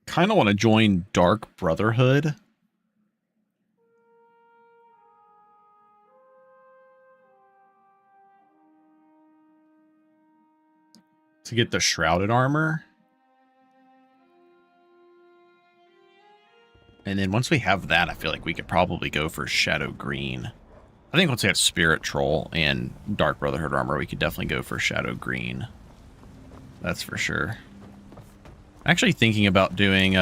Kind of want to join Dark Brotherhood. To get the shrouded armor. And then once we have that, I feel like we could probably go for Shadow Green. I think once we have Spirit Troll and Dark Brotherhood armor, we could definitely go for Shadow Green. That's for sure. Actually thinking about doing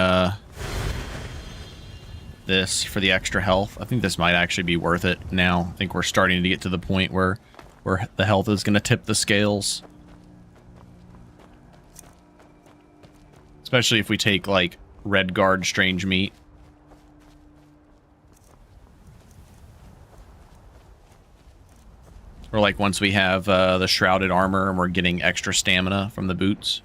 this for the extra health. I think this might actually be worth it now. I think we're starting to get to the point where the health is going to tip the scales. Especially if we take, like, Redguard Strange Meat. Or, like, once we have the Shrouded Armor and we're getting extra stamina from the boots.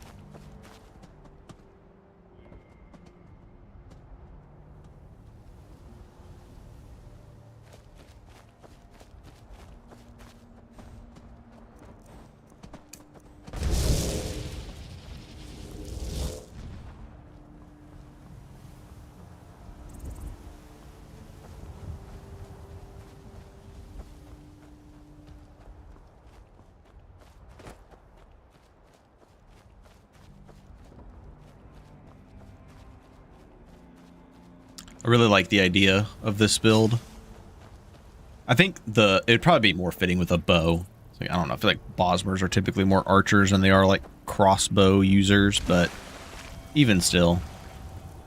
I really like the idea of this build. I think it'd probably be more fitting with a bow. Like, I don't know, I feel like Bosmers are typically more archers than they are like crossbow users, but even still,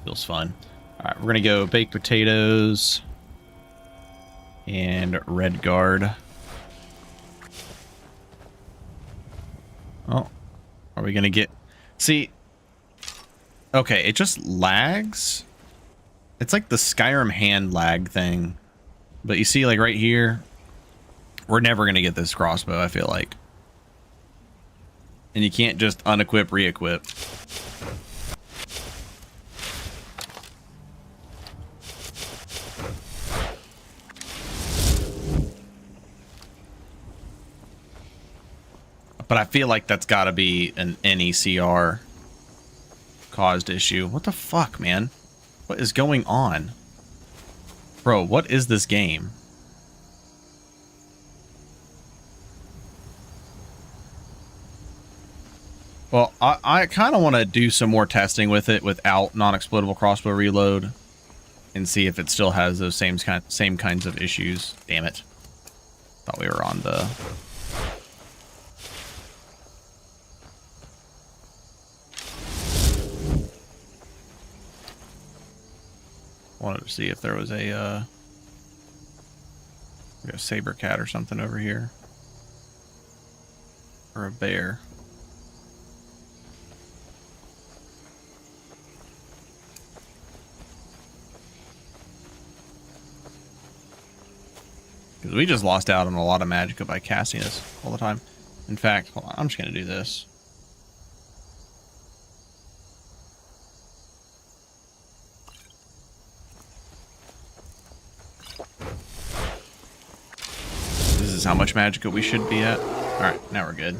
feels fun. Alright, we're gonna go baked potatoes and Redguard. Oh, are we gonna get... See, okay, it just lags. It's like the Skyrim hand lag thing. But you see, like, right here, we're never going to get this crossbow, I feel like. And you can't just unequip, re-equip. But I feel like that's got to be an NECR caused issue. What the fuck, man? What is going on? Bro, what is this game? Well, I kind of want to do some more testing with it without non-explodable crossbow reload and see if it still has those same kinds of issues. Damn it. Thought we were on the... Wanted to see if there was a saber cat or something over here. Or a bear. Because we just lost out on a lot of magicka by casting this all the time. In fact, hold on, I'm just going to do this. This is how much magicka we should be at. Alright, now we're good.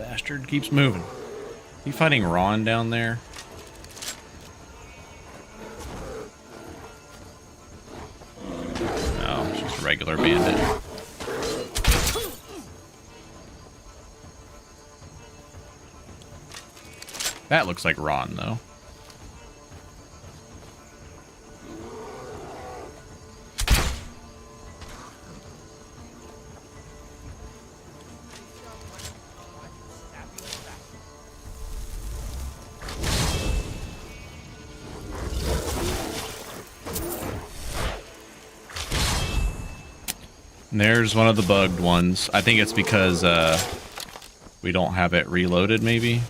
Bastard keeps moving. You fighting Ron down there? No, it's just a regular bandit. That looks like Ron, though. There's one of the bugged ones. I think it's because we don't have it reloaded, maybe.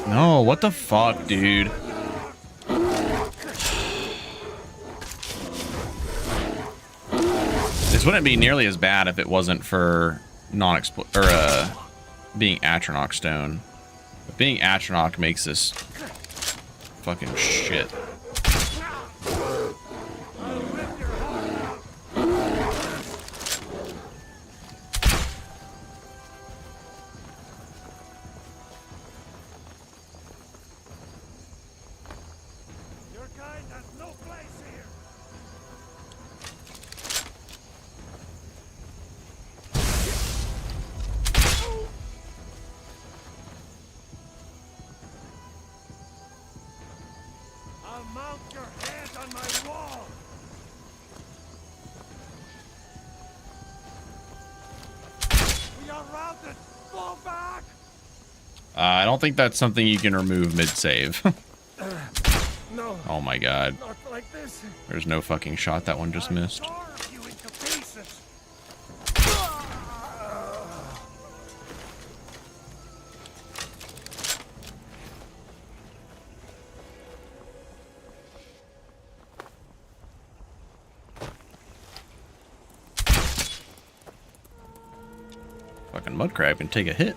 No, what the fuck, dude? This wouldn't be nearly as bad if it wasn't for being Atronach stone. But being Atronach makes this fucking shit. I don't think that's something you can remove mid-save. No. Oh my god. Not like this. There's no fucking shot that one just missed. You into pieces. Fucking mudcrab can take a hit.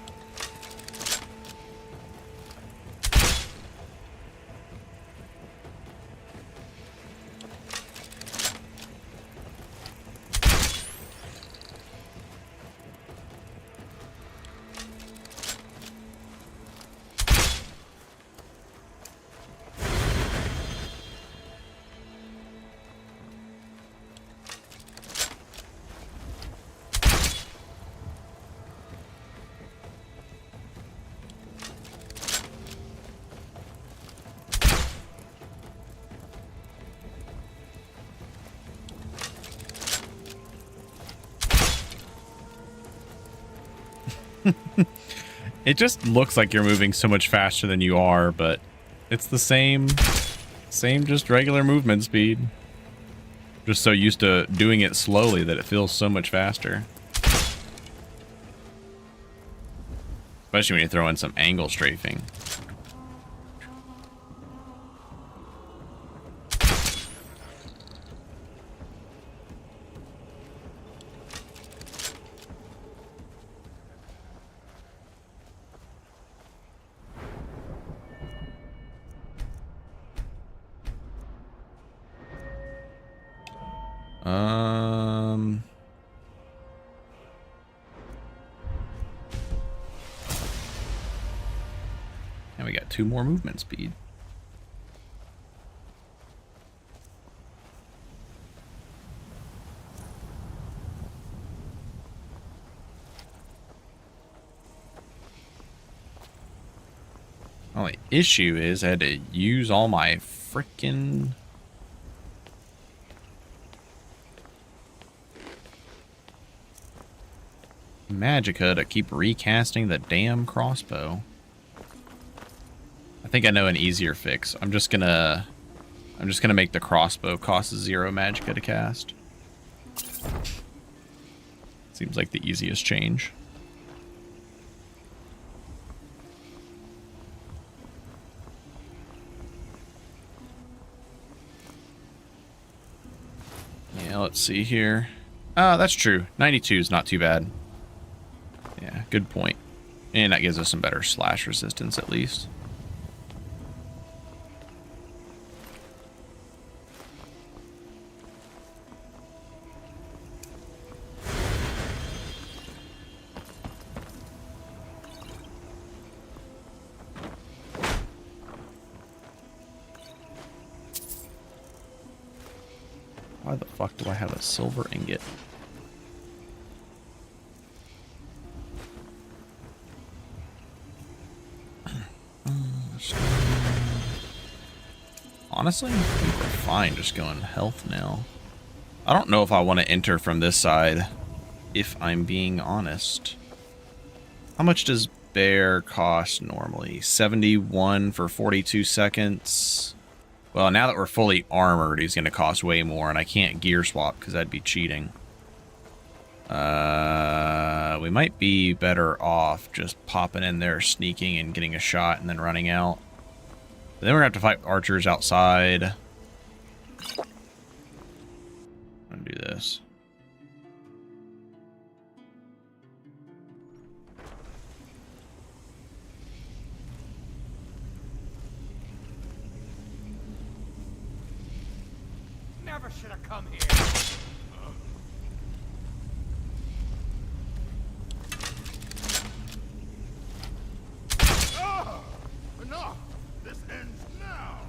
It just looks like you're moving so much faster than you are, but it's the same just regular movement speed. Just so used to doing it slowly that it feels so much faster. Especially when you throw in some angle strafing. And we got 2 more movement speed. Only issue is I had to use all my frickin' magicka to keep recasting the damn crossbow. I think I know an easier fix. I'm just gonna make the crossbow cost 0 magicka to cast. Seems like the easiest change. Yeah, let's see here. Oh, that's true. 92 is not too bad. Yeah, good point. And that gives us some better slash resistance at least. Why the fuck do I have a silver ingot? Honestly, I think we're fine just going health now. I don't know if I want to enter from this side, if I'm being honest. How much does bear cost normally? 71 for 42 seconds. Well, now that we're fully armored, he's going to cost way more, and I can't gear swap because that'd be cheating. We might be better off just popping in there, sneaking, and getting a shot, and then running out. But then we're going to have to fight archers outside. I'm going to do this. Never should have come here. Enough! This ends now!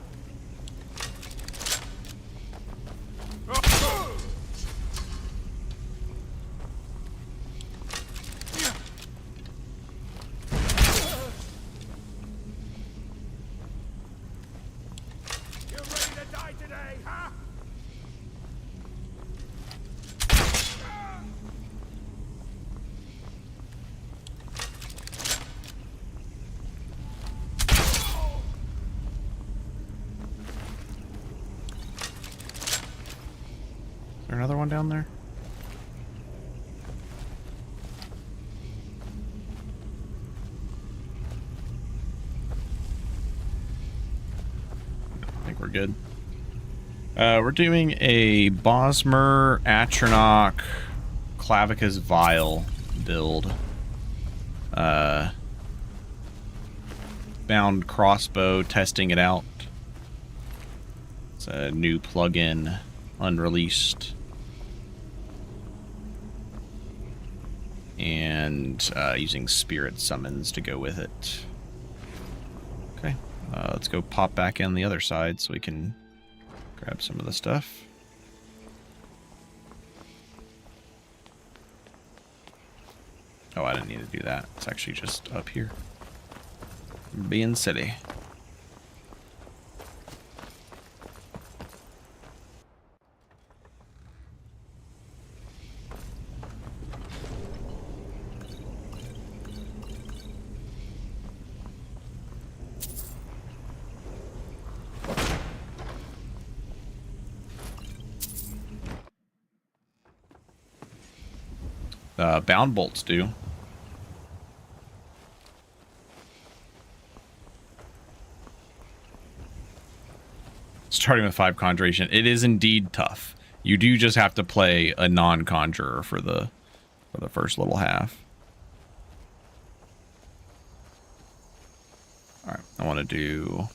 You ready to die today, huh? Is there another one down there? I think we're good. We're doing a Bosmer Atronach Clavicus Vial build. Bound crossbow, testing it out. It's a new plugin, unreleased. And using spirit summons to go with it. Okay, let's go pop back in the other side so we can grab some of the stuff. Oh, I didn't need to do that. It's actually just up here. Being silly. Bound bolts do. Starting with 5 conjuration, it is indeed tough. You do just have to play a non-conjurer for the first little half. All right, I want to do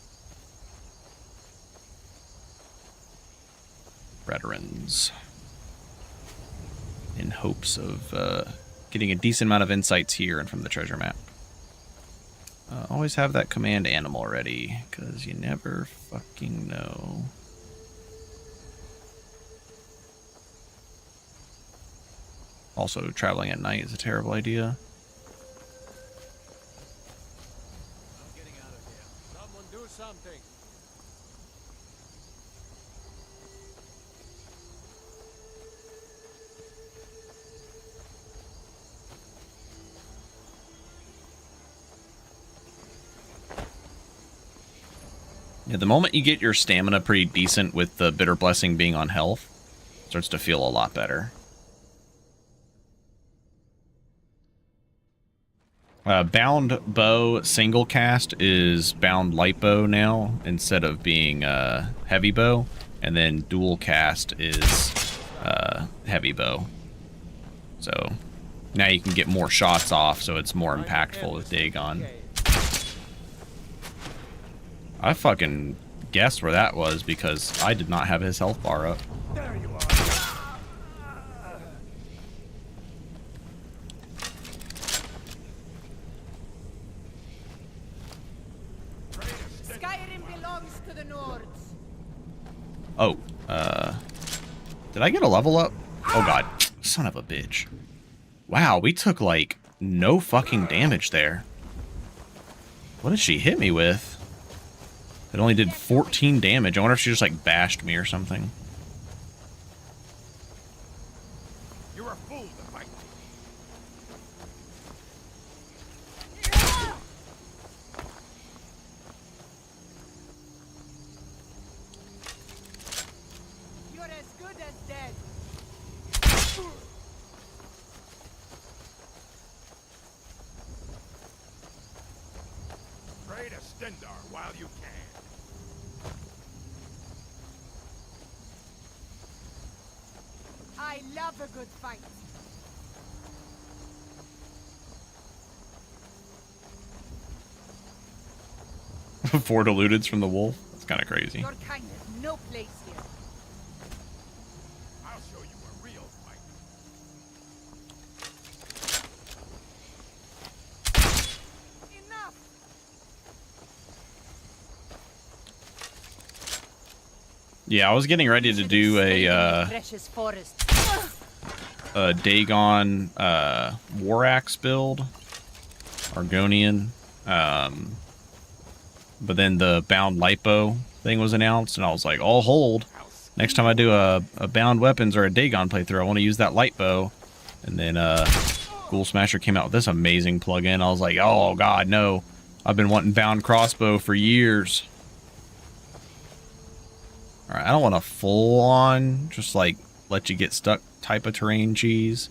veterans in hopes of getting a decent amount of insights here and from the treasure map. Always have that command animal ready, because you never fucking know. Also, traveling at night is a terrible idea. I'm getting out of here. Someone do something. Yeah, the moment you get your stamina pretty decent with the Bitter Blessing being on health, it starts to feel a lot better. Bound bow single cast is bound light bow now instead of being heavy bow, and then dual cast is heavy bow. So now you can get more shots off, so it's more impactful with Dagon. I fucking guessed where that was because I did not have his health bar up. There you are. Skyrim belongs to the Nords. Oh, Did I get a level up? Oh god. Son of a bitch. Wow, we took like no fucking damage there. What did she hit me with? It only did 14 damage. I wonder if she just like bashed me or something. You're a fool to fight me. You're as good as dead. Trade a Stendar while you can. I love a good fight. Four deludeds from the wolf. That's kind of crazy. Your kind has no place here. I'll show you a real fight. Enough. Yeah, I was getting ready to do a Precious forest. Dagon War Axe build, Argonian, but then the bound lipo thing was announced, and I was like, "I'll hold. Next time I do a bound weapons or a Dagon playthrough, I want to use that light bow." And then Ghoul Smasher came out with this amazing plugin. I was like, "Oh god, no! I've been wanting bound crossbow for years." All right, I don't want a full-on just like let you get stuck type of terrain cheese.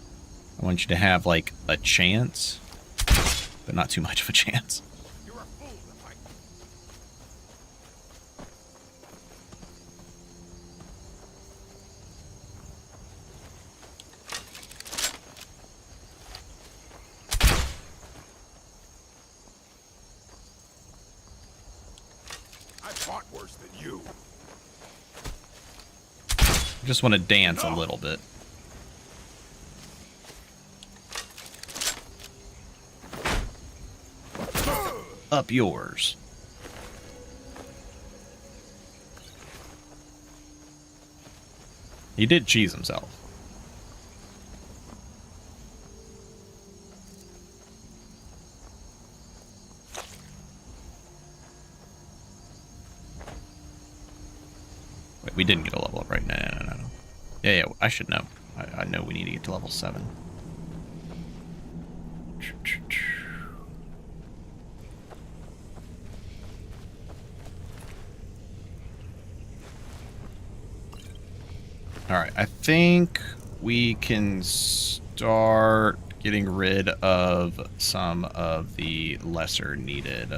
I want you to have like a chance, but not too much of a chance. You're a fool to fight me. I fought worse than you. Just want to dance a little bit. Up yours. He did cheese himself. Wait, we didn't get a level up, right? No. Yeah, I should know. I know we need to get to level 7. Alright, I think we can start getting rid of some of the lesser needed.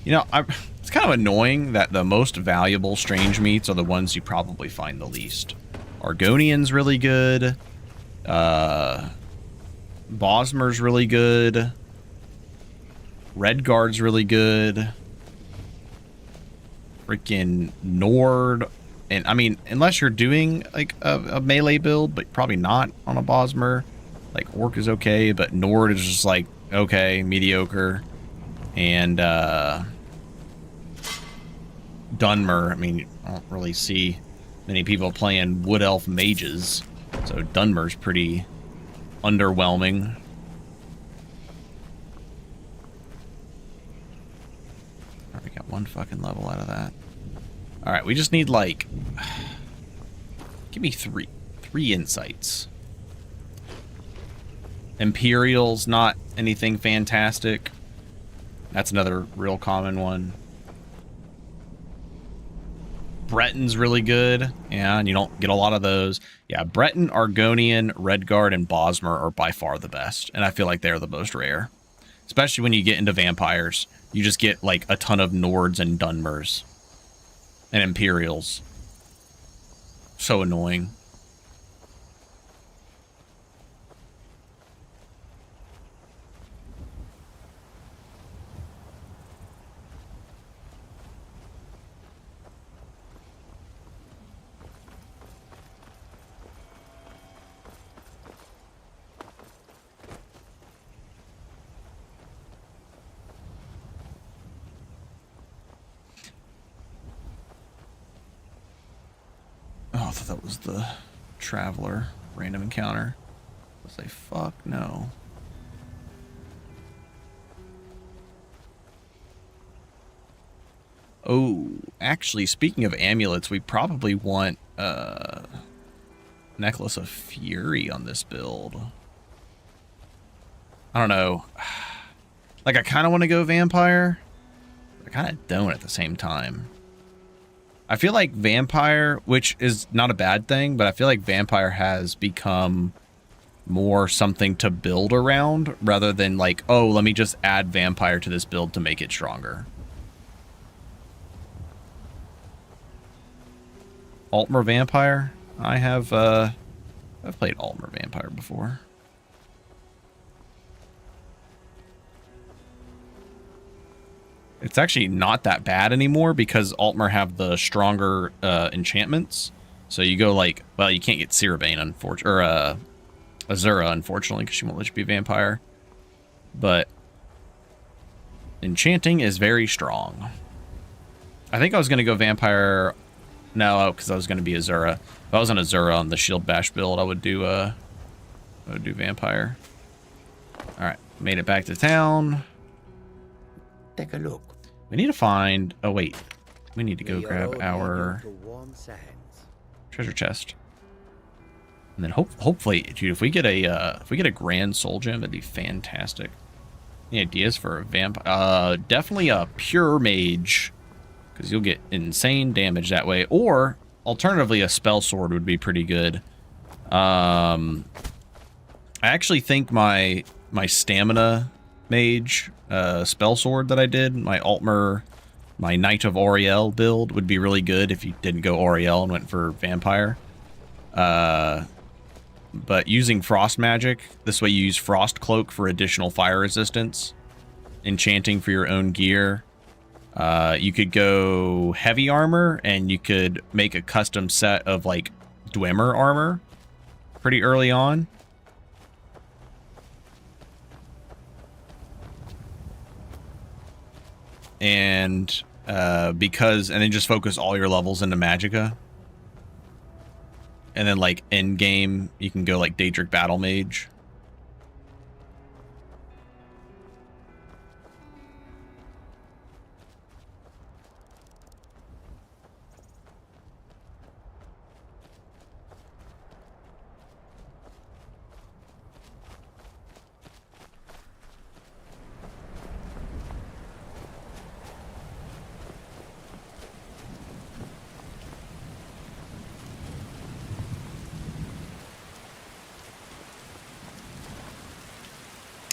You know, it's kind of annoying that the most valuable strange meats are the ones you probably find the least. Argonian's really good. Bosmer's really good. Redguard's really good. Freaking Nord. And I mean, unless you're doing like a melee build, but probably not on a Bosmer. Like Orc is okay, but Nord is just like, okay, mediocre. And Dunmer, I mean, I don't really see many people playing Wood Elf mages, so Dunmer's pretty underwhelming. Alright, we got one fucking level out of that. Alright, we just need like, give me three insights. Imperial's not anything fantastic. That's another real common one. Breton's really good. Yeah, and you don't get a lot of those. Yeah, Breton, Argonian, Redguard, and Bosmer are by far the best. And I feel like they're the most rare. Especially when you get into vampires. You just get like a ton of Nords and Dunmers. And Imperials. So annoying. thought that was the traveler random encounter. Let's say fuck no. Oh, actually, speaking of amulets, we probably want Necklace of Fury on this build. I don't know. Like, I kind of want to go Vampire. I kind of don't at the same time. I feel like Vampire, which is not a bad thing, but I feel like Vampire has become more something to build around rather than like, oh, let me just add Vampire to this build to make it stronger. Altmer Vampire. I've played Altmer Vampire before. It's actually not that bad anymore because Altmer have the stronger enchantments. So you go like, well, you can't get Cerebane, unfortunately, or Azura, unfortunately, because she won't let you be Vampire. But enchanting is very strong. I think I was going to go Vampire. No, because I was going to be Azura. If I was an Azura on the Shield Bash build, I would do Vampire. All right, made it back to town. Take a look. We need to find. Oh wait, we need to go grab our treasure chest, and then hopefully, dude, if we get a Grand Soul Gem, that'd be fantastic. Any ideas for a vampire? Definitely a Pure Mage. Because you'll get insane damage that way. Or, alternatively, a Spell Sword would be pretty good. I actually think my Stamina Mage Spell Sword that I did, my Altmer, my Knight of Auriel build would be really good if you didn't go Auriel and went for Vampire. But using Frost Magic, this way you use Frost Cloak for additional fire resistance. Enchanting for your own gear. You could go heavy armor, and you could make a custom set of like Dwemer armor pretty early on. And and then just focus all your levels into Magicka. And then like end game, you can go like Daedric Battle Mage.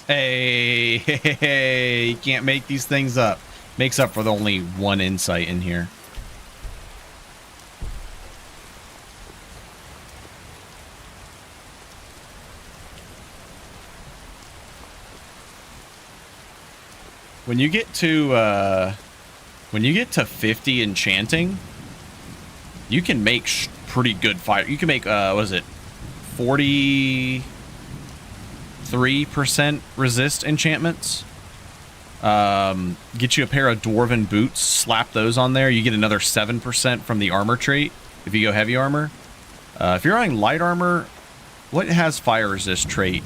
Hey, you can't make these things up. Makes up for the only one insight in here. When you get to 50 enchanting, you can make pretty good fire. You can make what is it, 43% resist enchantments. Get you a pair of Dwarven boots, slap those on there. You get another 7% from the armor trait if you go heavy armor. If you're wearing light armor, what has fire resist trait?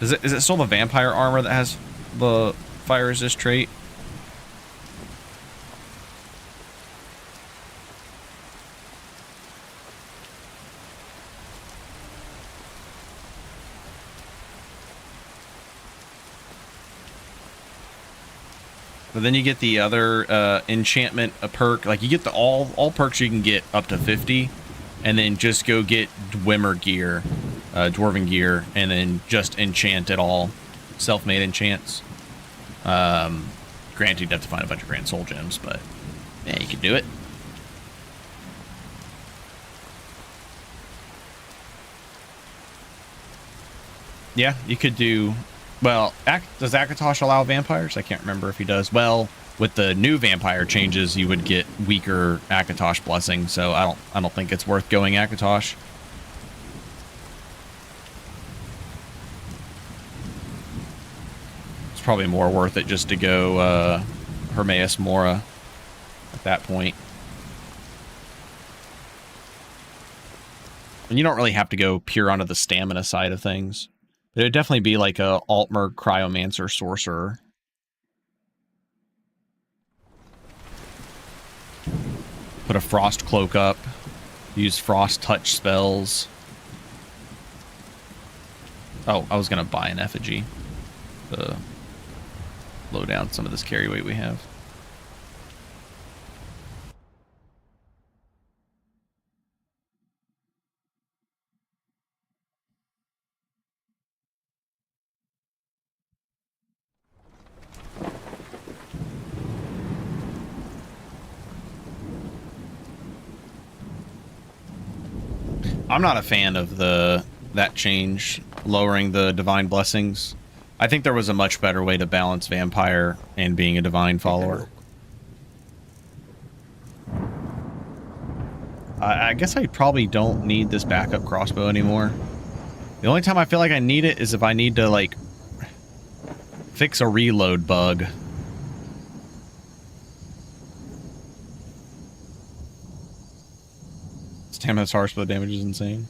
Is it still the vampire armor that has the fire resist trait? But then you get the other enchantment, a perk. Like you get the all perks you can get up to 50, and then just go get Dwemer gear, Dwarven gear, and then just enchant it all. Self-made enchants. Granted, you'd have to find a bunch of Grand Soul Gems, but yeah, you could do it. Yeah, you could do. Well, does Akatosh allow vampires? I can't remember if he does. Well, with the new vampire changes, you would get weaker Akatosh blessing, so I don't think it's worth going Akatosh. It's probably more worth it just to go Hermaeus Mora at that point. And you don't really have to go pure onto the stamina side of things. But it would definitely be like a Altmer Cryomancer Sorcerer. Put a Frost Cloak up. Use Frost Touch spells. Oh, I was going to buy an effigy. Low down some of this carry weight we have. I'm not a fan of that change, lowering the divine blessings. I think there was a much better way to balance vampire and being a divine follower. I guess I probably don't need this backup crossbow anymore. The only time I feel like I need it is if I need to, like, fix a reload bug. Stamina's harsh, but the damage is insane.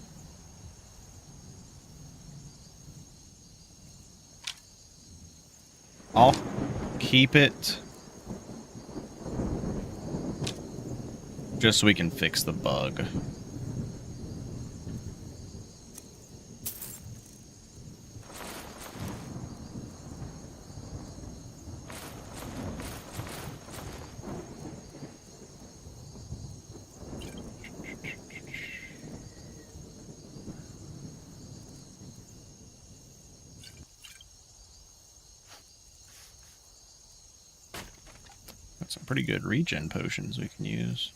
I'll keep it just so we can fix the bug. Some pretty good regen potions we can use.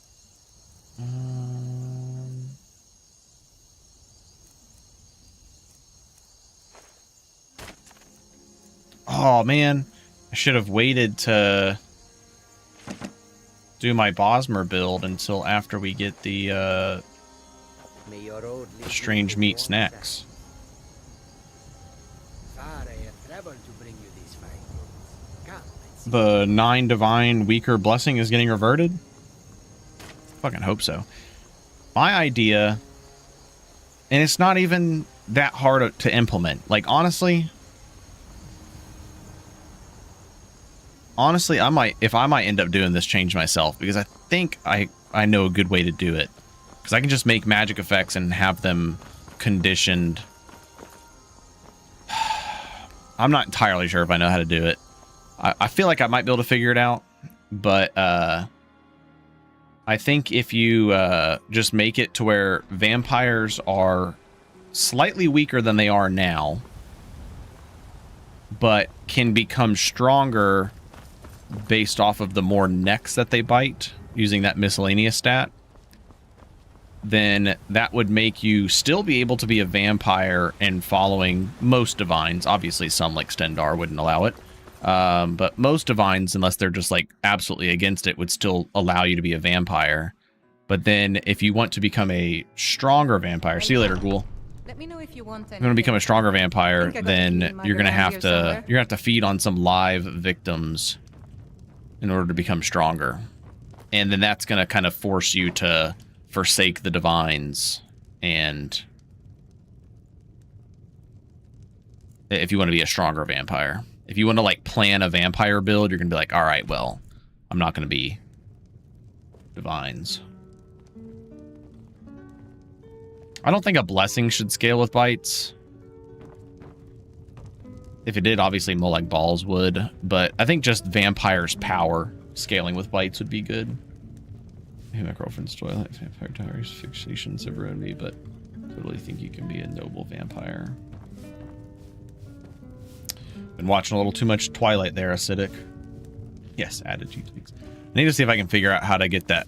Oh man, I should have waited to do my Bosmer build until after we get the strange meat snacks. The 9 divine weaker blessing is getting reverted? Fucking hope so. My idea, and it's not even that hard to implement. Like, honestly, I might end up doing this change myself, because I think I know a good way to do it. Because I can just make magic effects and have them conditioned. I'm not entirely sure if I know how to do it. I feel like I might be able to figure it out, but I think if you just make it to where vampires are slightly weaker than they are now, but can become stronger based off of the more necks that they bite, using that miscellaneous stat, then that would make you still be able to be a vampire and following most divines. Obviously, some like Stendar wouldn't allow it. But most divines, unless they're just like absolutely against it, would still allow you to be a vampire. But then if you want to become a stronger vampire, see you later, Ghoul. Let me know if you want If you want to become a stronger vampire, then you're gonna have to feed on some live victims in order to become stronger. And then that's gonna kind of force you to forsake the divines, and if you want to be a stronger vampire. If you want to, like, plan a vampire build, you're going to be like, all right, well, I'm not going to be divines. I don't think a blessing should scale with bites. If it did, obviously Molag Balls would, but I think just vampire's power scaling with bites would be good. Hey, my girlfriend's Twilight Vampire Diaries fixations have ruined me, but I totally think you can be a noble vampire. Been watching a little too much Twilight there, Acidic. Yes, added tweaks. I need to see if I can figure out how to get that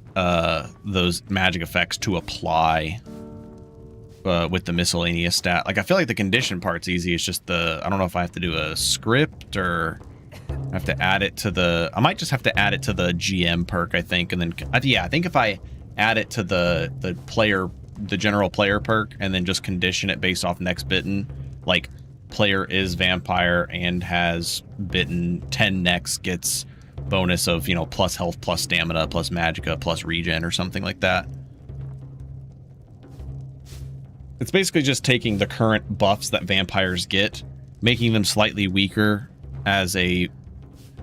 those magic effects to apply with the miscellaneous stat. Like, I feel like the condition part's easy. It's just I don't know if I have to do a script or I have to add it to the... I might just have to add it to the GM perk, I think, and then... Yeah, I think if I add it to the general player perk and then just condition it based off next bitten, like... player is vampire and has bitten 10 necks, gets bonus of, you know, plus health, plus stamina, plus magicka, plus regen, or something like that. It's basically just taking the current buffs that vampires get, making them slightly weaker as a...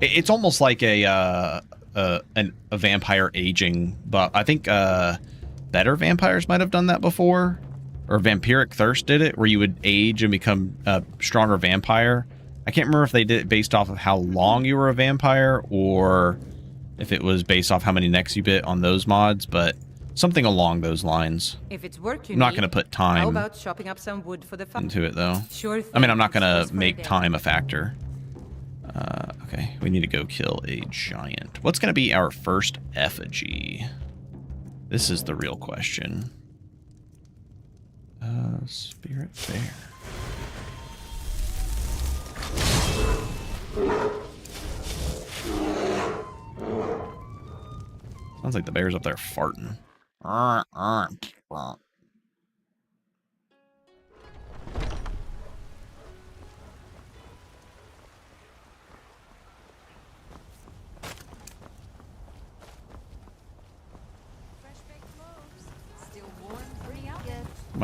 It's almost like a vampire aging, but I think better vampires might have done that before, or Vampiric Thirst did it, where you would age and become a stronger vampire. I can't remember if they did it based off of how long you were a vampire, or if it was based off how many necks you bit on those mods, but something along those lines. If it's work you I'm not need, going to put how time about chopping up some wood for the into it, though. Sure I mean, I'm not thing. going Just to for a make day. time a factor. Okay, we need to go kill a giant. What's going to be our first effigy? This is the real question. Spirit Bear. Sounds like the bear's up there farting. My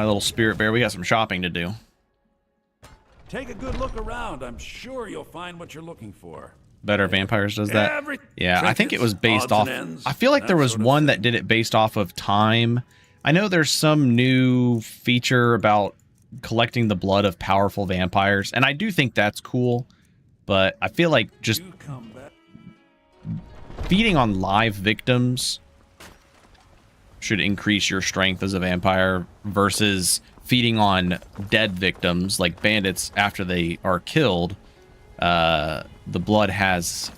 little spirit bear, we got some shopping to do. Take a good look around. I'm sure you'll find what you're looking for. Better Vampires does that? Yeah, I think it was based odds off... and ends, I feel like that there was sort of one that did it based off of time. I know there's some new feature about collecting the blood of powerful vampires, and I do think that's cool, but I feel like just feeding on live victims should increase your strength as a vampire versus feeding on dead victims like bandits after they are killed. The blood has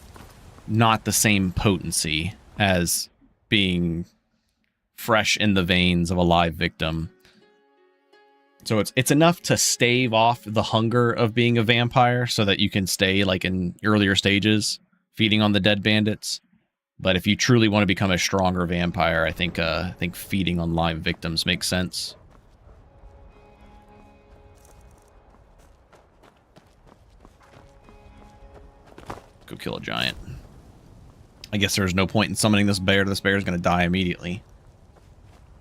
not the same potency as being fresh in the veins of a live victim. So it's enough to stave off the hunger of being a vampire so that you can stay like in earlier stages feeding on the dead bandits. But if you truly want to become a stronger vampire, I think feeding on live victims makes sense. Go kill a giant. I guess there's no point in summoning this bear. This bear is going to die immediately.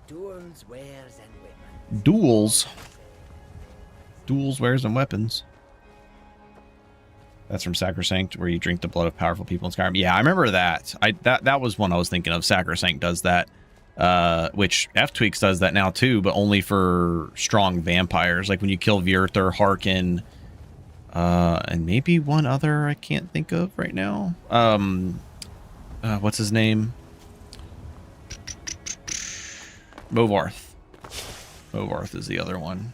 Duels, wares, and weapons. Duels? Duels, wares, and weapons. That's from Sacrosanct, where you drink the blood of powerful people in Skyrim. Yeah, I remember that. That was one I was thinking of. Sacrosanct does that. Which F-Tweaks does that now too, but only for strong vampires. Like when you kill Vierther, Harkin, and maybe one other I can't think of right now. What's his name? Movarth. Movarth is the other one.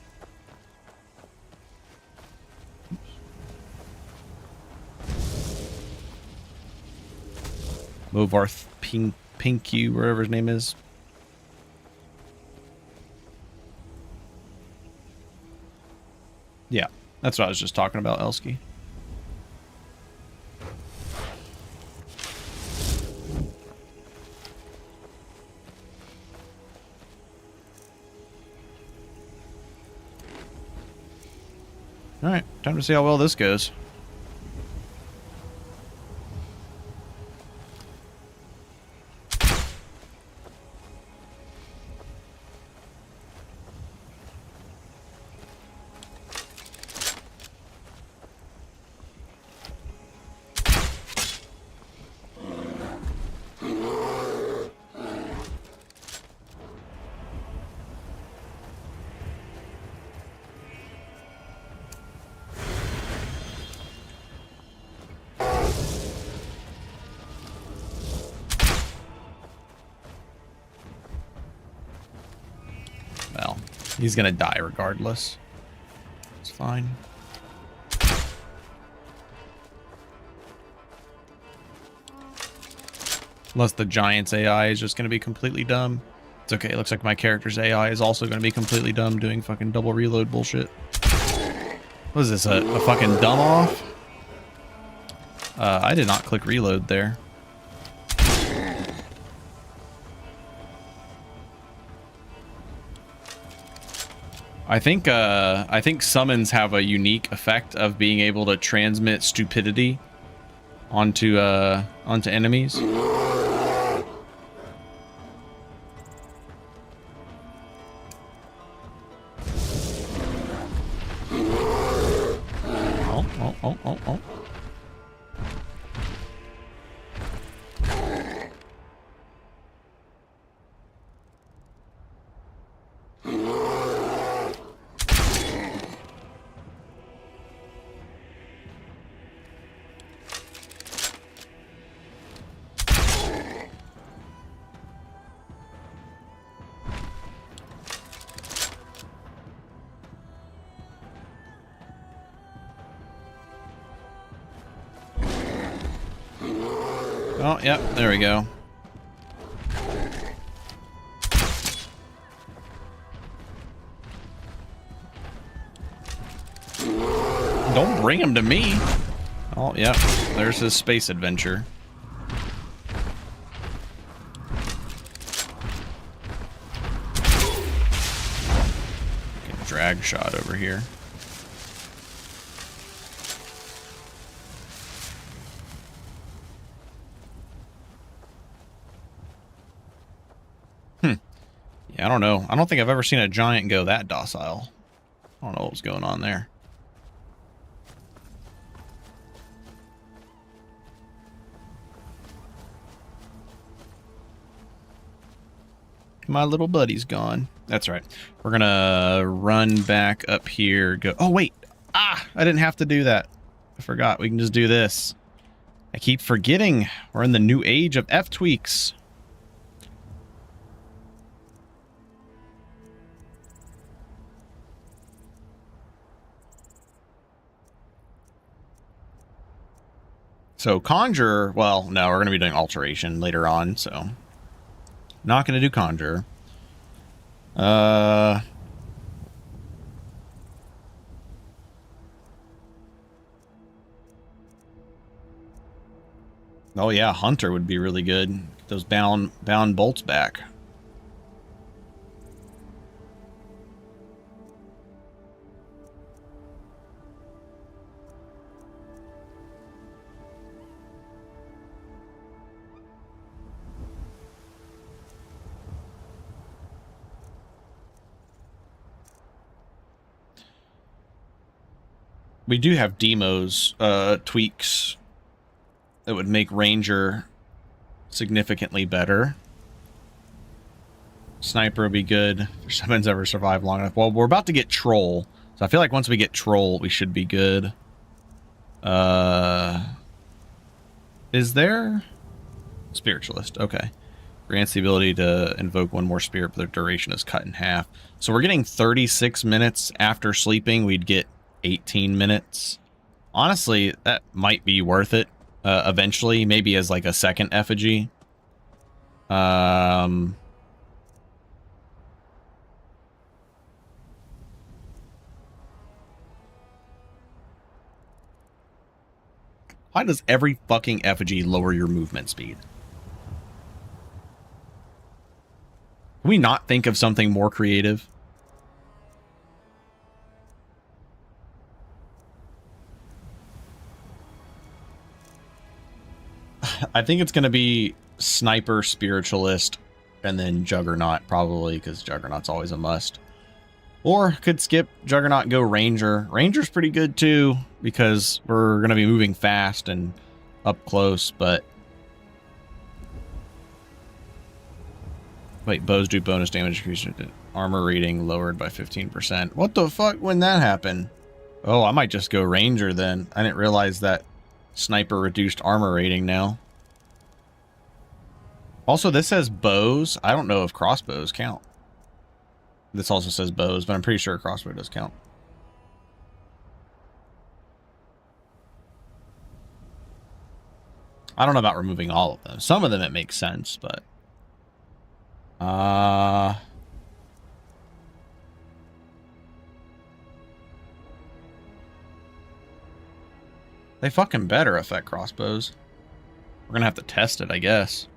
Movarth Pinku, wherever his name is. Yeah, that's what I was just talking about, Elsky. Alright, time to see how well this goes. Well, he's gonna die regardless. It's fine. Unless the giant's AI is just gonna be completely dumb. It's okay, it looks like my character's AI is also gonna be completely dumb doing fucking double reload bullshit. What is this, a fucking dumb off? I did not click reload there. I think summons have a unique effect of being able to transmit stupidity onto enemies. Oh. Oh, yep, there we go. Don't bring him to me. Oh, yep, there's his space adventure. Get drag shot over here. Yeah, I don't know. I don't think I've ever seen a giant go that docile. I don't know what was going on there. My little buddy's gone. That's right. We're gonna run back up here. Go. Oh, wait. Ah, I didn't have to do that. I forgot. We can just do this. I keep forgetting. We're in the new age of F-Tweaks. So Conjure, well, no, we're going to be doing Alteration later on, so not going to do Conjure. Oh yeah, Hunter would be really good. Get those bound bolts back. We do have Demo's tweaks that would make Ranger significantly better. Sniper would be good if someone's ever survived long enough. Well, we're about to get Troll, so I feel like once we get Troll, we should be good. Is there Spiritualist? Okay. Grants the ability to invoke one more spirit, but the duration is cut in half. So we're getting 36 minutes after sleeping. We'd get 18 minutes. Honestly, that might be worth it eventually, maybe as like a second effigy. Why does every fucking effigy lower your movement speed? Can we not think of something more creative? I think it's going to be Sniper, Spiritualist, and then Juggernaut, probably, because Juggernaut's always a must. Or could skip Juggernaut and go Ranger. Ranger's pretty good, too, because we're going to be moving fast and up close, but... Wait, bows do bonus damage increase. Armor rating lowered by 15%. What the fuck when that happened? Oh, I might just go Ranger then. I didn't realize that Sniper reduced armor rating now. Also, this says bows. I don't know if crossbows count. This also says bows, but I'm pretty sure crossbow does count. I don't know about removing all of them. Some of them it makes sense, but... They fucking better affect crossbows. We're gonna have to test it, I guess.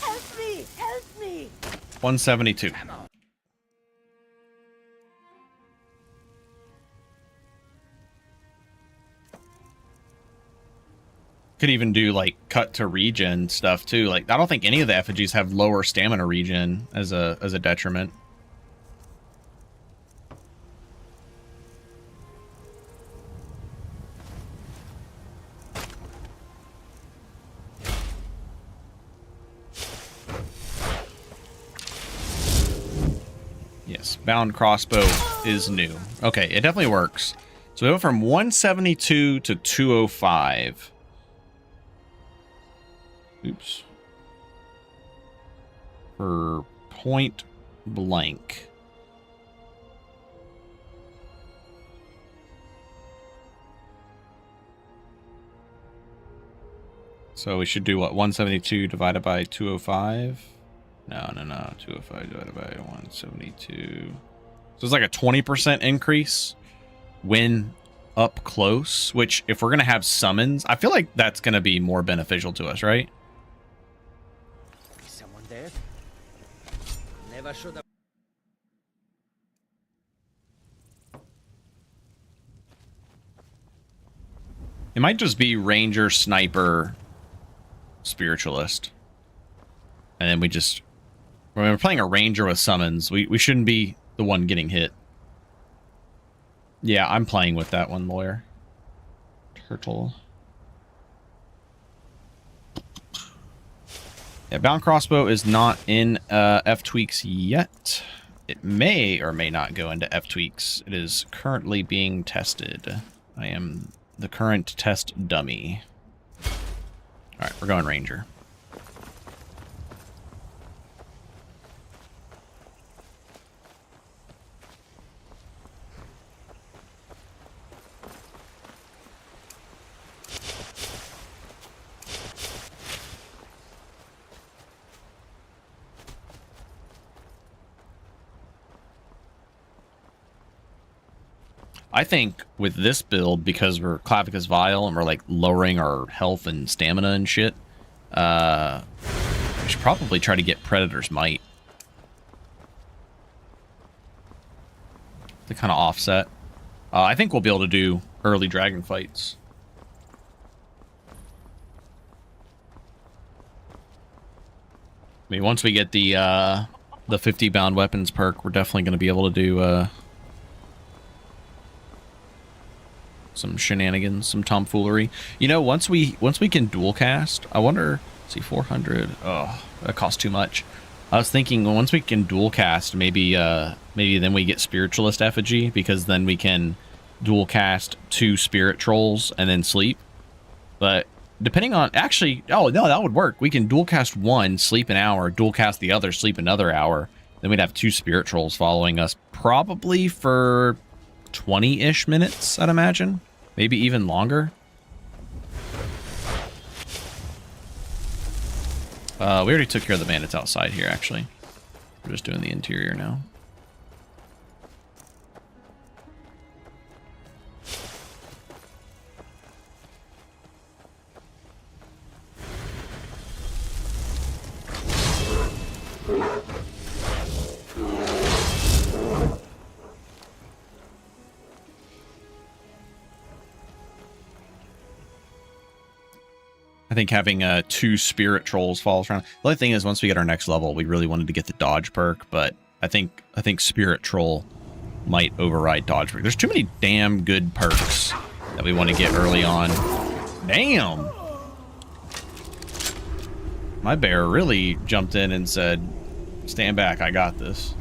Help me! Help me! 172. Could even do like cut to regen stuff too. Like I don't think any of the effigies have lower stamina regen as a detriment. Yes, bound crossbow is new. Okay, it definitely works. So we went from 172 to 205. Oops. For point blank. So we should do what? 172 divided by 205? No. 205 divided by 172. So it's like a 20% increase when up close, which if we're going to have summons, I feel like that's going to be more beneficial to us, right? Is someone there? Never should have. It might just be ranger, sniper, spiritualist. And then we just, when we're playing a ranger with summons, we shouldn't be the one getting hit. Yeah, I'm playing with that one, lawyer. Turtle. Yeah, bound crossbow is not in ftweaks yet. It may or may not go into ftweaks. It is currently being tested. I am the current test dummy. All right, we're going ranger. I think with this build, because we're Clavicus Vial and we're like lowering our health and stamina and shit, we should probably try to get Predator's Might to kind of offset. I think we'll be able to do early dragon fights. I mean, once we get the 50 bound weapons perk, we're definitely going to be able to do some shenanigans, some tomfoolery. You know, once we can dual cast, I wonder. Let's see, 400. Oh, that costs too much. I was thinking once we can dual cast, maybe then we get spiritualist effigy, because then we can dual cast 2 spirit trolls and then sleep. But depending on actually, oh no, that would work. We can dual cast 1, sleep an hour, dual cast the other, sleep another hour. Then we'd have 2 spirit trolls following us, probably for 20-ish minutes, I'd imagine. Maybe even longer. We already took care of the bandits outside here, actually. We're just doing the interior now. I think having 2 spirit trolls follows around. The only thing is, once we get our next level, we really wanted to get the dodge perk, but I think spirit troll might override dodge perk. There's too many damn good perks that we want to get early on. Damn! My bear really jumped in and said, "Stand back, I got this."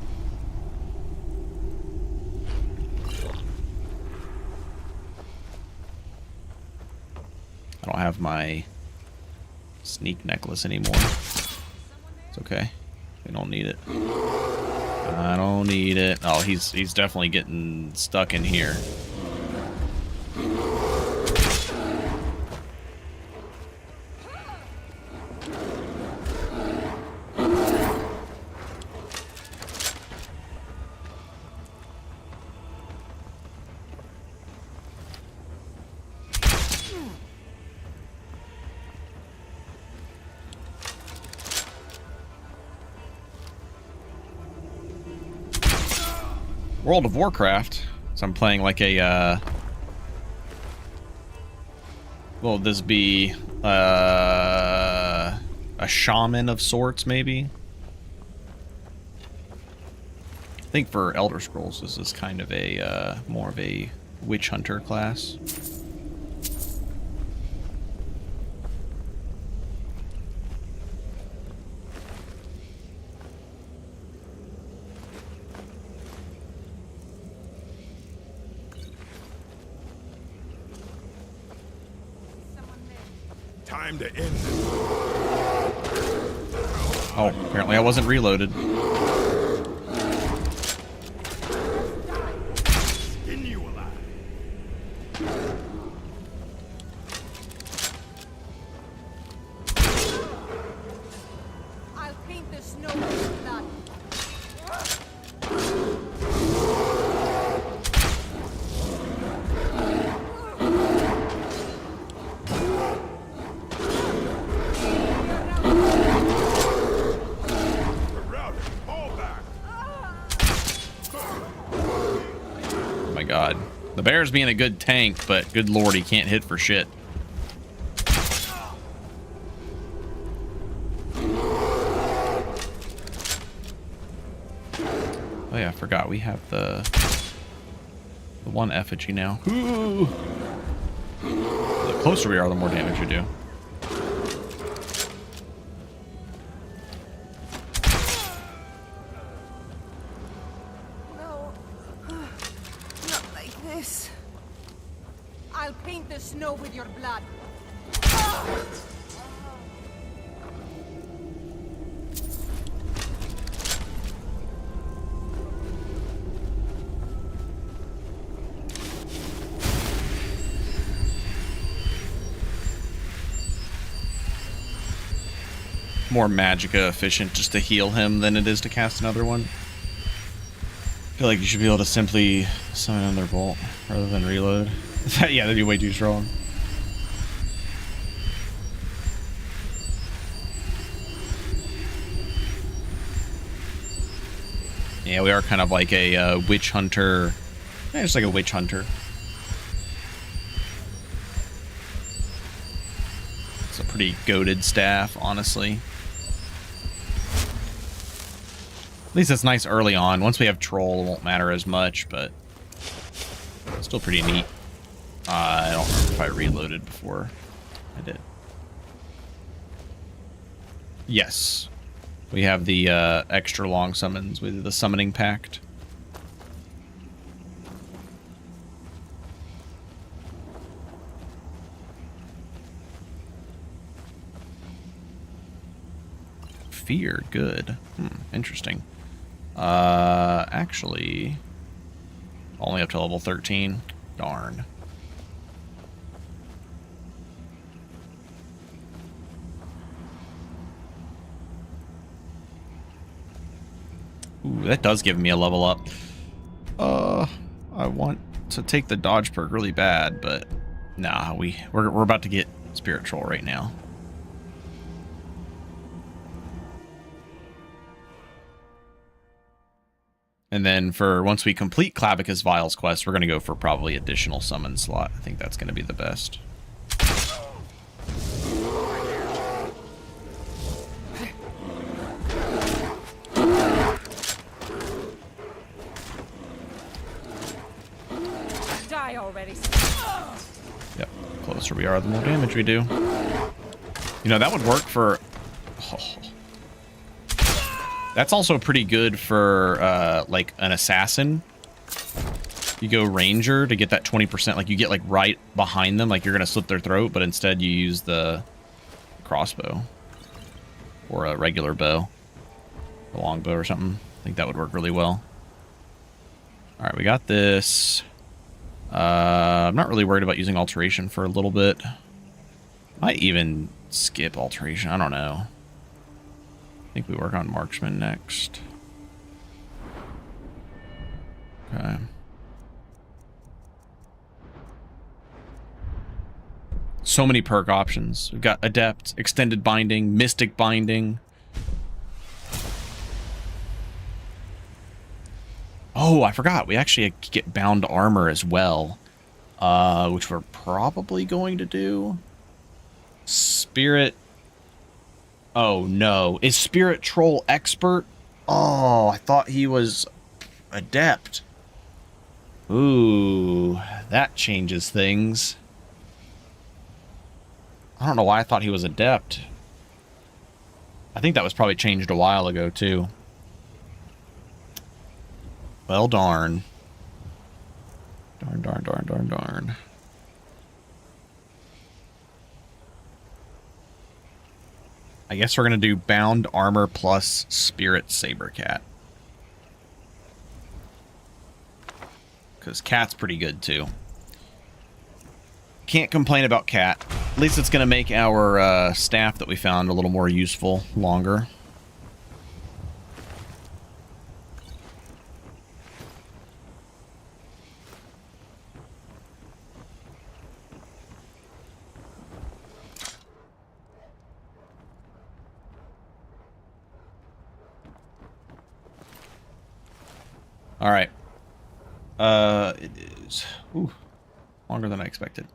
I don't have my sneak necklace anymore. It's okay. We don't need it. I don't need it. Oh, he's definitely getting stuck in here. World of Warcraft. So I'm playing like a, will this be a shaman of sorts, maybe? I think for Elder Scrolls, this is kind of a more of a witch hunter class. Time to end this. Oh, apparently I wasn't reloaded. Skin you alive. I'll paint the snow with blood. Oh my god. The bear's being a good tank, but good lord, he can't hit for shit. Oh yeah, I forgot we have the one effigy now. Ooh. The closer we are, the more damage we do. No. Not like this. I'll paint the snow with your blood. More magicka efficient just to heal him than it is to cast another one. I feel like you should be able to simply summon another bolt rather than reload. Yeah, that'd be way too strong. Yeah, we are kind of like a witch hunter. Yeah, just like a witch hunter. It's a pretty goated staff, honestly. At least it's nice early on. Once we have troll, it won't matter as much, but still pretty neat. I don't remember if I reloaded before I did. Yes. We have the extra long summons with the Summoning Pact. Fear, good. Interesting. Actually, only up to level 13. Darn. Ooh, that does give me a level up. I want to take the dodge perk really bad, but nah, we're about to get spiritual right now. And then for once we complete Clavicus Vial's quest, we're going to go for probably additional summon slot. I think that's going to be the best. Die already. Yep. The closer we are, the more damage we do. You know, that would work for... Oh. That's also pretty good for, like, an assassin. You go ranger to get that 20%. Like, you get, like, right behind them. Like, you're going to slit their throat, but instead you use the crossbow. Or a regular bow. A longbow or something. I think that would work really well. Alright, we got this. I'm not really worried about using alteration for a little bit. Might even skip alteration. I don't know. I think we work on marksman next. Okay. So many perk options. We've got adept, extended binding, mystic binding. Oh, I forgot. We actually get bound armor as well, which we're probably going to do. Spirit. Oh, no. Is Spirit Troll expert? Oh, I thought he was adept. Ooh, that changes things. I don't know why I thought he was adept. I think that was probably changed a while ago, too. Well, darn. Darn. I guess we're going to do bound armor plus Spirit Sabercat. Because Cat's pretty good, too. Can't complain about Cat. At least it's going to make our staff that we found a little more useful longer. All right. It is longer than I expected.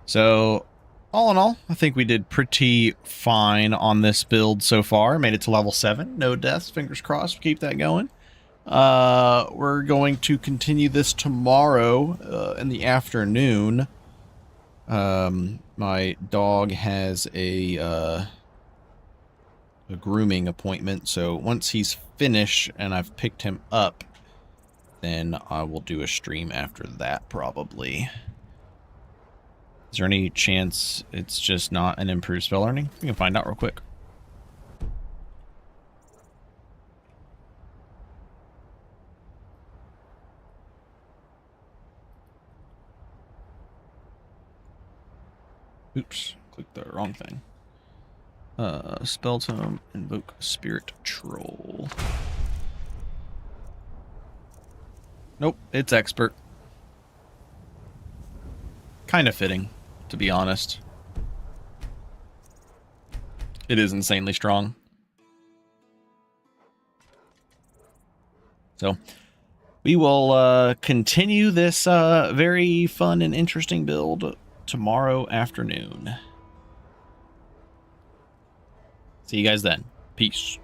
So, all in all, I think we did pretty fine on this build so far. Made it to level 7. No deaths. Fingers crossed. Keep that going. We're going to continue this tomorrow in the afternoon. My dog has a grooming appointment, so once he's finished and I've picked him up, then I will do a stream after that, probably. Is there any chance it's just not an improved spell learning? We can find out real quick. Oops, clicked the wrong thing. Spell tome, invoke Spirit Troll. Nope, it's expert. Kind of fitting, to be honest. It is insanely strong. So, we will continue this very fun and interesting build tomorrow afternoon. See you guys then. Peace.